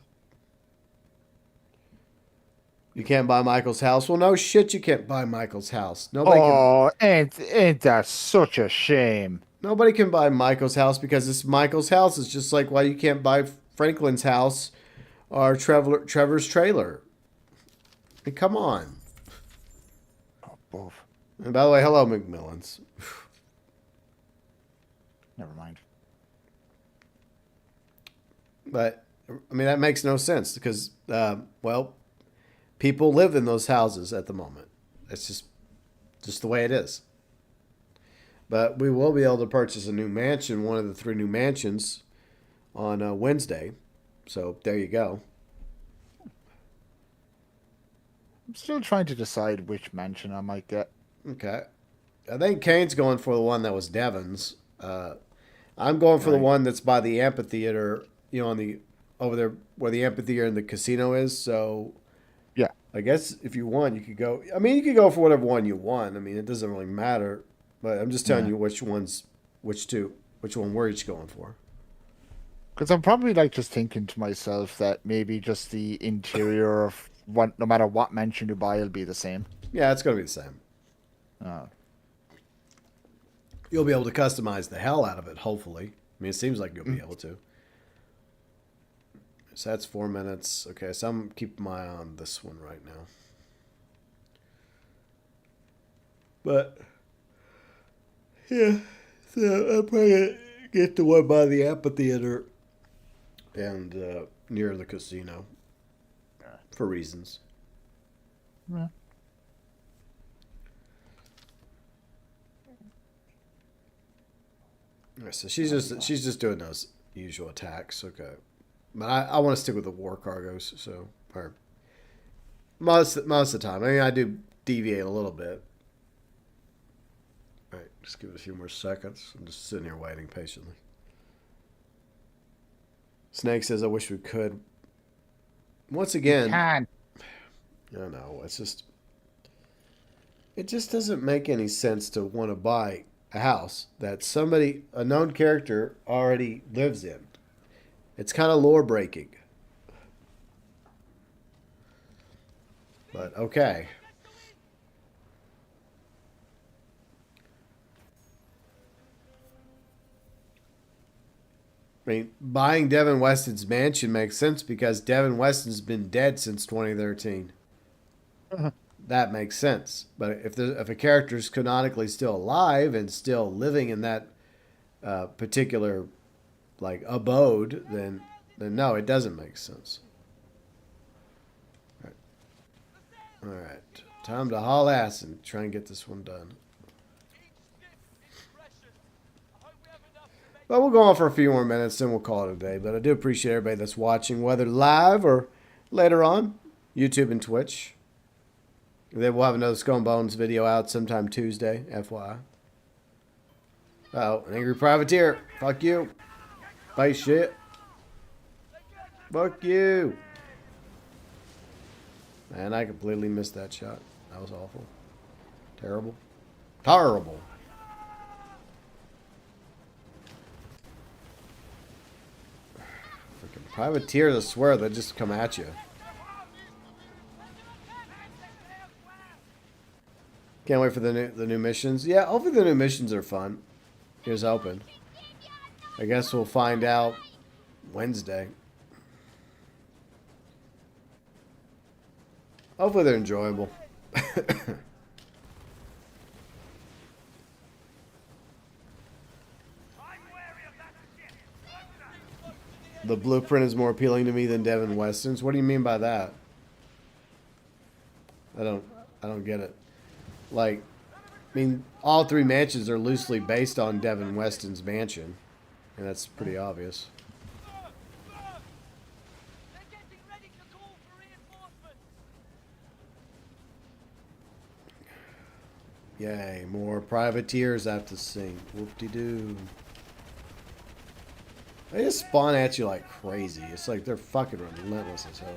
You can't buy Michael's house. Well, no shit, you can't buy Michael's house. Ain't that such a shame? Nobody can buy Michael's house because it's Michael's house. It's just like why you can't buy Franklin's house or Trevor's trailer. I mean, come on. Oh, And by the way, hello, McMillans. never mind. But, I mean, that makes no sense because, people live in those houses at the moment. It's just the way it is. But we will be able to purchase a new mansion, one of the 3 new mansions, on Wednesday. So there you go. I'm still trying to decide which mansion I might get. Okay. I think Kane's going for the one that was Devon's. I'm going for the one that's by the amphitheater, over there where the amphitheater and the casino is. So yeah, I guess if you want, you could go. I mean, you could go for whatever one you want. I mean, it doesn't really matter. But I'm just telling you which one we're each going for. Because I'm probably just thinking to myself that maybe just the interior of no matter what mansion you buy, will be the same. Yeah, it's going to be the same. You'll be able to customize the hell out of it, hopefully. I mean, it seems like you'll be able to. So that's 4 minutes. Okay, so I'm keeping my eye on this one right now. But, yeah, so I'm probably going to get the one by the amphitheater and near the casino for reasons. Yeah. So she's just doing those usual attacks. Okay, but I want to stick with the war cargoes. So or most of the time, I mean, I do deviate a little bit. All right, just give it a few more seconds. I'm just sitting here waiting patiently. Snake says, "I wish we could." Once again, I know it just doesn't make any sense to want to buy a house that a known character already lives in. It's kind of lore breaking. But okay. I mean, buying Devin Weston's mansion makes sense because Devin Weston's been dead since 2013. That makes sense. But if a character is canonically still alive and still living in that particular abode, then no, it doesn't make sense. All right. Time to haul ass and try and get this one done. But we'll go on for a few more minutes, then we'll call it a day. But I do appreciate everybody that's watching, whether live or later on, YouTube and Twitch. Then we'll have another Skull and Bones video out sometime Tuesday, FYI. Oh, an angry privateer. Fuck you. Bye, shit. Fuck you. Man, I completely missed that shot. That was awful. Terrible. Terrible. Freaking privateers, I swear, they just come at you. Can't wait for the new missions. Yeah, hopefully the new missions are fun. Here's hoping. I guess we'll find out Wednesday. Hopefully they're enjoyable. The blueprint is more appealing to me than Devin Weston's. What do you mean by that? I don't get it. Like, I mean, all three mansions are loosely based on Devin Weston's mansion, and that's pretty obvious. They're getting ready to call for reinforcements. Yay, more privateers I have to sink. Whoop-de-doo. They just spawn at you like crazy. It's like they're fucking relentless as hell.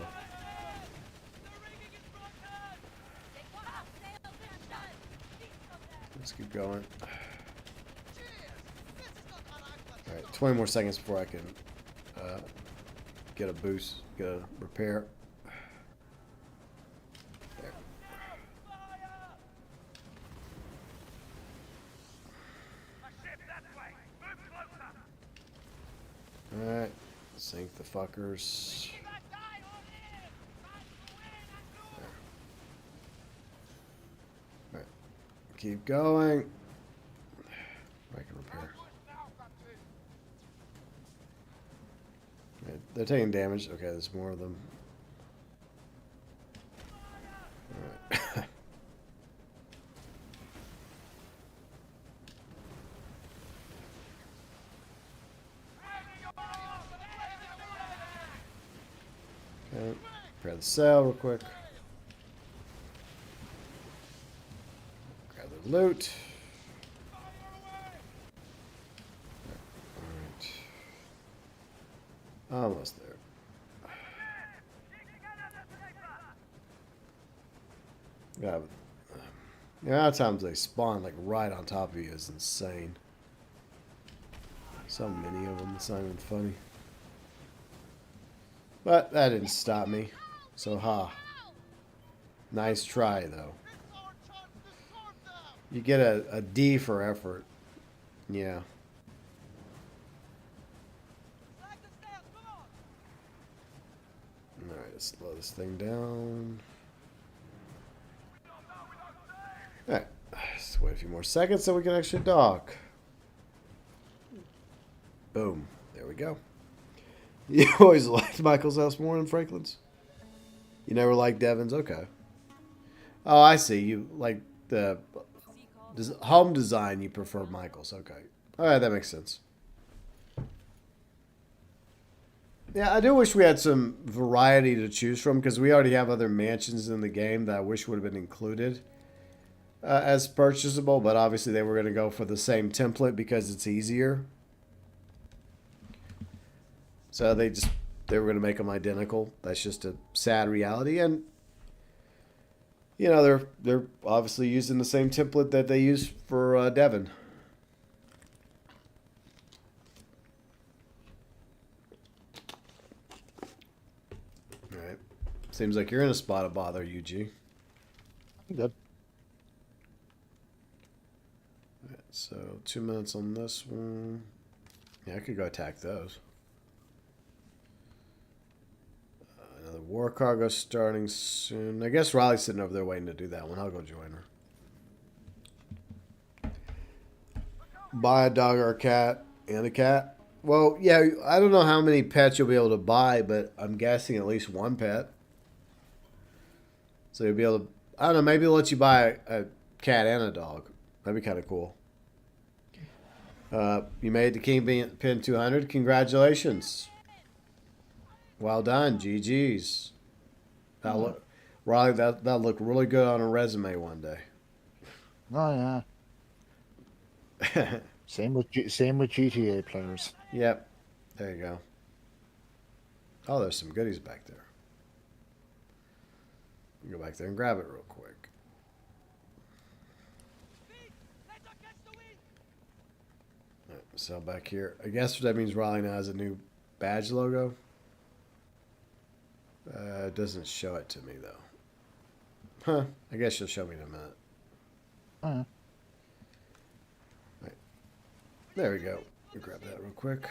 Let's keep going. Alright, 20 more seconds before I can get a boost, get a repair. There. Alright, sink the fuckers. Alright, keep going. I can repair. Right, they're taking damage. Okay, there's more of them. Alright. Okay, repair the cell real quick. Grab the loot. Alright. Almost there. Yeah. The amount of times they spawn like right on top of you is insane. So many of them, it's not even funny. But that didn't stop me. So, ha. Nice try, though. You get a D for effort. Yeah. Alright, let's slow this thing down. Alright. Let's wait a few more seconds so we can actually dock. Boom. There we go. You always liked Michael's house more than Franklin's? You never liked Devin's? Okay. Oh, I see. You like the home design, you prefer Michael's. Okay. Alright, that makes sense. Yeah, I do wish we had some variety to choose from because we already have other mansions in the game that I wish would have been included as purchasable, but obviously they were going to go for the same template because it's easier. So they were going to make them identical. That's just a sad reality. And, you know, they're obviously using the same template that they use for Devin. All right. Seems like you're in a spot of bother, UG. Good. All right, so 2 minutes on this one. Yeah, I could go attack those. Another war cargo starting soon. I guess Raleigh's sitting over there waiting to do that one. I'll go join her. Buy a dog or a cat and a cat. Well, yeah, I don't know how many pets you'll be able to buy, but I'm guessing at least one pet. So you'll be able to, I don't know, maybe they'll let you buy a cat and a dog. That'd be kind of cool. You made the Kingpin 200. Congratulations. Well done, GG's. Riley, that'll look really good on a resume one day. Oh yeah. Same with GTA players. Yep. There you go. Oh, there's some goodies back there. Go back there and grab it real quick. Right, so back here. I guess that means Riley now has a new badge logo. It doesn't show it to me, though. Huh. I guess she'll show me in a minute. Uh-huh. Right. There we go. We'll grab that real quick.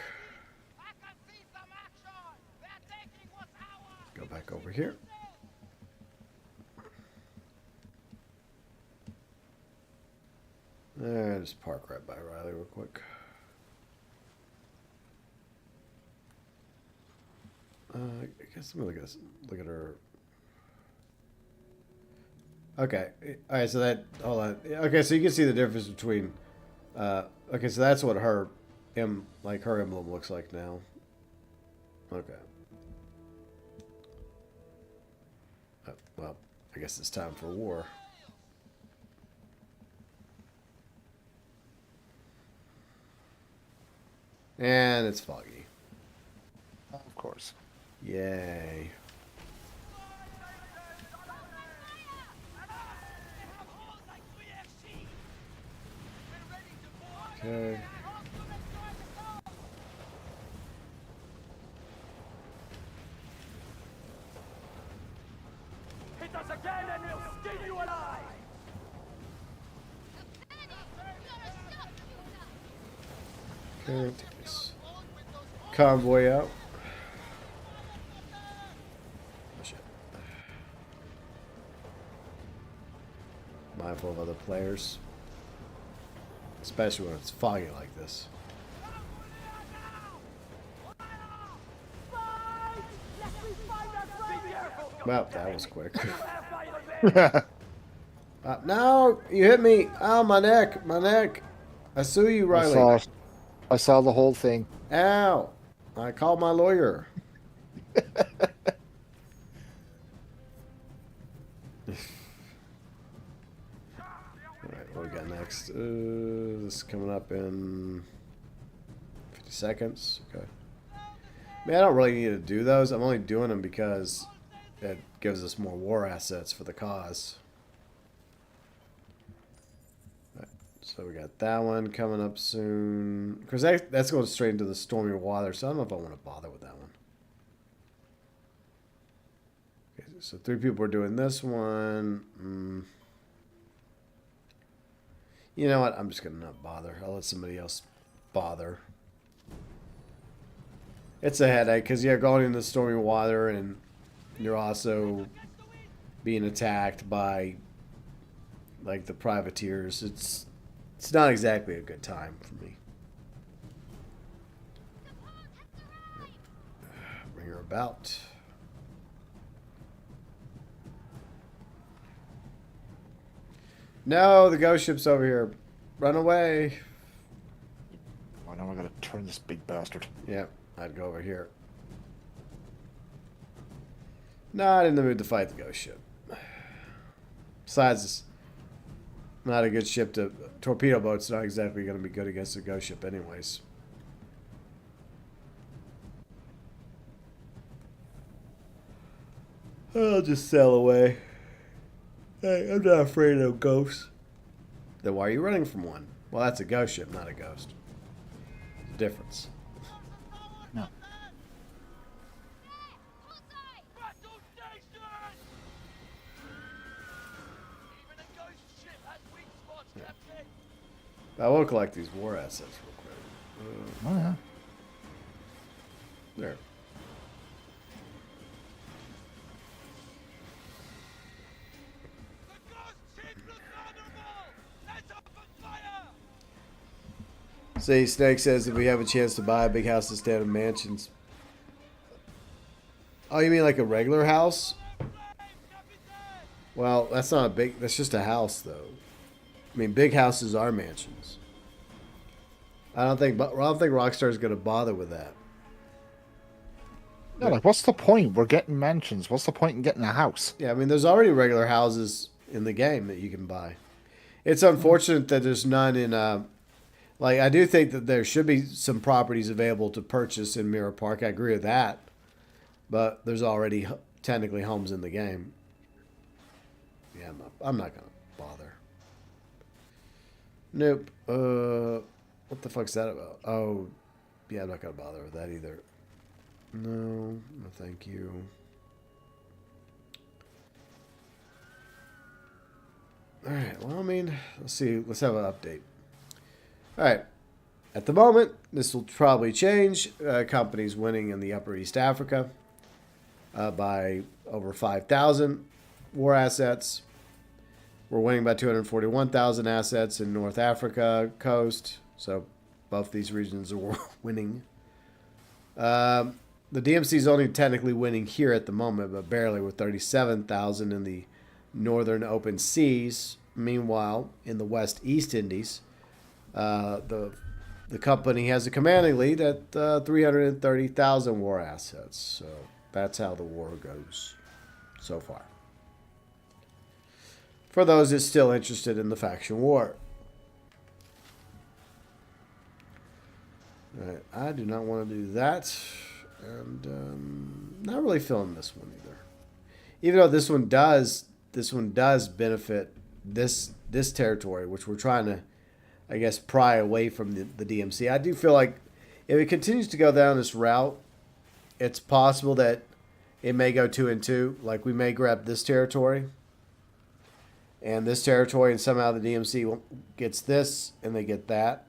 Go back over here. Just park right by Riley real quick. I guess I'm gonna look at her. Okay. All right. So that. Hold on. Okay. So you can see the difference between. Okay. So that's what her, her emblem looks like now. Okay. Well, I guess it's time for war. And it's foggy. Of course. Yay. Okay. Hit us again and we'll skin you alive! Okay. Take this convoy out. Oh, shit. Mindful of other players. Especially when it's foggy like this. Well, that was quick. No, you hit me. Oh, my neck, my neck. I sue you, Riley. I saw the whole thing. Ow. I called my lawyer. Alright, what we got next? This is coming up in 50 seconds. Okay. Man, I don't really need to do those. I'm only doing them because it gives us more war assets for the cause. Right, so we got that one coming up soon. Because that's going straight into the stormy water, so I don't know if I want to bother with that one. Okay, so 3 people are doing this one. You know what? I'm just going to not bother. I'll let somebody else bother. It's a headache because you're going into the stormy water and you're also being attacked by like the privateers. It's not exactly a good time for me. Bring her about. No, the ghost ship's over here. Run away. Oh, now I gotta turn this big bastard. Yep, I'd go over here. Not in the mood to fight the ghost ship. Besides, it's not a good ship to... Torpedo boat's not exactly going to be good against a ghost ship anyways. I'll just sail away. Hey, I'm not afraid of ghosts. Then why are you running from one? Well, that's a ghost ship, not a ghost. There's a difference. No. Battle station! Even a ghost ship has weak spots, Captain. I will collect these war assets real quick. Oh, yeah. There. The ghost ship looks vulnerable! Let's open fire! See, Snake says if we have a chance to buy a big house instead of mansions. Oh, you mean like a regular house? Well, that's not a big... That's just a house, though. I mean, big houses are mansions. I don't think Rockstar's going to bother with that. Yeah, like, what's the point? We're getting mansions. What's the point in getting a house? Yeah, I mean, there's already regular houses in the game that you can buy. It's unfortunate that there's none in... Like, I do think that there should be some properties available to purchase in Mirror Park. I agree with that. But there's already technically homes in the game. Yeah, I'm not going to bother. Nope. What the fuck's that about? Oh, yeah, I'm not going to bother with that either. No, no thank you. Alright, well, I mean, let's see. Let's have an update. Alright. At the moment, this will probably change. Companies winning in the Upper East Africa by over 5,000 war assets. We're winning by 241,000 assets in North Africa coast. So both these regions are winning. The DMC is only technically winning here at the moment, but barely, with 37,000 in the northern open seas. Meanwhile, in the West East Indies, the company has a commanding lead at 330,000 war assets. So that's how the war goes so far. For those that's still interested in the faction war. All right, I do not want to do that. And not really feeling this one either. Even though this one does benefit this territory, which we're trying to, I guess, pry away from the DMC. I do feel like if it continues to go down this route, it's possible that it may go 2-2. Like, we may grab this territory and this territory, and somehow the DMC gets this and they get that.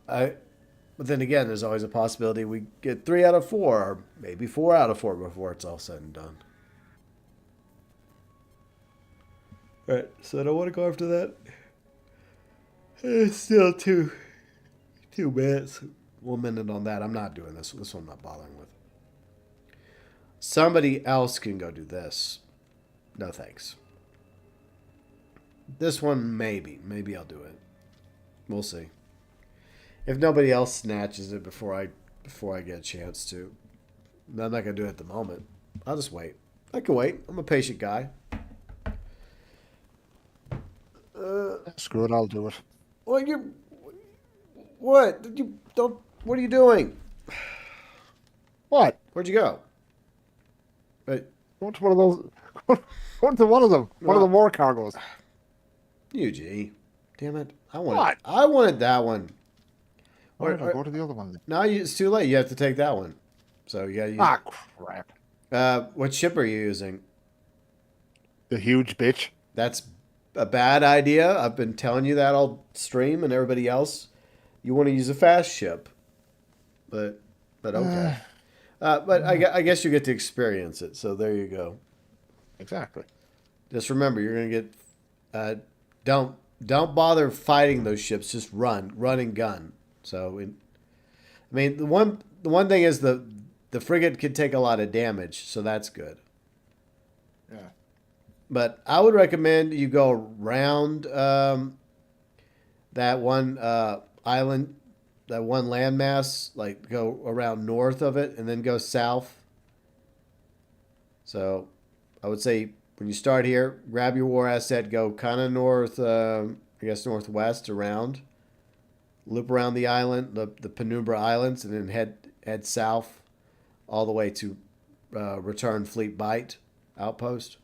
But then again, there's always a possibility we get 3 out of 4, or maybe 4 out of 4 before it's all said and done. All right, so I don't want to go after that. It's still 2 minutes. 1 minute on that. I'm not doing this. This one I'm not bothering with. Somebody else can go do this. No thanks. This one, maybe. Maybe I'll do it. We'll see. If nobody else snatches it before I get a chance to. I'm not going to do it at the moment. I'll just wait. I can wait. I'm a patient guy. Screw it, I'll do it. Well, you... What? You don't... What are you doing? What? Where'd you go? But Go to one of those. Go to one of them. One of the war cargoes. UG. Damn it. What? I wanted that one. Why did I go to the other one then? Now it's too late. You have to take that one. So you got to use crap. what ship are you using? The huge bitch. That's a bad idea. I've been telling you that all stream and everybody else. You want to use a fast ship. But okay. But I guess you get to experience it. So there you go. Exactly. Just remember, you're going to get... don't bother fighting those ships. Just run and gun. So, the one thing is the frigate can take a lot of damage, so that's good. Yeah. But I would recommend you go around that one island, that one landmass, like go around north of it and then go south. So I would say when you start here, grab your war asset, go kind of north, I guess northwest around. Loop around the island, the Penumbra Islands, and then head south all the way to Return Fleet Bight outpost.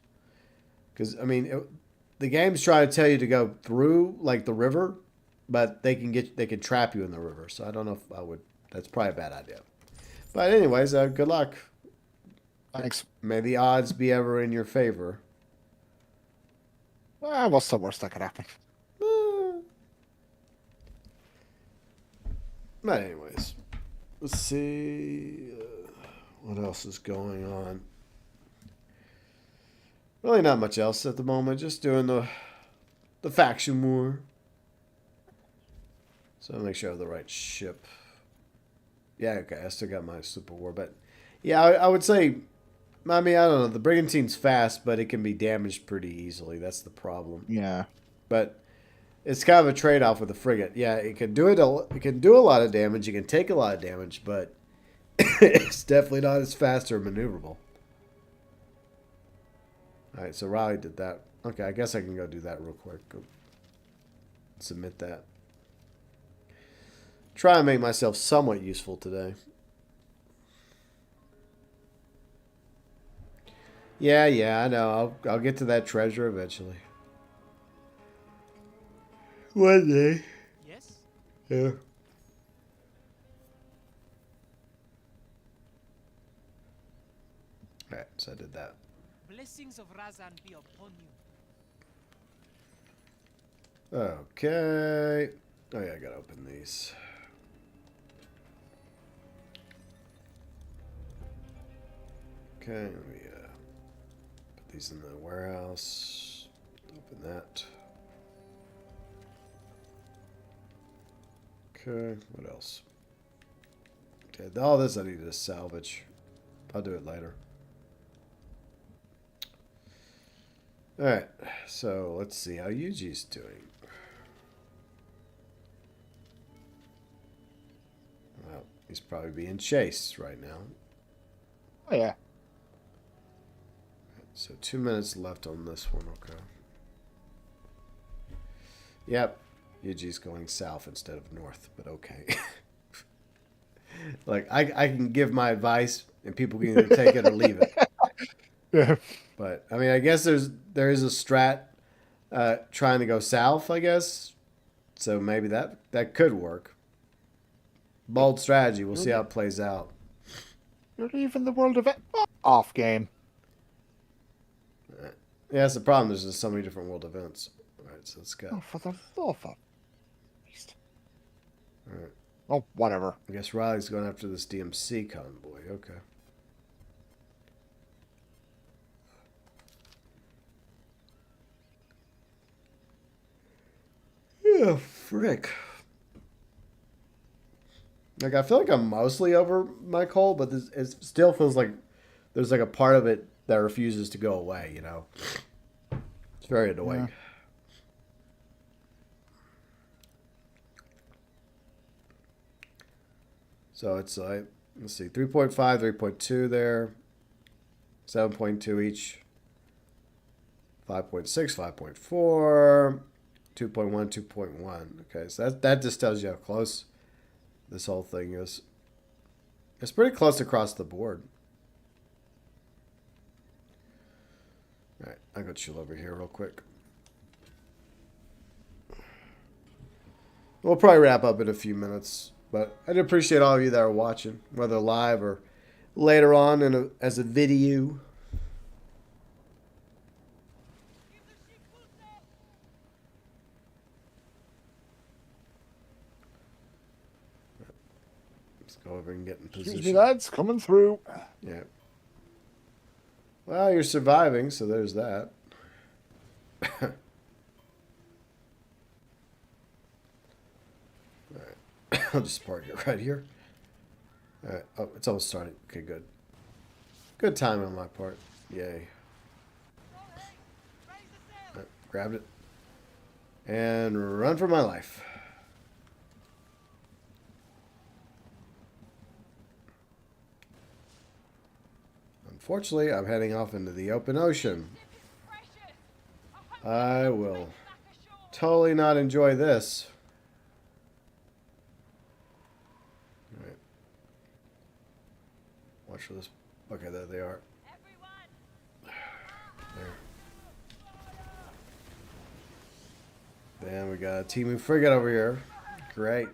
Because the game's trying to tell you to go through like the river, but they can trap you in the river. So I don't know if I would. That's probably a bad idea. But anyways, good luck. Thanks. May the odds be ever in your favor. What's the worst that could happen? But anyways, let's see what else is going on. Really not much else at the moment. Just doing the faction war. So make sure I have the right ship. Yeah, okay. I still got my super war, but yeah, I would say. I don't know. The Brigantine's fast, but it can be damaged pretty easily. That's the problem. Yeah. But it's kind of a trade-off with the frigate. Yeah, it can do it. It can do a lot of damage. It can take a lot of damage, but it's definitely not as fast or maneuverable. All right, so Riley did that. Okay, I guess I can go do that real quick. Go submit that. Try and make myself somewhat useful today. Yeah, I know. I'll get to that treasure eventually. One day. Yes? Yeah. Alright, so I did that. Blessings of Razan be upon you. Okay. Oh yeah, I gotta open these. Okay, let me put these in the warehouse. Open that. Okay, what else? Okay, all this I need to salvage. I'll do it later. Alright, so let's see how Yuji's doing. Well, he's probably being chased right now. Oh, yeah. So 2 minutes left on this one, okay. Yep, Yuji's going south instead of north, but okay. Like, I can give my advice, and people can either take it or leave it. Yeah. But, I mean, I guess there is a strat trying to go south, I guess. So maybe that could work. Bold strategy. We'll see how it plays out. You're leaving the world of it off game. Yeah, that's the problem. There's just so many different world events. All right, so let's go. Oh, for the love of Christ. All right. Oh, whatever. I guess Riley's going after this DMC convoy. Okay. Yeah, frick. Like, I feel like I'm mostly over my cold, but it still feels like there's like a part of it that refuses to go away, you know? It's very annoying. Yeah. So it's like, let's see, 3.5, 3.2 there, 7.2 each, 5.6, 5.4, 2.1, 2.1. Okay, so that just tells you how close this whole thing is. It's pretty close across the board. All right, I'll go chill over here real quick. We'll probably wrap up in a few minutes. But I'd appreciate all of you that are watching, whether live or later on as a video. Let's go over and get in position. Excuse me, lads, coming through. Yeah. Well, you're surviving, so there's that. I'll just park it right here. All right. Oh, it's almost starting. Okay, good. Good time on my part. Yay. All right, grabbed it. And run for my life. Unfortunately, I'm heading off into the open ocean. I will totally not enjoy this. Watch for this. Okay, there they are. There. Then we got a teaming frigate over here. Great.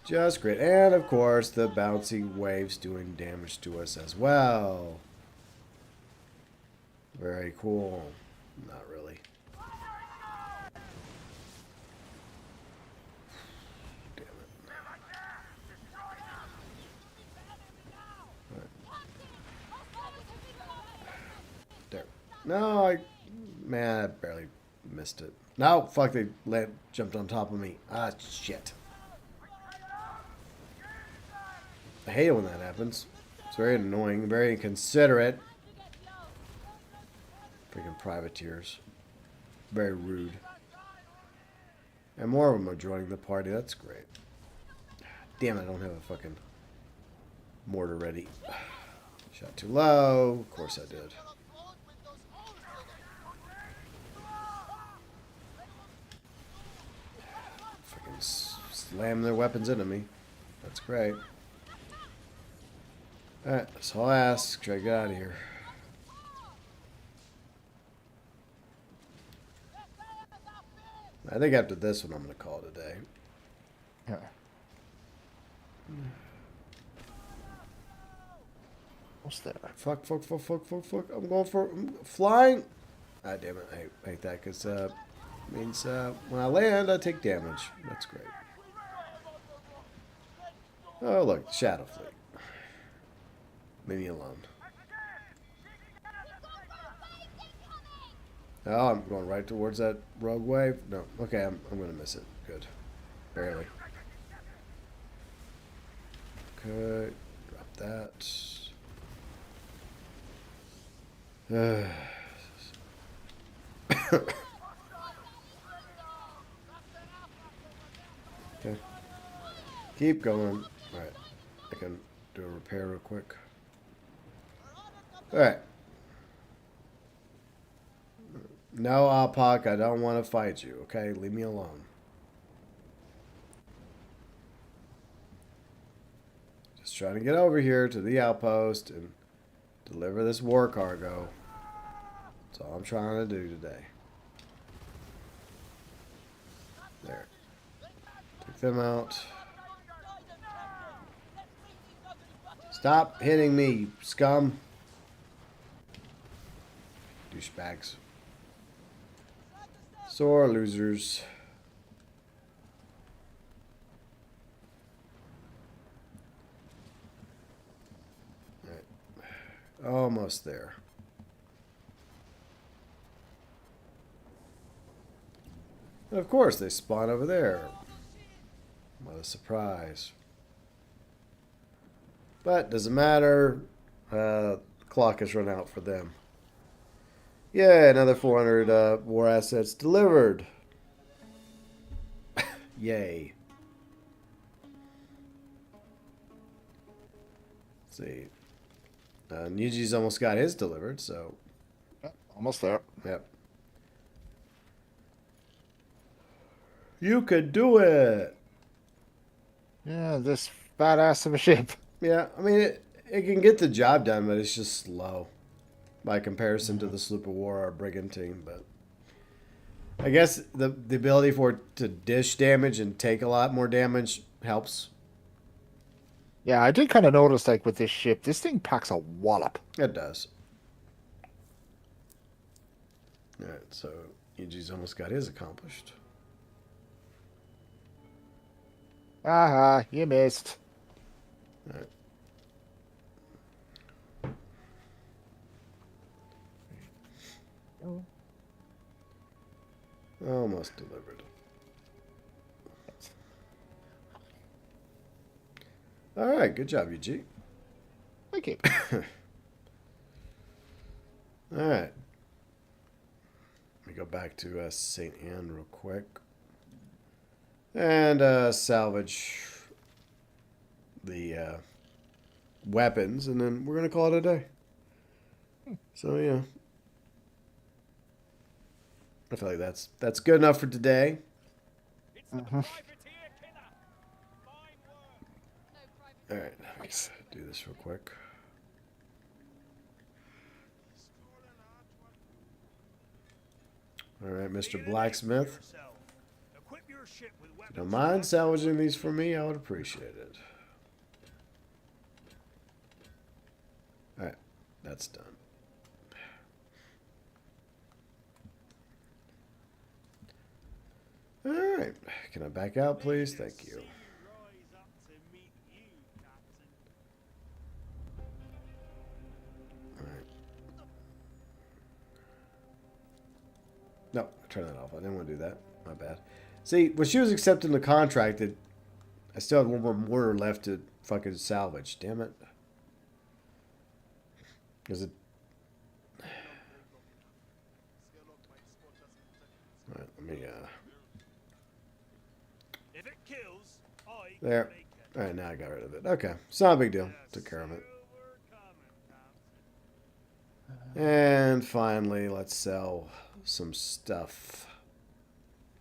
Just great. And, of course, the bouncy waves doing damage to us as well. Very cool. Not really. No, man, I barely missed it. No, fuck, they jumped on top of me. Ah, shit. I hate it when that happens. It's very annoying, very inconsiderate. Freaking privateers. Very rude. And more of them are joining the party. That's great. Damn it, I don't have a fucking mortar ready. Shot too low. Of course I did. Slam their weapons into me. That's great. Alright, that's all I ask. Try to get out of here. I think after this one I'm going to call it a day. Yeah. What's there? Fuck. I'm going for flying. Ah, damn it. I hate that because means when I land, I take damage. That's great. Oh, look, Shadow Fleet. Leave me alone. Oh, I'm going right towards that rogue wave. No, okay, I'm gonna miss it. Good, barely. Okay, drop that. Okay, keep going. All right, I can do a repair real quick. All right. No, Alpak, I don't want to fight you. Okay, leave me alone. Just trying to get over here to the outpost and deliver this war cargo. That's all I'm trying to do today. There. Take them out. Stop hitting me, you scum. Douchebags. Sore losers. Right. Almost there. And of course, they spawn over there. What a surprise. But doesn't matter. Clock has run out for them. Yeah, another 400 war assets delivered. Yay. Let's see. Yuji's almost got his delivered, so. Yep, almost there. Yep. You could do it. Yeah, this badass of a ship. Yeah, I mean, it can get the job done, but it's just slow by comparison to the sloop of war or brigantine. But I guess the ability for it to dish damage and take a lot more damage helps. Yeah, I did kind of notice, like, with this ship, this thing packs a wallop. It does. All right, so Yuji's almost got his accomplished. Aha, you missed. All right. Almost delivered. All right, good job, Yuji. Thank you. All right. Let me go back to St. Anne real quick. And salvage the weapons, and then we're going to call it a day. So, yeah. I feel like that's good enough for today. It's the privateer killer. Fine work. All right, let's do this real quick. All right, Mr. Blacksmith. Yourself. Equip your ship with If weapons. you don't mind salvaging these for me, I would appreciate it. All right, that's done. All right, can I back out, please? Thank you. Rise up to meet you, Captain. All right. No, turn that off. I didn't want to do that. My bad. See, when she was accepting the contract, I still had one more order left to fucking salvage. Damn it. Is it? All right, let me. If it kills, I There. make it. All right, now I got rid of it. Okay, it's not a big deal. Took care of it. We're coming, Captain. And finally, let's sell some stuff.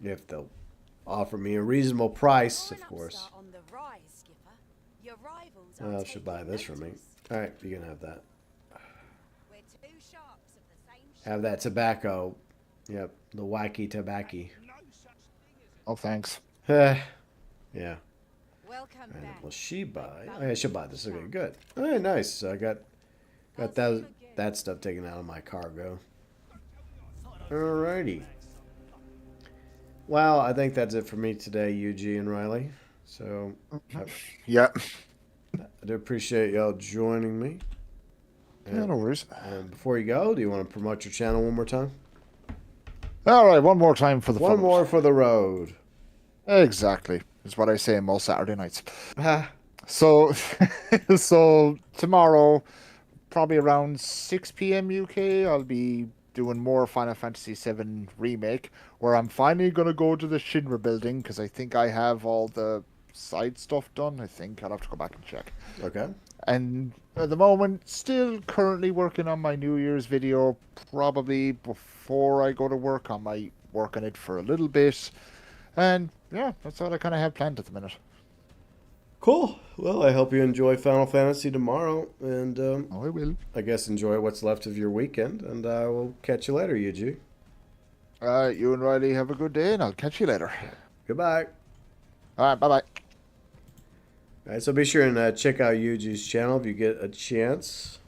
If they'll offer me a reasonable price, of course. On the rise, Skipper. Your rivals I are should buy taking this for me. notice. All right, you can have that. We're two sharks of the same Have that tobacco. Yep, the wacky tobacco. No such thing as Oh, thanks. Yeah. Welcome And back. will she buy? Oh, yeah, she'll buy this. Okay, good. All right, nice. So I got that stuff taken out of my cargo. Alrighty. Well, I think that's it for me today, Yuji and Riley. So Yeah. I do appreciate y'all joining me. Yeah, no worries. And before you go, do you want to promote your channel one more time? All right, one more time for the One fun of it. more for the road. Exactly. Is what I say most Saturday nights. Ha. So, so tomorrow, probably around 6 p.m. UK, I'll be doing more Final Fantasy VII Remake, where I'm finally going to go to the Shinra building, because I think I have all the side stuff done. I think I'll have to go back and check. Okay. And at the moment, still currently working on my New Year's video. Probably before I go to work, I might work on it for a little bit. And yeah, that's all I kind of have planned at the minute. Cool. Well, I hope you enjoy Final Fantasy tomorrow, and Oh, I will. I guess enjoy what's left of your weekend, and I will catch you later, Yuji. You and Riley have a good day, and I'll catch you later. Goodbye. All right, bye-bye. All right, so be sure and check out Yuji's channel if you get a chance.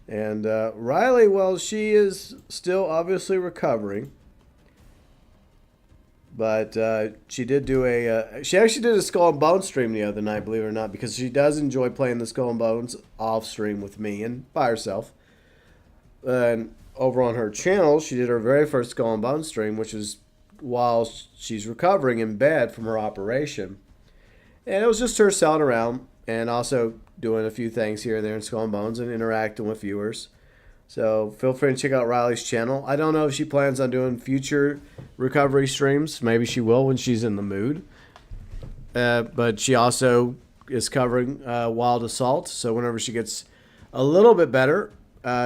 And Riley, well, she is still obviously recovering. But she did do she actually did a Skull and Bones stream the other night, believe it or not, because she does enjoy playing the Skull and Bones off stream with me and by herself. And over on her channel, she did her very first Skull and Bones stream, which is while she's recovering in bed from her operation. And it was just her selling around and also doing a few things here and there in Skull and Bones and interacting with viewers. So feel free to check out Riley's channel. I don't know if she plans on doing future recovery streams. Maybe she will when she's in the mood. But she also is covering Wild Assault. So whenever she gets a little bit better,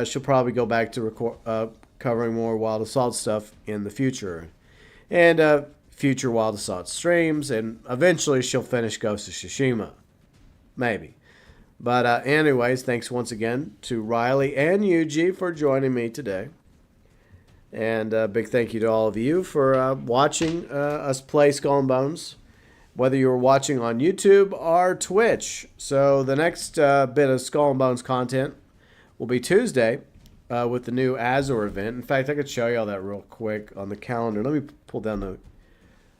she'll probably go back to covering more Wild Assault stuff in the future. And future Wild Assault streams. And eventually she'll finish Ghost of Tsushima. Maybe. But anyways, thanks once again to Riley and Yuji for joining me today. And a big thank you to all of you for watching us play Skull and Bones, whether you were watching on YouTube or Twitch. So the next bit of Skull and Bones content will be Tuesday with the new Azure event. In fact, I could show you all that real quick on the calendar. Let me pull down the...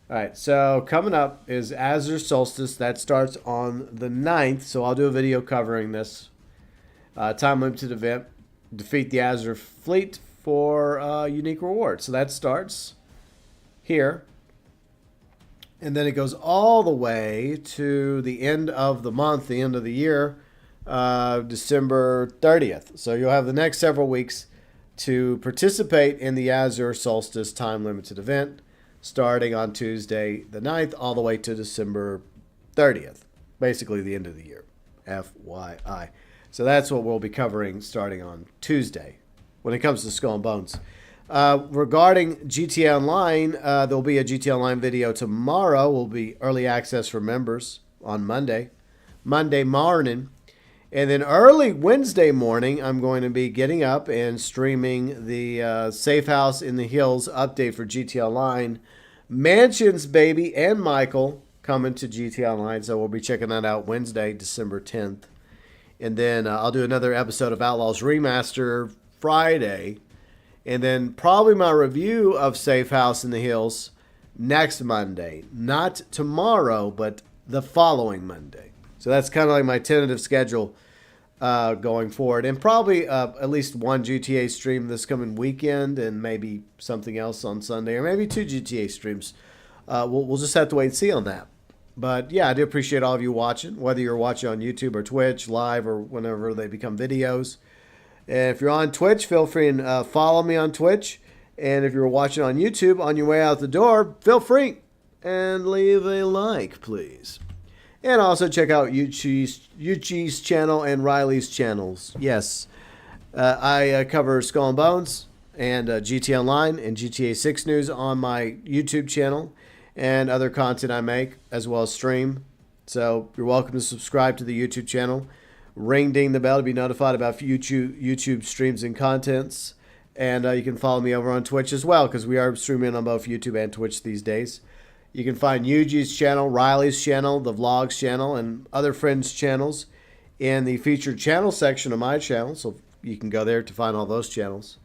All right, so coming up is Azure Solstice. That starts on the 9th, so I'll do a video covering this. Time-limited event. Defeat the Azure fleet for unique rewards. So that starts here. And then it goes all the way to the end of the month, the end of the year, December 30th. So you'll have the next several weeks to participate in the Azure Solstice time-limited event, starting on Tuesday the 9th all the way to December 30th. Basically the end of the year. FYI. So that's what we'll be covering starting on Tuesday when it comes to Skull and Bones. Regarding GTA Online, there'll be a GTA Online video tomorrow. Will be early access for members on Monday morning. And then early Wednesday morning, I'm going to be getting up and streaming the Safe House in the Hills update for GTA Online. Mansions, baby, and Michael coming to GTA Online. So we'll be checking that out Wednesday, December 10th. And then I'll do another episode of Outlaws Remaster Friday. And then probably my review of Safe House in the Hills next Monday. Not tomorrow, but the following Monday. So that's kind of like my tentative schedule going forward. And probably at least one GTA stream this coming weekend and maybe something else on Sunday. Or maybe 2 GTA streams. We'll just have to wait and see on that. But yeah, I do appreciate all of you watching. Whether you're watching on YouTube or Twitch, live, or whenever they become videos. And if you're on Twitch, feel free and follow me on Twitch. And if you're watching on YouTube, on your way out the door, feel free and leave a like, please. And also check out Yuchi's channel and Riley's channels. Yes, I cover Skull and Bones and GTA Online and GTA 6 news on my YouTube channel and other content I make as well as stream. So you're welcome to subscribe to the YouTube channel. Ding the bell to be notified about YouTube streams and contents. And you can follow me over on Twitch as well because we are streaming on both YouTube and Twitch these days. You can find Yuji's channel, Riley's channel, the vlogs channel, and other friends' channels in the featured channel section of my channel. So you can go there to find all those channels.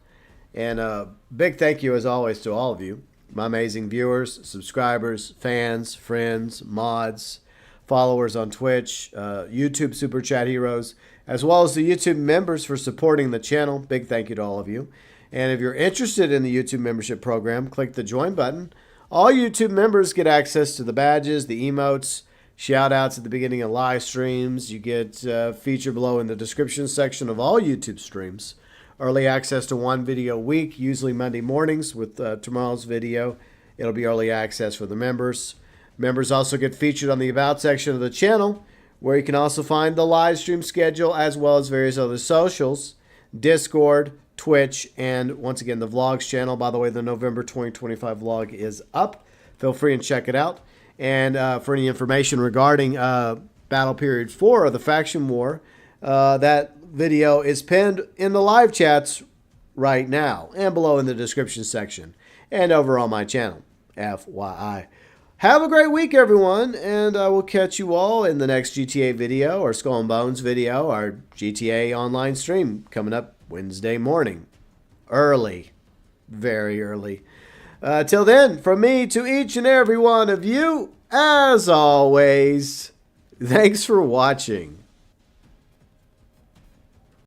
And a big thank you, as always, to all of you, my amazing viewers, subscribers, fans, friends, mods, followers on Twitch, YouTube Super Chat Heroes, as well as the YouTube members for supporting the channel. Big thank you to all of you. And if you're interested in the YouTube membership program, click the join button. All YouTube members get access to the badges, the emotes, shout outs at the beginning of live streams. You get featured below in the description section of all YouTube streams. Early access to one video a week, usually Monday mornings with tomorrow's video. It'll be early access for the members. Members also get featured on the About section of the channel, where you can also find the live stream schedule as well as various other socials, Discord, Twitch, and once again the vlogs channel. By the way, the November 2025 vlog is up. Feel free and check it out. And for any information regarding Battle Period 4 of the Faction War, that video is pinned in the live chats right now and below in the description section and over on my channel, FYI. Have a great week, everyone, and I will catch you all in the next GTA video or Skull and Bones video, our GTA online stream coming up Wednesday morning. Early. Very early. Till then, from me to each and every one of you, as always, thanks for watching.